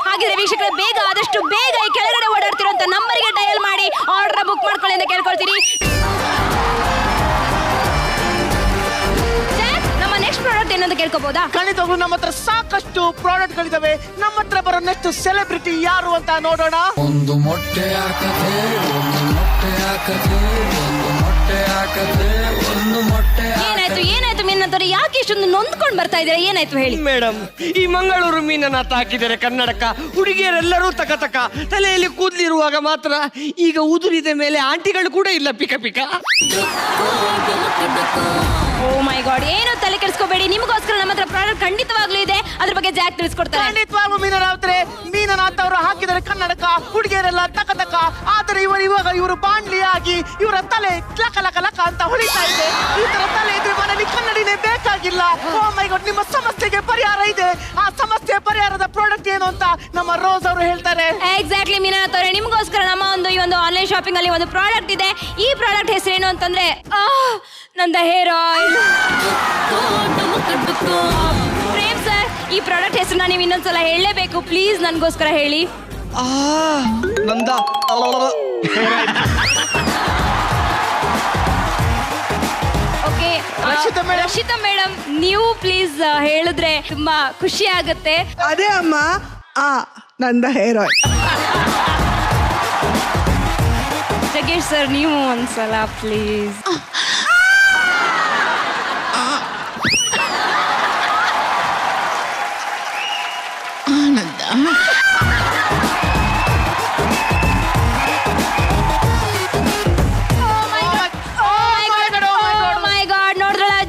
ಹಾಗಿದ್ರೆ ವೀಕ್ಷಕರೇ, ಬೇಗ ಆದಷ್ಟು ಬೇಗ ಈ ಕೆಳಗಡೆ ಓಡಾಡ್ತಿರೋಂತ ನಂಬರ್ಗೆ ಡಯಲ್ ಮಾಡಿ ಆರ್ಡರ್ ಬುಕ್ ಮಾಡ್ಕೊಳ್ಳಿ ಅಂತ ಕೇಳ್ಕೊಳ್ತೀನಿ. ನೆಕ್ಸ್ಟ್ ಪ್ರಾಡಕ್ಟ್ ಏನಂತ ಕೇಳ್ಕೋಬಹುದಾ? ಖಂಡಿತವಾಗ್ಲೂ ನಮ್ಮ ಹತ್ರ ಸಾಕಷ್ಟು ಪ್ರಾಡಕ್ಟ್ ಗಳಿದಾವೆ. ನಮ್ಮ ಹತ್ರ ಬರೋ ನೆಕ್ಸ್ಟ್ ಸೆಲೆಬ್ರಿಟಿ ಯಾರು ಅಂತ ನೋಡೋಣ. ಒಂದು ಮೊಟ್ಟೆ ಹಾಕದೆ, ಒಂದು ಮೊಟ್ಟೆ ಹಾಕದೆ, ಒಂದು ಮೊಟ್ಟೆ ಹಾಕದೆ, ಒಂದು ಮೊಟ್ಟೆ. ಏನಾಯ್ತು ಮೀನನಾಥವ್ರೆ, ಯಾಕೆ ಇಷ್ಟೊಂದು ನೊಂದ್ಕೊಂಡು ಬರ್ತಾ ಇದ್ದೀರಾ? ಏನಾಯ್ತು ಹೇಳಿ. ಮೇಡಮ್, ಈ ಮಂಗಳೂರು ಮೀನನಾಥ ಹಾಕಿದ್ದಾರೆ ಕನ್ನಡಕ. ಹುಡುಗಿಯರೆಲ್ಲರೂ ತಕ ತಲೆಯಲ್ಲಿ ಕೂದಲಿರುವಾಗ ಮಾತ್ರ. ಈಗ ಉದುರಿದ ಮೇಲೆ ಆಂಟಿಗಳು ಕೂಡ ಇಲ್ಲ, ಪಿಕ ಪಿಕ. ಓ ಮೈ ಗಾಡ್, ಏನು ತಲೆ ಕೆಡಿಸ್ಕೋಬೇಡಿ. ನಿಮಗೋಸ್ಕರ ನಮ್ಮ ಹತ್ರ ಪ್ರಾಡಕ್ಟ್ ಖಂಡಿತವಾಗ್ಲೂ ಇದೆ. ಅದ್ರ ಬಗ್ಗೆ ಜಾಕ್ ತಿಳಿಸ್ಕೊಡ್ತಾರೆ. ಖಂಡಿತವಾಗ್ಲೂ ಮೀನನಾಥ್ ಅವರು ಹಾಕಿದರೆ ಕನ್ನಡಕ, ಹುಡುಗಿಯರೆಲ್ಲ ತಕ. ಆದರೆ ಇವರು ಬಾಂಡ್ಲಿಯಾಗಿ ಇವರ ತಲೆ ಲಕ ಲಕ ಲಕ ಅಂತ ಹೊಳಿತಾ ಇದೆ. ಈ ತರ ತಲೆ ಇದ್ರೆ ಮನೇಲಿ ಕನ್ನಡಿನೇ ಬೇಕಾಗಿಲ್ಲ. ಓ ಮೈ ಗಾಡ್, ನಿಮ್ಮ ಸಮಸ್ಯೆಗೆ ಪರಿಹಾರ ಇದೆ. ಆ ಸಮಸ್ಯೆ ಪರಿಹಾರದ ಪ್ರಾಡಕ್ಟ್ ಏನು ಅಂತ ನಮ್ಮ ರೋಸ್ ಅವರು ಹೇಳ್ತಾರೆ. ಎಕ್ಸಾಕ್ಟ್ಲಿ ಮೀನನಾಥ್ ಅವರೇ, ನಿಮಗೋಸ್ಕರ ನಮ್ಮ ಈ ಒಂದು ಆನ್ಲೈನ್ ಶಾಪಿಂಗ್ ಅಲ್ಲಿ ಒಂದು ಪ್ರಾಡಕ್ಟ್ ಇದೆ. ಈ ಪ್ರಾಡಕ್ಟ್ ಹೆಸರೇನು ಅಂತಂದ್ರೆ ನಂದ ಹೇರ್ ಆಯಿಲ್. ಪ್ರೇಮ್ ಸರ್, ಈ ಪ್ರಾಡಕ್ಟ್ ಹೆಸರನ್ನ ನೀವು ಇನ್ನೊಂದ್ಸಲ ಹೇಳಲೇಬೇಕು ಪ್ಲೀಸ್, ನನ್ಗೋಸ್ಕರ ಹೇಳಿ. ನಂದ ಓಕೆ, ರಕ್ಷಿತಾ ಮೇಡಮ್, ನೀವು ಪ್ಲೀಸ್ ಹೇಳಿದ್ರೆ ತುಂಬಾ ಖುಷಿ ಆಗುತ್ತೆ. ಅದೇ ಅಮ್ಮ, ನಂದ ಹೇರ್ ಆಯಿಲ್. ಜಗೇಶ್ ಸರ್, ನೀವು ಒಂದ್ಸಲ ಪ್ಲೀಸ್.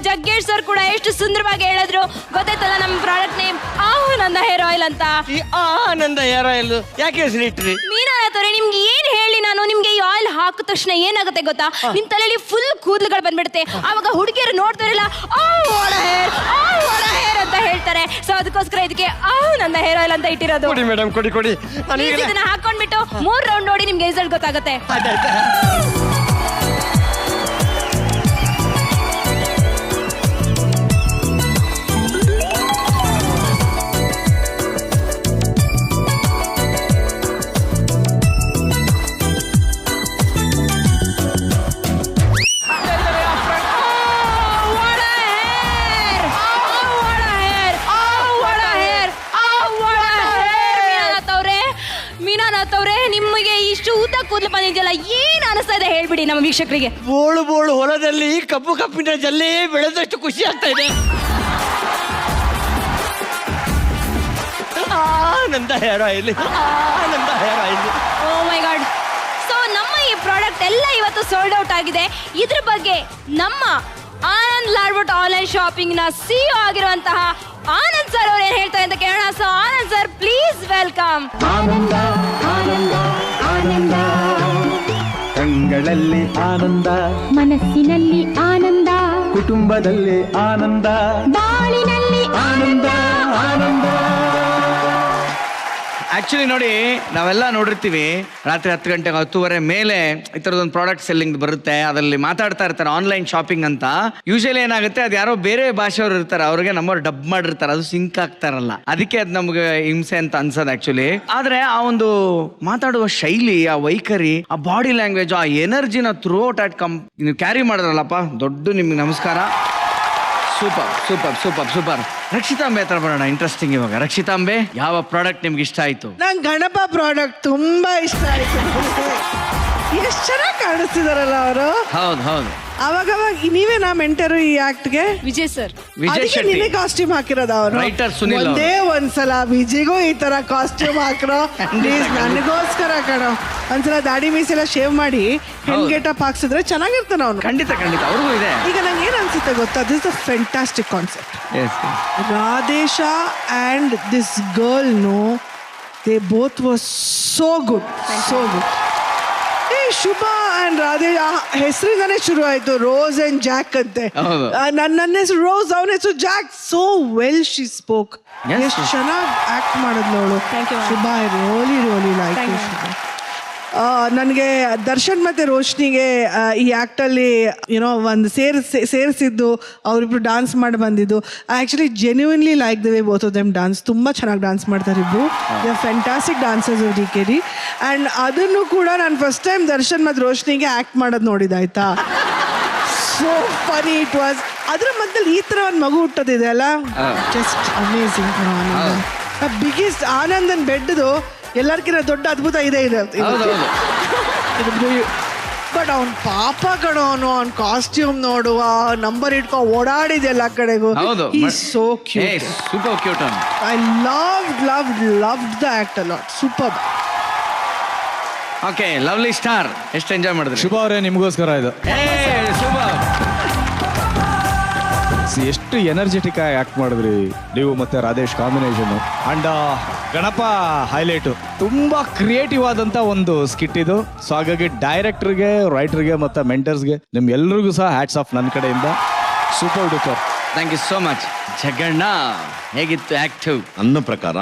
ಜಗ್ಗೇಶ್ ಸರ್ ಕೂಡ ಎಷ್ಟು ಸುಂದರವಾಗಿ ಹೇಳಿದ್ರು. ಗೊತ್ತಾಯ್ತಲ್ಲ ನಮ್ಮ ಪ್ರಾಡಕ್ಟ್ ನೇಮ್ ಆನಂದ ಹೇರ್ ಆಯಿಲ್ ಅಂತ. ಈ ಆನಂದ ಹೇರ್ ಆಯಿಲ್ ಯಾಕೆ ಹೆಸರಿಟ್ರಿ? ಮೀನಾಥವ್ರೆ, ನಿಮ್ಗೆ ಏನ್ ಹೇಳಿ ನಾನು, ನಿಮ್ಗೆ ಈ ಆಯಿಲ್ ಹಾಕಿದ ತಕ್ಷಣ ಏನಾಗುತ್ತೆ ಗೊತ್ತಾ, ನಿಮ್ ತಲೆಯಲ್ಲಿ ಫುಲ್ ಕೂದಲುಗಳು ಬಂದ್ಬಿಡುತ್ತೆ. ಆವಾಗ ಹುಡುಗಿಯರು ನೋಡ್ತಾರಲ್ಲ ಹೇರ್ ಅಂತ ಹೇಳ್ತಾರೆ. ಸೊ ಅದಕ್ಕೋಸ್ಕರ ಇದಕ್ಕೆ ಆನಂದ ಹೇರ್ ಆಯಿಲ್ ಅಂತ ಇಟ್ಟಿರೋದು. ಕೊಡಿ ಮೇಡಮ್, ಕೊಡಿ. ಇದನ್ನ ಹಾಕೊಂಡ್ಬಿಟ್ಟು 3 ರೌಂಡ್ ನೋಡಿ ನಿಮ್ಗೆ ರಿಸಲ್ಟ್ ಗೊತ್ತಾಗುತ್ತೆ. ನಿಮಗೆ ಇಷ್ಟು ಉದ್ದ ಕೂದಲು ಬಂದಿದೆಯಲ್ಲ, ಏನ್ ಅನಿಸ್ತಾ ಇದೆ ಹೇಳ್ಬಿಡಿ ನಮ್ಮ ವೀಕ್ಷಕರಿಗೆ. ಬೋಳು ಹೊಲದಲ್ಲಿ ಕಪ್ಪಿನ ಜಲ್ಲಿ ಬೆಳೆದಷ್ಟು ಖುಷಿ ಆಗ್ತಾ ಇದೆ. ಆನಂದ ಹೇರ್ ಆಯಿಲ್. ಓ ಮೈ ಗಾಡ್. ಸೊ ನಮ್ಮ ಈ ಪ್ರಾಡಕ್ಟ್ ಎಲ್ಲ ಇವತ್ತು ಸೋಲ್ಡ್ ಔಟ್ ಆಗಿದೆ. ಇದ್ರ ಬಗ್ಗೆ ನಮ್ಮ ಆನಂದ್ ಲಾರ್ವುಡ್ ಆನ್ಲೈನ್ ಶಾಪಿಂಗ್ ನ ಸಿಇಒ ಆಗಿರುವಂತಹ ಆನಂದ್ ಸರ್ ಅವರು ಏನ್ ಹೇಳ್ತಾರೆ ಅಂತ ಕೇಳೋಣ. So Anand sir, please welcome. ಆನಂದ ಆನಂದ ಆನಂದ, ಕಂಗಳಲ್ಲಿ ಆನಂದ, ಮನಸ್ಸಿನಲ್ಲಿ ಆನಂದ, ಕುಟುಂಬದಲ್ಲಿ ಆನಂದ, ಬಾಳಿನಲ್ಲಿ ಆನಂದ ಆನಂದ. ಆಕ್ಚುಲಿ ನೋಡಿ, ನಾವೆಲ್ಲ ನೋಡಿರ್ತೀವಿ ರಾತ್ರಿ 10 ಗಂಟೆಗೆ 10:30 ಮೇಲೆ ಈ ಥರದೊಂದು ಪ್ರಾಡಕ್ಟ್ ಸೆಲ್ಲಿಂಗ್ ಬರುತ್ತೆ. ಅದರಲ್ಲಿ ಮಾತಾಡ್ತಾ ಇರ್ತಾರೆ ಆನ್ಲೈನ್ ಶಾಪಿಂಗ್ ಅಂತ. ಯೂಶಲಿ ಏನಾಗುತ್ತೆ, ಅದು ಯಾರೋ ಬೇರೆ ಭಾಷೆಯವರು ಇರ್ತಾರೆ, ಅವ್ರಿಗೆ ನಮ್ಮವ್ರು ಡಬ್ ಮಾಡಿರ್ತಾರೆ, ಅದು ಸಿಂಕ್ ಆಗ್ತಾರಲ್ಲ, ಅದಕ್ಕೆ ಅದು ನಮ್ಗೆ ಹಿಂಸೆ ಅಂತ ಅನ್ಸೋದು ಆಕ್ಚುಲಿ. ಆದ್ರೆ ಆ ಒಂದು ಮಾತಾಡುವ ಶೈಲಿ, ಆ ವೈಖರಿ, ಆ ಬಾಡಿ ಲ್ಯಾಂಗ್ವೇಜ್, ಆ ಎನರ್ಜಿನ ಥ್ರೂ ಔಟ್ ಅಟ್ ನೀವು ಕ್ಯಾರಿ ಮಾಡಿದ್ರಲ್ಲಪ್ಪ, ದೊಡ್ಡ ನಿಮ್ಗೆ ನಮಸ್ಕಾರ. ಸೂಪರ್. ರಕ್ಷಿತಾಂಬೆ ಹತ್ರ ಬರೋಣ. ಇಂಟ್ರೆಸ್ಟಿಂಗ್. ಇವಾಗ ರಕ್ಷಿತಾಂಬೆ, ಯಾವ ಪ್ರಾಡಕ್ಟ್ ನಿಮ್ಗೆ ಇಷ್ಟ ಆಯ್ತು? ನಂಗೆ ಗಣಪ ಪ್ರಾಡಕ್ಟ್ ತುಂಬಾ ಇಷ್ಟ ಆಯ್ತು. ಎಷ್ಟು ಚೆನ್ನಾಗಿ ಕಾಣಿಸ್ತಿದಾರಲ್ಲ ಅವರು. ಹೌದು. ಅವಾಗ ನೀವೇನಾ ಮೆಂಟರು ಈ ಆಕ್ಟ್ಗೆ? ವಿಜಯ್ ಸರ್. ವಿಜಯ್ ಶೆಟ್ಟಿ ನಿನ್ನೆ ಕಾಸ್ಟ್ಯೂಮ್ ಹಾಕಿರೋದು ಅವರು. ರೈಟರ್ ಸುನಿಲ್. ಒಂದೇ ಒಂದ್ಸಲ ವಿಜಯ್ಗೂ ಈ ತರ ಕಾಸ್ಟ್ಯೂಮ್ ಹಾಕ್ರೋ ಪ್ಲೀಸ್, ನನಗೋಸ್ಕರ ಕಣೋ. ಒಂದ್ಸಲ ದಾಡಿ ಮೀಸೆಲ್ಲ ಶೇವ್ ಮಾಡಿ ಹೆಣ್ ಗೆಟಪ್ ಹಾಕ್ಸಿದ್ರೆ ಚೆನ್ನಾಗಿರ್ತಾನ ಅವನು. ಖಂಡಿತ ಅವ್ರಿಗೂ ಇದೆ. ಈಗ ನಂಗೆ ಏನ್ ಅನ್ಸುತ್ತೆ ಗೊತ್ತಾ, this a fantastic concept. Radhesha and this girl they both were so good. Shubha and Radhe ಹೆಸರಿಂದಾನೇ ಶುರು ಆಯ್ತು, ರೋಸ್ ಅಂಡ್ ಜಾಕ್ ಅಂತೆ. ನನ್ನ ಹೆಸರು ರೋಸ್, ಅವನ ಹೆಸರು Jack. So well she spoke. ಎಷ್ಟು ಚೆನ್ನಾಗಿ ಆಕ್ಟ್ ಮಾಡಿದ್ಲು ಅವಳು. ಶುಭ ಐ ರಿಯಲಿ ಲೈಕ್ ಶುಭ. ನನಗೆ ದರ್ಶನ್ ಮತ್ತೆ ರೋಶ್ನಿಗೆ ಈ ಆ್ಯಕ್ಟಲ್ಲಿ ಏನೋ ಒಂದು ಸೇರಿಸಿದ್ದು, ಅವರಿಬ್ರು ಡಾನ್ಸ್ ಮಾಡಿ ಬಂದಿದ್ದು. I actually genuinely like the way both of them dance. ತುಂಬ ಚೆನ್ನಾಗಿ ಡಾನ್ಸ್ ಮಾಡ್ತಾರೆ ಇಬ್ರು. They are fantastic dancers D K D. And ಅದನ್ನು ಕೂಡ ನಾನು ಫಸ್ಟ್ ಟೈಮ್ ದರ್ಶನ್ ಮತ್ತು ರೋಶ್ನಿಗೆ ಆ್ಯಕ್ಟ್ ಮಾಡೋದು ನೋಡಿದಾಯ್ತಾ. So funny it was. ಅದ್ರ ಮಧ್ಯದಲ್ಲಿ ಈ ಥರ ಒಂದು ಮಗು ಹುಟ್ಟೋದಿದೆ ಅಲ್ಲ, ಜಸ್ಟ್ ಅಮೇಝಿಂಗ್. ಬಿಗ್ಗೆಸ್ಟ್ ಆನಂದನ್ ಬೆಡ್ದು ಎಲ್ಲರಿಗಿಂತ ದೊಡ್ಡ ಅದ್ಭುತ ಇದೆ. ಬಟ್ ಅವ್ನ ಪಾಪ ಕಣೋ, ಅವ್ನ ಕಾಸ್ಟ್ಯೂಮ್ ನೋಡುವ ನಂಬರ್ ಇಟ್ಕೊ ಓಡಾಡಿದೆ ಎಲ್ಲ ಕಡೆಗೂ. So cute, super cute. I loved the act a lot. Superb. Okay, lovely star ಎಷ್ಟು ಎಂಜಾಯ್ ಮಾಡಿದ್ರಿ? ಶುಭ ಅವರೇ, ನಿಮಗೋಸ್ಕರ ಇದು. ಎಷ್ಟು ಎನರ್ಜೆಟಿಕ್ ಆಗಿ ಆಕ್ಟ್ ಮಾಡಿದ್ರಿ ನೀವು ಮತ್ತೆ Radhesh combination. And Ganapa highlight. ತುಂಬಾ ಕ್ರಿಯೇಟಿವ್ ಆದಂತ ಒಂದು ಸ್ಕಿಟ್ ಇದು. ಸೊ ಹಾಗಾಗಿ ಡೈರೆಕ್ಟರ್ಗೆ, ರೈಟರ್ಗೆ ಮತ್ತೆ ಮೆಂಟರ್ಸ್ಗೆ ನಿಮ್ಗೆಲ್ರಿಗೂ ಸಹ ಹ್ಯಾಟ್ಸ್ ಆಫ್ ನನ್ನ ಕಡೆಯಿಂದ. Super duper. Thank you so much. ಜಗಣ್ಣ, ಹೇಗಿತ್ತು ಆಕ್ಟಿವ್? ನನ್ನ ಪ್ರಕಾರ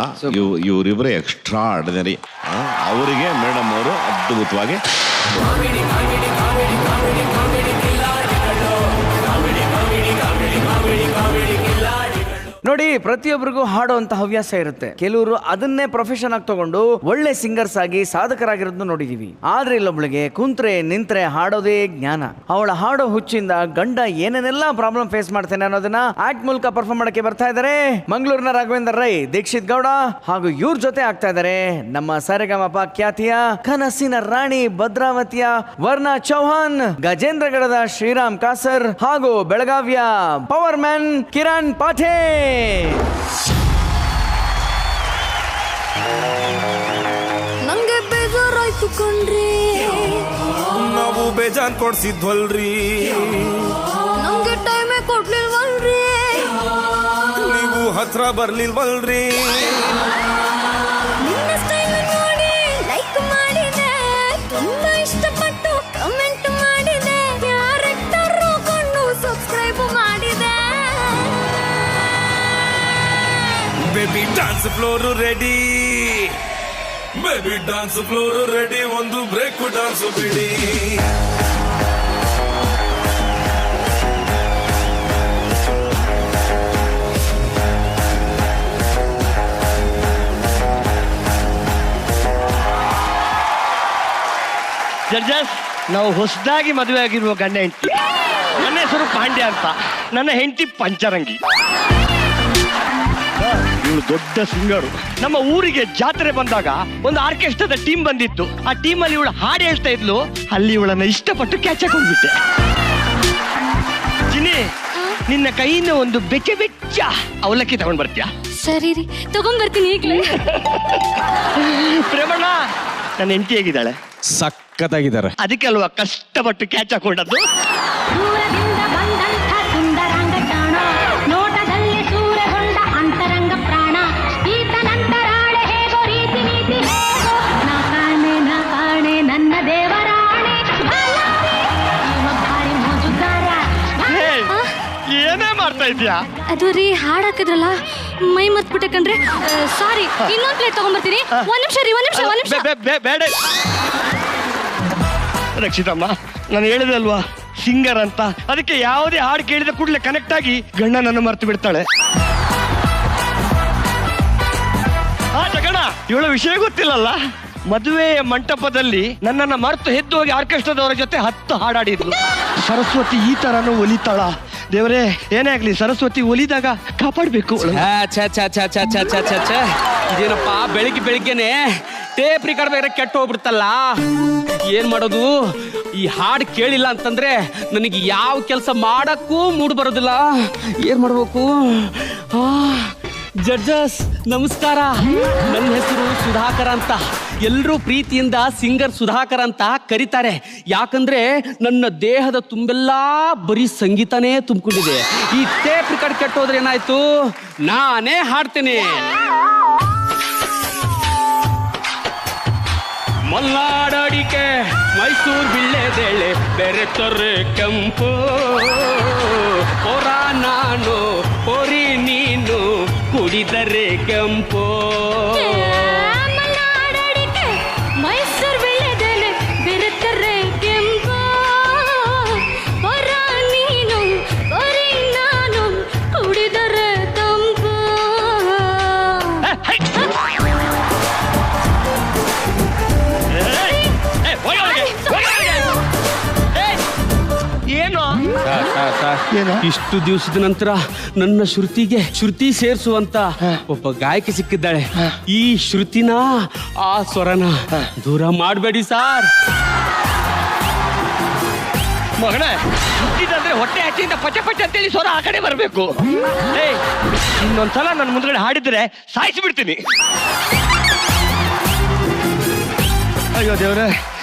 ಇವರಿಬ್ಬರೇ ಎಕ್ಸ್ಟ್ರಾ ಆರ್ಡಿನರಿ. ಅವರಿಗೆ ಮೇಡಮ್ ಅವರು ಅದ್ಭುತವಾಗಿ ನೋಡಿ, ಪ್ರತಿಯೊಬ್ಬರಿಗೂ ಹಾಡುವಂತ ಹವ್ಯಾಸ ಇರುತ್ತೆ. ಕೆಲವರು ಅದನ್ನೇ ಪ್ರೊಫೆಷನ್ ಆಗಿ ತಗೊಂಡು ಒಳ್ಳೆ ಸಿಂಗರ್ಸ್ ಆಗಿ ಸಾಧಕರಾಗಿರೋದನ್ನ ನೋಡಿದೀವಿ. ಆದ್ರೆ ಇಲ್ಲೊಬ್ಳಿಗೆ ಕುಂತ್ರೆ ನಿಂತ್ರೆ ಹಾಡೋದೇ ಜ್ಞಾನ. ಅವಳ ಹಾಡೋ ಹುಚ್ಚಿಂದ ಗಂಡ ಏನೇನೆಲ್ಲ ಪ್ರಾಬ್ಲಮ್ ಫೇಸ್ ಮಾಡ್ತಾನೆ ಅನ್ನೋದನ್ನ ಆಕ್ಟ್ ಮೂಲಕ ಪರ್ಫಾರ್ಮ್ ಮಾಡಕ್ಕೆ ಬರ್ತಾ ಇದಾರೆ ಮಂಗಳೂರಿನ ರಾಘವೇಂದ್ರ ರೈ, ದೀಕ್ಷಿತ್ ಗೌಡ, ಹಾಗೂ ಇವ್ರ ಜೊತೆ ಆಗ್ತಾ ಇದಾರೆ ನಮ್ಮ ಸರೆಗಮಪ ಖ್ಯಾತಿಯ ಕನಸಿನ ರಾಣಿ ಭದ್ರಾವತಿಯ ವರ್ಣಾ ಚೌಹಾನ್, ಗಜೇಂದ್ರಗಡದ ಶ್ರೀರಾಮ್ ಕಾಸರ್, ಹಾಗೂ ಬೆಳಗಾವಿಯ ಪವರ್ ಮ್ಯಾನ್ ಕಿರಣ್ ಪಾಠೆ. ನಂಗೆ ಬೇಜಾರಾಯ್ತು ಕಣ್ರಿ, ನಾವು ಬೇಜಾನ್ ಕೊಡ್ಸಿದ್ವಲ್ರಿ, ನಂಗೆ ಟೈಮೇ ಕೊಡ್ಲಿಲ್ವಲ್ರಿ, ನೀವು ಹತ್ರ ಬರ್ಲಿಲ್ವಲ್ರಿ. ನಿನ್ನ ಸ್ಟೈಲ್ ನೋಡಿ ಲೈಕ್ ಮಾಡಿದೆ, ತುಂಬಾ ಇಷ್ಟಪಟ್ಟು ಕಮೆಂಟ್ ಮಾಡಿದೆ, ಕ್ಯಾರೆಕ್ಟರ್ ಕೊಂಡು ಸಬ್ಸ್ಕ್ರೈಬ್ ಮಾಡಿದೆ. Baby dance floor ready, baby dance floor ready, ಒಂದು ಬ್ರೇಕ್ ಡಾನ್ಸ್ ಬಿಡಿ. ಜಡ್ಜಸ್, ನಾವು ಹೊಸದಾಗಿ ಮದುವೆ ಆಗಿರುವ ಗಂಡ ಹೆಂಡತಿ. ನನ್ನ ಹೆಸರು ಪಾಂಡ್ಯ ಅಂತ, ನನ್ನ ಹೆಂಡತಿ ಪಂಚರಂಗಿ. ಇವಳು ದೊಡ್ಡ ಸಿಂಗರು. ನಮ್ಮ ಊರಿಗೆ ಜಾತ್ರೆ ಬಂದಾಗ ಒಂದು ಆರ್ಕೆಸ್ಟ್ರಾದ ಟೀಮ್ ಬಂದಿತ್ತು. ಆ ಟೀಮ್ ಅಲ್ಲಿ ಇವಳು ಹಾಡು ಹೇಳ್ತಾ ಇದ್ಲು. ಅಲ್ಲಿ ಇವಳನ್ನ ಇಷ್ಟಪಟ್ಟು ಕ್ಯಾಚ್ ಹಾಕೊಂಡ್ಬಿಟ್ಟೆ. ಚಿನ್ನಿ, ನಿನ್ನ ಕೈಯಿಂದ ಒಂದು ಬೆಚ್ಚ ಅವಲಕ್ಕಿ ತಗೊಂಡ್ ಬರ್ತೀಯಾ? ಸರಿ ರೀ, ತಗೊಂಡ್ ಬರ್ತೀನಿ ಈಗಲೇ. ಪ್ರೇಮಣ್ಣ, ನನ್ನ ಹೆಂಡತಿ ಹೇಗಿದ್ದಾಳೆ? ಸಖತ್ತಾಗಿದ್ದಾರೆ. ಅದಕ್ಕೆ ಅಲ್ವಾ ಕಷ್ಟಪಟ್ಟು ಕ್ಯಾಚ್ ಹಾಕೊಂಡದ್ದು. ದೂರದಿಂದ ಬಂದಂಥ ಸುಂದರಾಂಗ ಚಾಣ, ನೋಟದಲ್ಲಿ ಸೂರ್ಯ ಹೊಂಡ ಅಂತರಂಗ ಪ್ರಾಣ, ಈತ ನಂತರಾಳೆ ಹೇಗೋ ರೀತಿ ನೀತಿ ಹೇಗೋ, ನಾ ಕಾಣೆ ನನ್ನ ದೇವರಾಣೆ, ಭಾರಿ ಮೋಜುಗಾರ. ಏನೇ ಮಾಡ್ತಾ ಇದ್ಯಾ? ಅದು ರೀ, ಹಾಡ್ ಹಾಕಿದ್ರಲ್ಲ, ಮೈ ಮರ್ತ್ಬಿಟ್ಟೆ ಕಣ್ರಿ. ಸಾರಿ, ಇನ್ನೊಂದ್ ಪ್ಲೇಟ್ ತಗೊಂಡ್ಬರ್ತೀನಿ. ಒಂದ್ ನಿಮಿಷ ರೀ, ಒಂದ್ ನಿಮಿಷ. ಬೇಡ ರಕ್ಷಿತಮ್ಮ, ನಾನು ಹೇಳಿದೆ ಅಲ್ವಾ ಸಿಂಗರ್ ಅಂತ. ಅದಕ್ಕೆ ಯಾವುದೇ ಹಾಡು ಕೇಳಿದ ಕೂಡಲೇ ಕನೆಕ್ಟ್ ಆಗಿ ಗಂಡನನ್ನು ಮರ್ತು ಬಿಡ್ತಾಳೆ. ಆ ಜಗಣ, ಇವಳ ವಿಷಯ ಗೊತ್ತಿಲ್ಲಲ್ಲ. ಮದುವೆಯ ಮಂಟಪದಲ್ಲಿ ನನ್ನನ್ನ ಮರೆತು ಎದ್ದು ಹೋಗಿ ಆರ್ಕೆಸ್ಟ್ರಾದವರ ಜೊತೆ 10 ಹಾಡಾಡಿದ್ಲು. ಸರಸ್ವತಿ ಈ ತರನು ಒಲಿತಾಳ. ದೇವರೇ, ಏನೇ ಆಗ್ಲಿ ಸರಸ್ವತಿ ಒಲಿದಾಗ ಕಾಪಾಡ್ಬೇಕು. ಇದೇನಪ್ಪ, ಬೆಳಿಗ್ಗೆನೆ ಟೇಪ್ ರಿಕಾರ್ಡ್ ಬೇರೆ ಕೆಟ್ಟ ಹೋಗ್ಬಿಡ್ತಲ್ಲ. ಏನ್ ಮಾಡೋದು? ಈ ಹಾಡು ಕೇಳಿಲ್ಲ ಅಂತಂದ್ರೆ ನನಗೆ ಯಾವ ಕೆಲಸ ಮಾಡಕ್ಕೂ ಮೂಡ್ ಬರೋದಿಲ್ಲ. ಏನ್ ಮಾಡ್ಬೇಕು? ಜಡ್ಜಸ್ ನಮಸ್ಕಾರ. ನನ್ನ ಹೆಸರು ಸುಧಾಕರ ಅಂತ. ಎಲ್ಲರೂ ಪ್ರೀತಿಯಿಂದ ಸಿಂಗರ್ ಸುಧಾಕರ ಅಂತ ಕರೀತಾರೆ. ಯಾಕಂದ್ರೆ ನನ್ನ ದೇಹದ ತುಂಬೆಲ್ಲ ಬರೀ ಸಂಗೀತನೇ ತುಂಬಿಕೊಂಡಿದೆ. ಈ ಟೇಪ್ ರೆಕಾರ್ಡ್ ಕೆಟ್ಟೋದ್ರೆ ಏನಾಯ್ತು? ನಾನೇ ಹಾಡ್ತೀನಿ. ಮಲ್ನಾಡಡಿಕೆ ಮೈಸೂರು ಬಿಳ್ಳೆದೆಳೆ ಬೆರೆತೊರೆ ಕೆಂಪು ಪೊರ ನಾನು ಪೊರಿ ನೀನು ಕುಡಿದರೆ ಕೆಂಪು. ಮೈಸೂರು ಬೆಳೆದಲೆ ಬೆರೆತರೆ ಕೆಂಪು ಪೊರ ನೀನು ಪೊರಿ ನಾನು ಕುಡಿದರೆ ತಂಪು. ಏನು ಇಷ್ಟು ದಿವಸದ ನಂತರ ನನ್ನ ಶ್ರುತಿಗೆ ಶ್ರುತಿ ಸೇರಿಸುವಂತ ಒಬ್ಬ ಗಾಯಕಿ ಸಿಕ್ಕಿದ್ದಾಳೆ. ಈ ಶ್ರುತಿನ ಆ ಸ್ವರನ ದೂರ ಮಾಡಬೇಡಿ ಸಾರ್. ಮಗನೇ, ಹುಟ್ಟಿದಂದ್ರೆ ಹೊಟ್ಟೆ ಹಚ್ಚಿಂದ ಪಚ ಪಚ ಅಂತೇಳಿ ಸ್ವರ ಆ ಕಡೆ ಬರಬೇಕು. ಇನ್ನೊಂದ್ಸಲ ನನ್ನ ಮುಂದ್ಗಡೆ ಹಾಡಿದ್ರೆ ಸಾಯಿಸಿಬಿಡ್ತೀನಿ. ಅಯ್ಯೋ ದೇವ್ರೆ,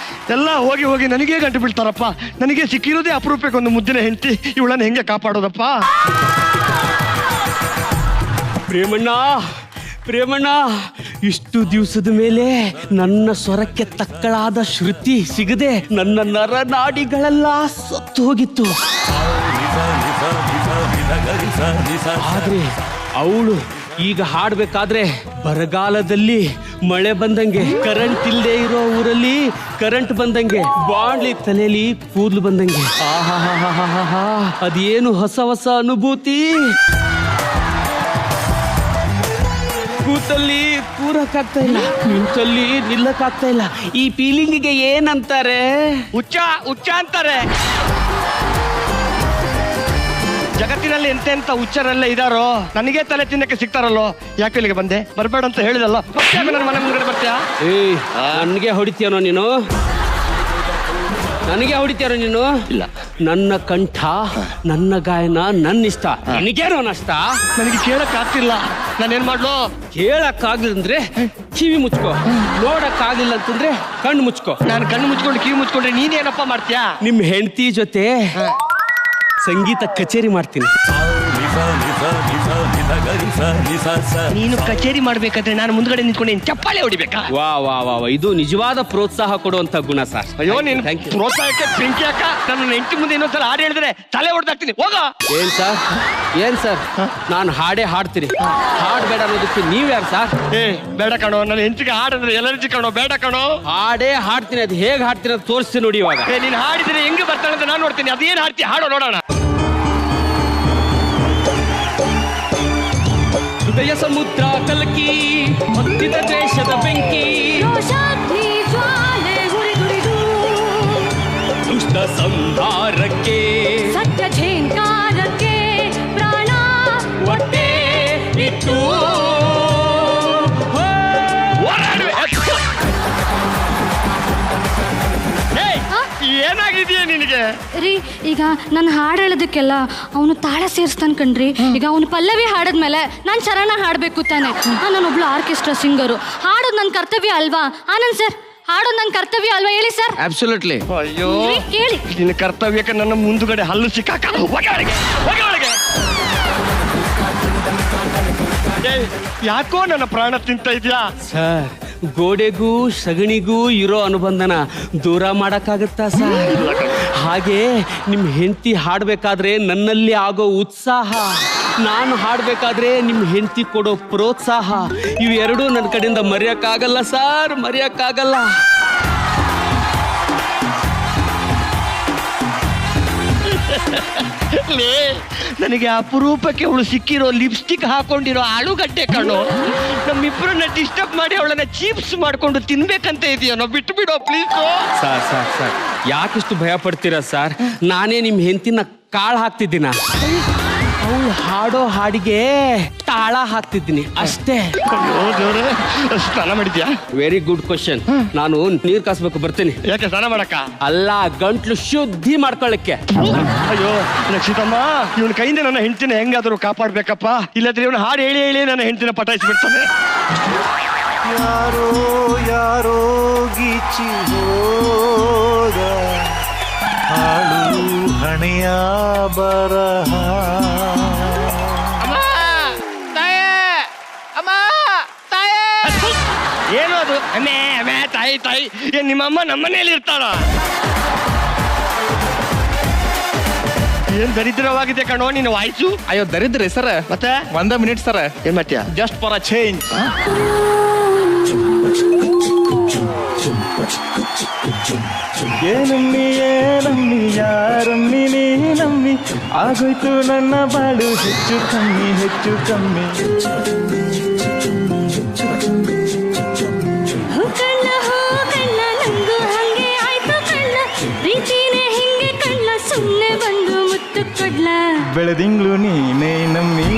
ಎಲ್ಲ ಹೋಗಿ ಹೋಗಿ ನನಗೇ ಗಂಟು ಬೀಳ್ತಾರಪ್ಪ. ನನಗೆ ಸಿಕ್ಕಿರೋದೇ ಅಪರೂಪಕ್ಕೆ ಒಂದು ಮುದ್ದಿನ ಹೆಂಡತಿ. ಇವಳನ್ನ ಹೆಂಗೆ ಕಾಪಾಡೋದಪ್ಪ? ಪ್ರೇಮಣ್ಣ, ಪ್ರೇಮಣ್ಣ, ಇಷ್ಟು ದಿವಸದ ಮೇಲೆ ನನ್ನ ಸ್ವರಕ್ಕೆ ತಕ್ಕಳಾದ ಶ್ರುತಿ ಸಿಗದೆ ನನ್ನ ನರನಾಡಿಗಳೆಲ್ಲ ಸತ್ತು ಹೋಗಿತ್ತು. ಆದ್ರೆ ಅವಳು ಈಗ ಹಾಡ್ಬೇಕಾದ್ರೆ ಬರಗಾಲದಲ್ಲಿ ಮಳೆ ಬಂದಂಗೆ, ಕರೆಂಟ್ ಇಲ್ಲದೆ ಇರೋ ಊರಲ್ಲಿ ಕರೆಂಟ್ ಬಂದಂಗೆ, ಬಾಣ್ಲಿ ತಲೆಯಲ್ಲಿ ಕೂದಲು ಬಂದಂಗೆ. ಆಹಾ, ಅದೇನು ಹೊಸ ಹೊಸ ಅನುಭೂತಿ. ಕೂತಲ್ಲಿ ಕೂರಕ್ಕಾಗ್ತಾ ಇಲ್ಲ, ನಿಂತಲ್ಲಿ ನಿಲ್ಲಕ್ಕಾಗ್ತಾ ಇಲ್ಲ. ಈ ಫೀಲಿಂಗಿಗೆ ಏನಂತಾರೆ? ಹುಚ್ಚ ಅಂತಾರೆ. ಜಗತ್ತಿನಲ್ಲಿ ಎಂತೆಂತ ಹುಚ್ಚರೆಲ್ಲ ಇದಾರೋ, ನನಗೆ ತಲೆ ತಿನ್ನಕ್ಕೆ ಸಿಗ್ತಾರಲ್ಲೋ. ಯಾಕೆ ಇಲ್ಲಿಗೆ ಬಂದೆ? ಬರಬೇಡ ಅಂತ ಹೇಳಿದಲ್ಲ, ನನ್ನ ಮನೆ ಮುಂದ್ಗಡೆ ಬರ್ತೀಯಾ? ನನಗೆ ಹೊಡಿತೀಯನೋ ನೀನು? ನನಗೆ ಹೊಡಿತೀಯಾರೋ ನೀನು? ಇಲ್ಲ, ನನ್ನ ಕಂಠ, ನನ್ನ ಗಾಯನ, ನನ್ನ ಇಷ್ಟ. ನಿನಗೇನೋ ನಷ್ಟ? ನನಗೆ ಕೇಳಕ್ ಆಗ್ತಿಲ್ಲ. ನಾನೇನ್ ಮಾಡ್ಲು? ಕೇಳಕ್ಕಾಗ್ಲಿಲ್ಲ ಅಂದ್ರೆ ಕಿವಿ ಮುಚ್ಕೋ, ನೋಡಕ್ಕಾಗ್ಲಿಲ್ಲ ಅಂತಂದ್ರೆ ಕಣ್ಣು ಮುಚ್ಕೋ. ನಾನು ಕಣ್ಣು ಮುಚ್ಕೊಂಡು ಕಿವಿ ಮುಚ್ಕೊಂಡ್ರೆ ನೀನೇನಪ್ಪ ಮಾಡ್ತೀಯಾ? ನಿಮ್ ಹೆಂಡತಿ ಜೊತೆ ಸಂಗೀತ ಕಚೇರಿ ಮಾಡ್ತೀನಿ. ನೀನು ಕಚೇರಿ ಮಾಡ್ಬೇಕಾದ್ರೆ ನಾನು ಮುಂದ್ಗಡೆ ನಿಂತ್ಕೊಂಡು ಚಪ್ಪಾಳೆ ಹೊಡಿಬೇಕಾ? ವಾ ವಾ ವಾ, ಇದು ನಿಜವಾದ ಪ್ರೋತ್ಸಾಹ ಕೊಡುವಂತ ಗುಣ ಸರ್. ಅಯ್ಯೋ, ನೀನು ಪ್ರೋತ್ಸಾಹಕ್ಕೆ ಬೆಂಕಿ ಹಾಕ. ನನ್ನ ಹೆಂಡತಿ ಮುಂದೆ ಇನ್ನೊಂದ್ಸಲ ಹಾಡು ಹೇಳಿದ್ರೆ ತಲೆ ಹೊಡೆದಾಕ್ತೀನಿ. ಹೋಗ. ಏನ್ ಸರ್ ನಾನು ಹಾಡೇ ಹಾಡ್ತೀನಿ. ಹಾಡ್ಬೇಡ ಅನ್ನೋದಕ್ಕೆ ನೀವ್ಯಾರು ಸರ್? ಬೇಡ ಕಣೋ, ನನ್ನ ಹೆಂಡತಿಗೆ ಹಾಡಿದ್ರೆ ಎಲರ್ಜಿ ಕಣೋ. ಬೇಡ ಕಣೋ, ಹಾಡೇ ಹಾಡ್ತೀನಿ. ಅದು ಹೇಗೆ ಹಾಡ್ತೀನಿ ಅಂತ ತೋರಿಸ್ತೀನಿ ನೋಡಿ. ಇವಾಗ ನೀನು ಹಾಡಿದ್ರೆ ಹೆಂಗೆ ಬರ್ತಾಳೆ ಅಂತ ನಾನು ನೋಡ್ತೀನಿ. ಅದೇನು ಹಾಡ್ತಿ ಹಾಡೋ ನೋಡೋಣ. ಹೃದಯ ಸಮುದ್ರ ಕಲಕಿ ಹತ್ತಿದ ದೇಶದ ಬೆಂಕಿ, ದುಷ್ಟ ಸಂಹಾರಕ್ಕೆ, ಸತ್ಯ ಝೇಂಕಾರಕ್ಕೆ ಪ್ರಾಣ ಹೊಟ್ಟೆ ಇಟ್ಟು ಏನಾಗಿದೆಯಾ ನಿನಗೆ? ರೀ, ಈಗ ನಾನು ಹಾಡು ಹೇಳೋದಕ್ಕೆಲ್ಲ ಅವನು ತಾಳ ಸೇರಿಸ್ತಾನೆ ಕಣ್ರಿ. ಈಗ ಅವನು ಪಲ್ಲವಿ ಹಾಡಿದ್ಮೇಲೆ ನಾನು ಚರಣ ಹಾಡಬೇಕು ತಾನೆ. ನಾನೊಬ್ಳು ಆರ್ಕೆಸ್ಟ್ರಾ ಸಿಂಗರು. ಹಾಡೋದು ನನ್ನ ಕರ್ತವ್ಯ ಅಲ್ವಾ? ಆನಂದ್ ಸರ್, ಹಾಡೋದು ನನ್ನ ಕರ್ತವ್ಯ ಅಲ್ವಾ ಹೇಳಿ ಸರ್? ಅಬ್ಸಲ್ಯೂಟ್ಲಿ. ಅಯ್ಯೋ, ಕೇಳಿ, ನಿನ್ನ ಕರ್ತವ್ಯಕ್ಕೆ ನನ್ನ ಮುಂದುಗಡೆ ಹಲ್ಲು ಸಿಕ್ಕಾಕ. ಯಾಕೋ ನನ್ನ ಪ್ರಾಣ ತಿಂತ ಇದ್ಯಾ ಸರ್? ಗೋಡೆಗೂ ಸಗಣಿಗೂ ಇರೋ ಅನುಬಂಧನ ದೂರ ಮಾಡಕ್ಕಾಗತ್ತಾ ಸರ್? ಹಾಗೆ ನಿಮ್ ಹೆಂಡತಿ ಹಾಡ್ಬೇಕಾದ್ರೆ ನನ್ನಲ್ಲಿ ಆಗೋ ಉತ್ಸಾಹ, ನಾನು ಹಾಡ್ಬೇಕಾದ್ರೆ ನಿಮ್ ಹೆಂಡತಿ ಕೊಡೋ ಪ್ರೋತ್ಸಾಹ, ಇವೆರಡೂ ನನ್ನ ಕಡೆಯಿಂದ ಮರೆಯಕ್ಕಾಗಲ್ಲ ಸರ್, ಮರೆಯಕ್ಕಾಗಲ್ಲ. ನನಗೆ ಅಪರೂಪಕ್ಕೆ ಅವಳು ಸಿಕ್ಕಿರೋ ಲಿಪ್ಸ್ಟಿಕ್ ಹಾಕೊಂಡಿರೋ ಆಲೂಗಡ್ಡೆ ಕಣ್ಣು. ನಮ್ಮಿಬ್ಬರನ್ನ ಡಿಸ್ಟರ್ಬ್ ಮಾಡಿ ಅವಳನ್ನ ಚೀಪ್ಸ್ ಮಾಡ್ಕೊಂಡು ತಿನ್ಬೇಕಂತ ಇದೆಯೋ? ನಾವು ಬಿಟ್ಟು ಬಿಡೋ ಪ್ಲೀಸ್. ಸರ್ ಸರ್ ಸರ್, ಯಾಕಿಷ್ಟು ಭಯ ಪಡ್ತೀರಾ ಸರ್? ನಾನೇ ನಿಮ್ ಹೆಂಡತಿನ ಕಾಳು ಹಾಕ್ತಿದ್ದೀನ. ಅವಳು ಹಾಡೋ ಹಾಡಿಗೆ ತಾಳ ಹಾಕ್ತಿದ್ದೀನಿ ಅಷ್ಟೇ. ಸ್ನಾನ ಮಾಡಿದ್ಯಾ? Very good question. ನಾನು ನೀರ್ ಕಾಸ್ಬೇಕು, ಬರ್ತೀನಿ. ಯಾಕೆ ಸ್ನಾನ ಮಾಡಕ್ಕ? ಅಲ್ಲ, ಗಂಟ್ಲು ಶುದ್ಧಿ ಮಾಡ್ಕೊಳ್ಳಕ್ಕೆ. ಅಯ್ಯೋ ರಕ್ಷಿತಮ್ಮ, ಇವನ್ ಕೈಯಿಂದ ನನ್ನ ಹೆಂಡತಿನ ಹೆಂಗಾದ್ರೂ ಕಾಪಾಡ್ಬೇಕಪ್ಪ, ಇಲ್ಲದ್ರೆ ಇವನು ಹಾಡು ಹೇಳಿ ಹೇಳಿ ನನ್ನ ಹೆಂಡತಿನ ಪಟಾಯಿಸ್ಬಿಡ್ತಾನೆ. ಯಾರೋ ಯಾರೋ ಗೀಚಿ ಹೋದ ಹಾಳು ಹಣೆಯ ಬರಹ. ಏನು ಅದು ಅಮ್ಮೆ ಅಮ್ಮೆ ತಾಯಿ ತಾಯಿ? ಏನ್ ನಿಮ್ಮಮ್ಮ ನಮ್ಮನೇಲಿ ಇರ್ತಾಳ? ಏನ್ ದರಿದ್ರವಾಗಿದೆ ಕಣೋ ನಿನ್ನ ವಾಯ್ಸು. ಅಯ್ಯೋ ದರಿದ್ರಿ ಸರ್. ಮತ್ತೆ 1 ಮಿನಿಟ್ ಸರ್. ಏನ್ ಮಾಡ್ತೀಯ? Just for a change. ಏನಮ್ಮಿ ಏನಮ್ಮಿ ಯಾರಮ್ಮಿ ನೀನಮ್ಮಿ, ಆಗೋಯ್ತು ನನ್ನ ಬಾಳು ಹೆಚ್ಚು ಕಮ್ಮಿ ಹೆಚ್ಚು ಕಮ್ಮಿ. ಬೆಳೆದಿಂಗ್ಳು ನೀನೇ ನಮ್ಮಿ,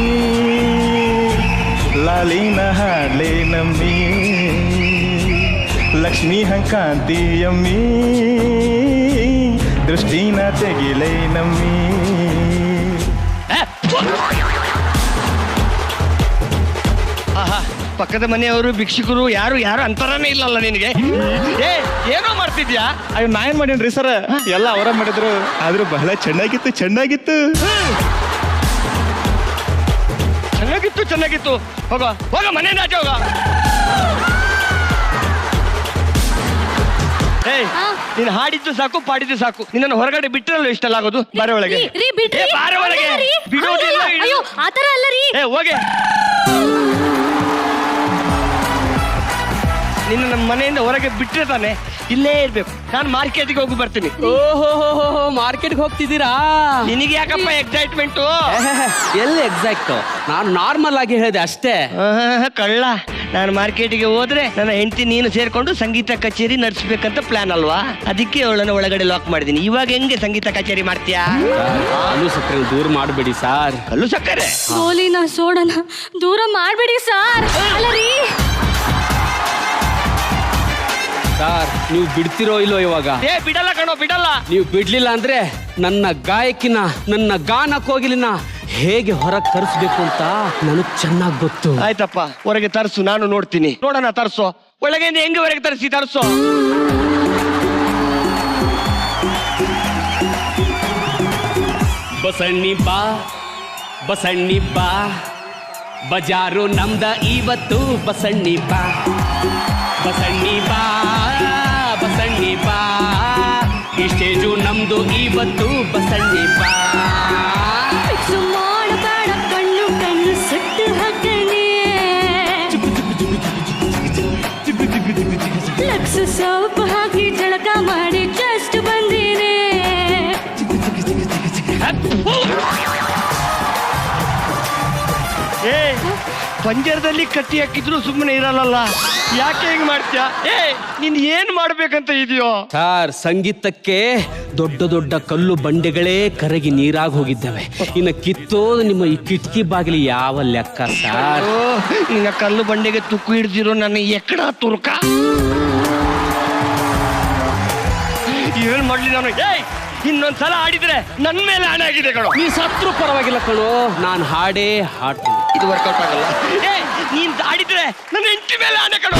ಲಾಲಿನ ಹಾಡ್ಲೆ ನಮ್ಮಿ, ಲಕ್ಷ್ಮೀ ಹಂಕಾಂತಿಯಮ್ಮಿ, ದೃಷ್ಟಿನ ತೆಗಿಲೇ ನಮ್ಮಿ. ಪಕ್ಕದ ಮನೆಯವರು ಭಿಕ್ಷುಕರು ಯಾರು ಯಾರು ಅಂತಾರನೇ ಇಲ್ಲಲ್ಲ ನಿನಗೆ. ಏನೋ ಮಾಡ್ತಿದ್ಯಾ? ಅಯ್ಯೋ ನಾ ಏನ್ ಮಾಡೇನ್ರಿ ಸರ್, ಎಲ್ಲ ಅವರ ಮಾಡಿದ್ರು. ಆದ್ರೂ ಬಹಳ ಚೆನ್ನಾಗಿತ್ತು ಚೆನ್ನಾಗಿತ್ತು ಚೆನ್ನಾಗಿತ್ತು ಚೆನ್ನಾಗಿತ್ತು. ಹೋಗ ಹೋಗ ಮನೆಯಿಂದ ಆಚೆ ಹೋಗ. ಏಯ್ ನೀನು ಹಾಡಿದ್ದು ಸಾಕು ಪಾಡಿದ್ದು ಸಾಕು, ನಿನ್ನನ್ನು ಹೊರಗಡೆ ಬಿಟ್ಟಿರಲ್ಲ ಇಷ್ಟೆಲ್ಲ ಆಗೋದು. ಬಾರೆ ಒಳಗೆ, ಬಾರೆ ಒಳಗೆ. ಬಿಡೋದಿಲ್ಲ. ಏ ಹೋಗೆ. ನಿನ್ನ ನಮ್ಮ ಮನೆಯಿಂದ ಹೊರಗೆ ಬಿಟ್ಟರೆ ತಾನೆ ಇಲ್ಲೇ ಇರ್ಬೇಕು. ನಾನು ಮಾರ್ಕೆಟ್ಗೆ ಹೋಗಿ ಬರ್ತೀನಿ. ಓಹೋ ಮಾರ್ಕೆಟ್ಗೆ ಹೋಗ್ತಿದ್ದೀರಾ? ನಿನಗೆ ಯಾಕಪ್ಪ ಎಕ್ಸೈಟ್ಮೆಂಟು? ಎಲ್ಲಿ ಎಕ್ಸಾಕ್ಟ್? ನಾನು ನಾರ್ಮಲ್ ಆಗಿ ಹೇಳಿದೆ ಅಷ್ಟೇ. ಕಳ್ಳ, ನಾನು ಮಾರ್ಕೆಟ್ಗೆ ಹೋದ್ರೆ ನನ್ನ ಹೆಂಡತಿ ನೀನು ಸೇರ್ಕೊಂಡು ಸಂಗೀತ ಕಚೇರಿ ನಡೆಸ್ಬೇಕಂತ ಪ್ಲಾನ್ ಅಲ್ವಾ? ಅದಕ್ಕೆ ಅವಳನ್ನ ಒಳಗಡೆ ಲಾಕ್ ಮಾಡಿದೀನಿ. ಇವಾಗ ಹೆಂಗೆ ಸಂಗೀತ ಕಚೇರಿ ಮಾಡ್ತೀಯಾ? ಕಲ್ಲು ಸಕ್ಕರೆ ದೂರ ಮಾಡಬೇಡಿ ಸಾರ್. ಕಲ್ಲು ಸಕ್ಕರೆ ಗೋಲಿನ ಸೋಡನ ದೂರ ಮಾಡಬೇಡಿ ಸಾರ್. ಅಲ್ಲರಿ ಸಾರ್, ನೀವು ಬಿಡ್ತಿರೋ ಇಲ್ಲೋ ಇವಾಗ? ಬಿಡಲ್ಲ ಕಣೋ, ಬಿಡಲ್ಲ. ನೀವು ಬಿಡ್ಲಿಲ್ಲ ಅಂದ್ರೆ ನನ್ನ ಗಾಯಕಿನ, ನನ್ನ ಗಾನ ಕೋಗಿಲಿನ ಹೇಗೆ ಹೊರಗೆ ತರಿಸ್ಬೇಕು ಅಂತ ನನಗ್ ಚೆನ್ನಾಗ್ ಗೊತ್ತು. ಆಯ್ತಪ್ಪ, ಹೊರಗೆ ತರಿಸು, ನಾನು ನೋಡ್ತೀನಿ. ನೋಡೋಣ, ತರಿಸೋ. ಒಳಗೆ ಹೆಂಗೆ ಹೊರಗೆ ತರಿಸಿ ತರಿಸೋ. ಬಸಣ್ಣಿ ಬಾ ಬಸಣ್ಣಿ ಬಾ, ಬಜಾರು ನಮ್ದ ಇವತ್ತು. ಬಸಣ್ಣಿ ಬಾ ಬಸಣ್ಣಿ ಬಾ ಬಸಣ್ಣಿ ಬಾ, ಈ ಸ್ಟೇಜು ನಮ್ದು ಇವತ್ತು. ಬಸಣ್ಣಿ ಬಾ. ಮಾಡಬೇಡ ಕಣ್ಣು ಕಣ್ಣು ಸುಟ್ಟು ಹಾಕಣೆ, ಲಕ್ಷ ಸೋಪು ಹಾಕಿ ಜಳಕ ಮಾಡಿ ಜಸ್ಟ್ ಬಂದಿನೇ. ಪಂಜರದಲ್ಲಿ ಕಟ್ಟಿ ಹಾಕಿದ್ರು ಸುಮ್ಮನೆ ಇರಲ್ಲ. ಯಾಕೆ ಹಿಂಗ್ ಮಾಡ್ತೀಯ? ನೀನ್ ಏನ್ ಮಾಡ್ಬೇಕಂತ ಇದೆಯೋ? ಸಾರ್, ಸಂಗೀತಕ್ಕೆ ದೊಡ್ಡ ದೊಡ್ಡ ಕಲ್ಲು ಬಂಡೆಗಳೇ ಕರಗಿ ನೀರಾಗಿ ಹೋಗಿದ್ದಾವೆ. ಇನ್ನು ಕಿತ್ತೋದು ನಿಮ್ಮ ಈ ಕಿಟಕಿ ಬಾಗಿಲಿ ಯಾವ ಲೆಕ್ಕ ಸಾರ್? ನಿನ್ನ ಕಲ್ಲು ಬಂಡೆಗೆ ತುಕ್ಕು ಹಿಡ್ದಿರೋ ನನ್ನ ಎಕ್ಕಡ ತುರ್ಕ. ಏನ್ ಮಾಡ್ಲಿ ನಾನು? ಇನ್ನೊಂದ್ಸಲ ಆಡಿದ್ರೆ ನನ್ ಮೇಲೆ ಹಣ ಆಗಿದೆ ಕಣೋ. ನೀ ಸತ್ರು ಪರವಾಗಿಲ್ಲ ಕಣೋ, ನಾನು ಹಾಡೇ ಹಾಡ್ತೀನಿ. ಇದು ವರ್ಕೌಟ್ ಆಗಲ್ಲ. ನೀನ್ ಆಡಿದ್ರೆ ನನ್ನ ಹೆಂಡತಿ ಮೇಲೆ ಹಣ ಕಣೋ.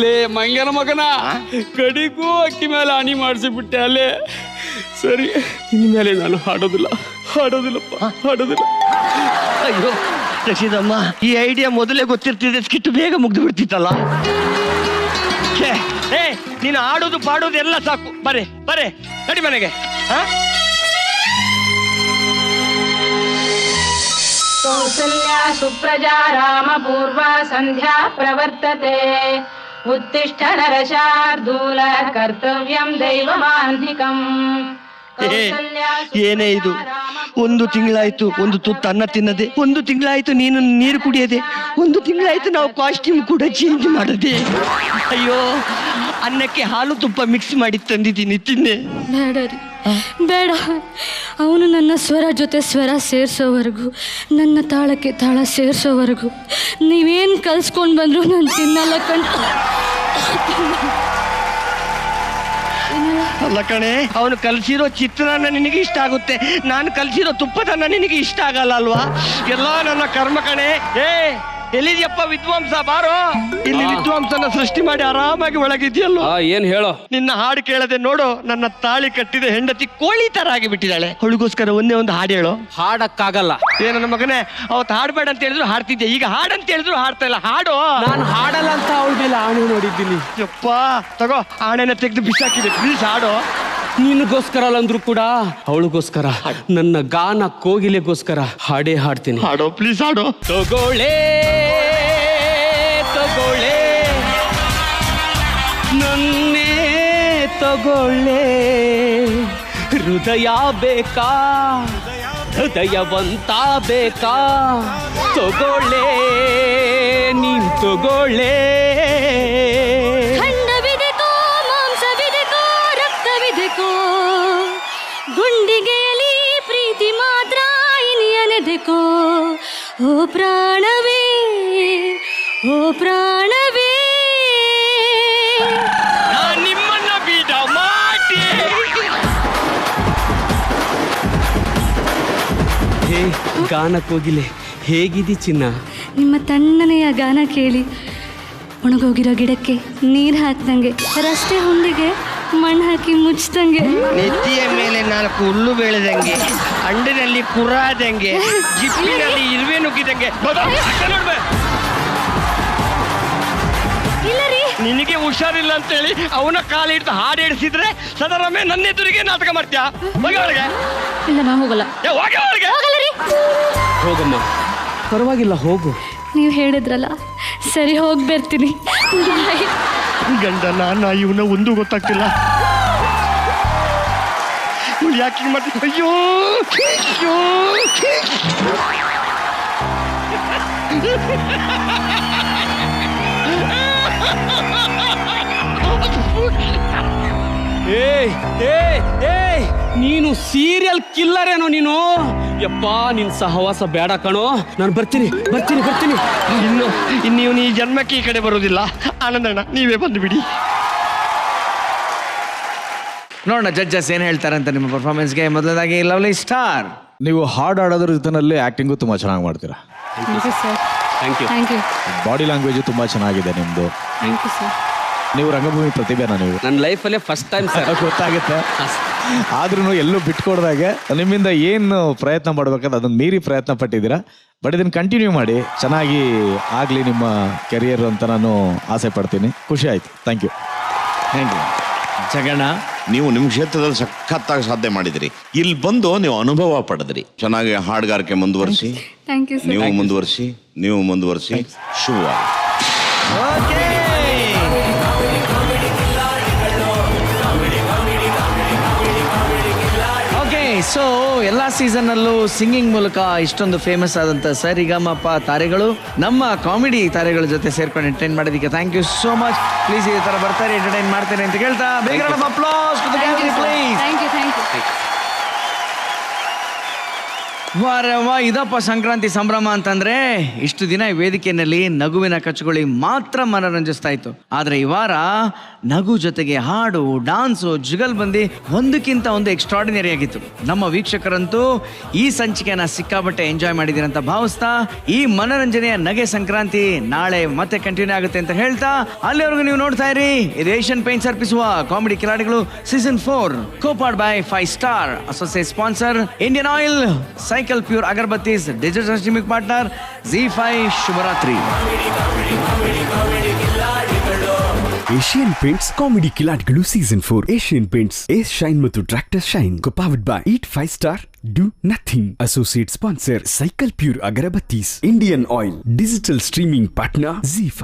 ಲೇ ಮಂಗನ ಮಗನ, ಕಡಿಗೂ ಅಕ್ಕಿ ಮೇಲೆ ಹನಿ ಮಾಡಿಸಿಬಿಟ್ಟೆ ಅಲ್ಲೇ. ಸರಿ, ಇನ್ಮೇಲೆ ನಾನು ಹಾಡೋದಿಲ್ಲಪ್ಪ, ಹಾಡೋದಿಲ್ಲ. ಅಯ್ಯೋ ರಕ್ಷಿತಮ್ಮ, ಈ ಐಡಿಯಾ ಮೊದಲೇ ಗೊತ್ತಿರ್ತಿದೆ, ಸ್ಕಿಟ್ ಬೇಗ ಮುಗ್ದು ಬಿಡ್ತಿತ್ತಲ್ಲ. ನೀನು ಆಡೋದು ಪಾಡೋದು ಎಲ್ಲ ಸಾಕು. ಬರೇ ಬರೇ ನಡಿ ಮನೆಗೆ. ಕೌಸಲ್ಯಾ ಸುಪ್ರಜಾ ರಾಮ ಪೂರ್ವ ಸಂಧ್ಯಾ ಪ್ರವರ್ತತೆ, ಉತ್ತಿಷ್ಠ ನರಶಾರ್ದೂಲ ಕರ್ತವ್ಯಂ ದೈವಮಾನ್ಹಿಕಂ, ಏನೇ ಇದು, 1 ತಿಂಗಳಾಯ್ತು ಒಂದು ತುತ್ತು ಅನ್ನ ತಿನ್ನದೆ, 1 ತಿಂಗಳಾಯ್ತು ನೀನು ನೀರು ಕುಡಿಯದೆ, 1 ತಿಂಗಳಾಯ್ತು ನಾವು ಕಾಸ್ಟ್ಯೂಮ್ ಕೂಡ ಚೇಂಜ್ ಮಾಡದೆ. ಅಯ್ಯೋ, ಅನ್ನಕ್ಕೆ ಹಾಲು ತುಪ್ಪ ಮಿಕ್ಸ್ ಮಾಡಿ ತಂದಿದ್ದೀನಿ, ತಿನ್ನೆ. ಬೇಡ ರೀ, ಬೇಡ. ಅವನು ನನ್ನ ಸ್ವರ ಜೊತೆ ಸ್ವರ ಸೇರಿಸೋವರೆಗೂ, ನನ್ನ ತಾಳಕ್ಕೆ ತಾಳ ಸೇರಿಸೋವರೆಗೂ ನೀವೇನು ಕಲ್ಸ್ಕೊಂಡು ಬಂದರೂ ನಾನು ತಿನ್ನಲ್ಲ ಕಣ್ಣ. ಅಲ್ಲ ಕಣೆ, ಅವನು ಕಲ್ಸಿರೋ ಚಿತ್ರಾನ್ನ ನಿನಗೆ ಇಷ್ಟ ಆಗುತ್ತೆ, ನಾನು ಕಲ್ಸಿರೋ ತುಪ್ಪದನ್ನ ನಿನಗೆ ಇಷ್ಟ ಆಗಲ್ಲ ಅಲ್ವಾ? ಎಲ್ಲ ನನ್ನ ಕರ್ಮ ಕಣೆ. ಎಲ್ಲಿದ್ಯಪ್ಪ ವಿದ್ವಾಂಸ, ಬಾರೋ ಇಲ್ಲಿ. ವಿದ್ವಾಂಸನ ಸೃಷ್ಟಿ ಮಾಡಿ ಆರಾಮಾಗಿ ಒಳಗಿದ್ಯಲ್ಲೋ. ಏನ್ ಹೇಳೋ? ನಿನ್ನ ಹಾಡು ಕೇಳದೆ ನೋಡು, ನನ್ನ ತಾಳಿ ಕಟ್ಟಿದ ಹೆಂಡತಿ ಕೋಳಿ ತರ ಆಗಿ ಬಿಟ್ಟಿದ್ದಾಳೆ. ಅವಳಿಗೋಸ್ಕರ ಒಂದೇ ಒಂದು ಹಾಡು ಹೇಳು. ಹಾಡಕ್ಕಾಗಲ್ಲ. ನನ್ನ ಮಗನೇ, ಅವತ್ತು ಹಾಡ್ಬೇಡ ಅಂತ ಹೇಳಿದ್ರು ಹಾಡ್ತಿದ್ದೆ, ಈಗ ಹಾಡಂತ ಹೇಳಿದ್ರು ಹಾಡ್ತಾ ಇಲ್ಲ. ಹಾಡು. ನಾನು ಹಾಡಲ್ಲ ಅಂತ ಅವಳ ಮೇಲೆ ಆಣೆ ನೋಡಿದ್ದೀನಿ. ಯಪ್ಪ, ತಗೋ ಆಣೆನ ತೆಗೆದು ಬಿಸಾಕಿದೆ, ಪ್ಲೀಸ್ ಹಾಡು. ನಿನಗೋಸ್ಕರ ಅಂದ್ರು ಕೂಡ ಅವಳಿಗೋಸ್ಕರ, ನನ್ನ ಗಾನ ಕೋಗಿಲೆಗೋಸ್ಕರ ಹಾಡೇ ಹಾಡ್ತೀನಿ. ಹಾಡು, ಪ್ಲೀಸ್ ಹಾಡು. ತಗೊಳ್ಳೆ ತಗೊಳ್ಳೆ ನನ್ನೇ ತಗೊಳ್ಳೆ, ಹೃದಯ ಬೇಕಾ ಹೃದಯವಂತ ಬೇಕಾ, ತಗೊಳ್ಳೆ ನೀನ್ ತಗೊಳ್ಳೆ. ಗುಂಡಿಗೆಯಲ್ಲಿ ಪ್ರೀತಿ ಮಾತ್ರ ಇನಿಯನೆದೆಕೋ, ಓ ಪ್ರಾಣವೇ ಓ ಪ್ರಾಣವೇ, ನಿಮ್ಮನ್ನ ಬೀಟ ಮಾಡಿ. ಹೇ ಗಾನ ಕೋಗಿಲೆ, ಹೇಗಿದಿ ಚಿನ್ನ? ನಿಮ್ಮ ತಣ್ಣನೆಯ ಗಾನ ಕೇಳಿ ಒಣಗೋಗಿರೋ ಗಿಡಕ್ಕೆ ನೀರು ಹಾಕ್ದಂಗೆ, ರಸ್ತೆ ಹುಂಡಿಗೆ ಮಣ್ಣು ಹಾಕಿ ಮುಚ್ಚಿದಂಗೆ, ನೆತ್ತಿಯ ಮೇಲೆ 4 ಹುಲ್ಲು ಬೆಳೆದಂಗೆ, ಅಂಡಿನಲ್ಲಿ ಕುರಾದಂಗೆ, ಜಿಪ್ಪಿನಲ್ಲಿ ಇರುವೆ ನುಗ್ಗಿದಂಗೆ. ನಿನಗೆ ಹುಷಾರಿಲ್ಲ ಅಂತೇಳಿ ಅವನ ಕಾಲಿಡ್ದು ಹಾಡು ಹೇಳಿಸಿದ್ರೆ ಸದರಮೆ ನನ್ನ ಎದುರಿಗೆ ನಾಟಕ ಮಾಡ್ತೀಯಾ? ಹೋಗಿ ಒಳಗೆ. ಇಲ್ಲ, ನಾ ಹೋಗಲ್ಲ. ಹೋಗಮ್ಮ, ಪರವಾಗಿಲ್ಲ, ಹೋಗು. ನೀವು ಹೇಳಿದ್ರಲ್ಲ, ಸರಿ ಹೋಗಿ ಬರ್ತೀನಿ. ಗಂಡ ನಾನು ಇವನ ಒಂದು ಗೊತ್ತಾಗ್ತಿಲ್ಲ. ಯಾಕೆ ಮಾಡ್ತೀನಿ? ಅಯ್ಯೋ ಅಯ್ಯೋ, ನೀನು ಸೀರಿಯಲ್ ಕಿಲ್ಲರ್ ಏನೋ ನೀನು. ಯಪ್ಪ, ನಿನ್ ಸಹವಾಸ ಬೇಡ ಕಣೋ. ನಾನು ಬರ್ತೀನಿ ಬರ್ತೀನಿ ಬರ್ತೀನಿ. ಇನ್ನು ಈ ಜನ್ಮಕ್ಕೆ ಈ ಕಡೆ ಬರೋದಿಲ್ಲ. ಆನಂದಣ್ಣ, ನೀವೇ ಬಂದು ಬಿಡಿ. ನೋಡೋಣ ಜಡ್ಜಸ್ ಏನ್ ಹೇಳ್ತಾರೆ ಅಂತ ನಿಮ್ಮ ಪರ್ಫಾರ್ಮೆನ್ಸ್ಗೆ. ಮೊದಲದಾಗಿ ಲವ್ಲಿ ಸ್ಟಾರ್, ನೀವು ಹಾಡು ಆಡೋದ್ರ ಜೊತೆನಲ್ಲಿ ಆಕ್ಟಿಂಗು ತುಂಬಾ ಚೆನ್ನಾಗಿ ಮಾಡ್ತೀರಾ. ಬಾಡಿ ಲ್ಯಾಂಗ್ವೇಜ್ ತುಂಬಾ ಚೆನ್ನಾಗಿದೆ ನಿಮ್ದು. ನೀವು ರಂಗಭೂಮಿ ಪ್ರತಿಭೆನಾ? ನೀವು ನನ್ನ ಲೈಫಲ್ಲೇ ಫಸ್ಟ್ ಟೈಮ್ ಸರ್. ಗೊತ್ತಾಗುತ್ತೆ. ಆದ್ರೂ ಎಲ್ಲೂ ಬಿಟ್ಕೊಡ್ದಾಗೆ ನಿಮ್ಮಿಂದ ಏನು ಪ್ರಯತ್ನ ಮಾಡ್ಬೇಕಾದ್ರೆ ಅದನ್ನ ಮೀರಿ ಪ್ರಯತ್ನ ಪಟ್ಟಿದ್ದೀರಾ. ಬಟ್ ಇದನ್ನ ಕಂಟಿನ್ಯೂ ಮಾಡಿ, ಚೆನ್ನಾಗಿ ಆಗ್ಲಿ ನಿಮ್ಮ ಕೆರಿಯರ್ ಅಂತ ನಾನು ಆಸೆ ಪಡ್ತೀನಿ. ಖುಷಿ ಆಯ್ತು. Thank you. Thank you. ಜಗಣ್ಣ, ನೀವು ನಿಮ್ಮ ಕ್ಷೇತ್ರದಲ್ಲಿ ಸಖತ್ತಾಗಿ ಸಾಧನೆ ಮಾಡಿದಿರಿ. ಇಲ್ಲಿ ಬಂದು ನೀವು ಅನುಭವ ಪಡೆದ್ರಿ. ಚೆನ್ನಾಗಿ ಹಾಡುಗಾರಿಕೆ ಮುಂದುವರಿಸಿ, ನೀವು ಮುಂದುವರಿಸಿ ಶುಭವಾಗಿ. ಸೊ ಎಲ್ಲಾ ಸೀಸನ್ ಅಲ್ಲೂ ಸಿಂಗಿಂಗ್ ಮೂಲಕ ಇಷ್ಟೊಂದು ಫೇಮಸ್ ಆದಂತ ಸರಿಗಮಪ ತಾರೆಗಳು ನಮ್ಮ ಕಾಮಿಡಿ ತಾರೆಗಳ ಜೊತೆ ಸೇರ್ಕೊಂಡು ಎಂಟರ್ಟೈನ್ ಮಾಡೋದಕ್ಕೆ thank you so much. Please ಈ ತರ ಬರ್ತಾರೆ, ಎಂಟರ್ಟೈನ್ ಮಾಡ್ತಾರೆ ಅಂತ ಕೇಳ್ತಾ ಬೇಗ applause to the gallery please. ವಾರವಾ ಇದಪ್ಪ ಸಂಕ್ರಾಂತಿ ಸಂಭ್ರಮ ಅಂತಂದ್ರೆ ಇಷ್ಟು ದಿನ ವೇದಿಕೆಯಲ್ಲಿ ನಗುವಿನ ಕಚ್ಚುಗೊಳಿ ಮಾತ್ರ ಮನರಂಜಿಸ್ತಾ ಇತ್ತು. ಆದ್ರೆ ಈ ವಾರ ನಗು ಜೊತೆಗೆ ಹಾಡು, ಡಾನ್ಸು, ಜುಗಲ್ಬಂದಿ ಒಂದಕ್ಕಿಂತ ಒಂದು ಎಕ್ಸ್ಟ್ರಾರ್ಡಿನರಿ ಆಗಿತ್ತು. ನಮ್ಮ ವೀಕ್ಷಕರಂತೂ ಈ ಸಂಚಿಕೆನ ಸಿಕ್ಕಾಪಟ್ಟೆ ಎಂಜಾಯ್ ಮಾಡಿದಿರಿ ಅಂತ ಭಾವಿಸ್ತಾ, ಈ ಮನರಂಜನೆಯ ನಗೆ ಸಂಕ್ರಾಂತಿ ನಾಳೆ ಮತ್ತೆ ಕಂಟಿನ್ಯೂ ಆಗುತ್ತೆ ಅಂತ ಹೇಳ್ತಾ, ಅಲ್ಲಿವರೆಗೂ ನೀವು ನೋಡ್ತಾ ಇರಿ ಇದು ಏಷ್ಯನ್ ಪೇಂಟ್ಸ್ ಅರ್ಪಿಸುವ ಕಾಮಿಡಿ ಕಿಲಾಡಿಗಳು season 4, co-powered by 5 star, associate sponsor Indian Oil, Cycle Pure Agarbattis, digital streaming partner ZEE5. ಶುಭರಾತ್ರಿ. ಏಷ್ಯನ್ ಪೇಂಟ್ಸ್ ಕಾಮಿಡಿ ಕಿಲಾಡಿಗಳು season 4. Asian Paints, Ace Shine ಮತ್ತು Tractor Shine. Powered by eat 5 star, do nothing. Associate sponsor Cycle Pure Agarbattis, Indian Oil, digital streaming partner ZEE5.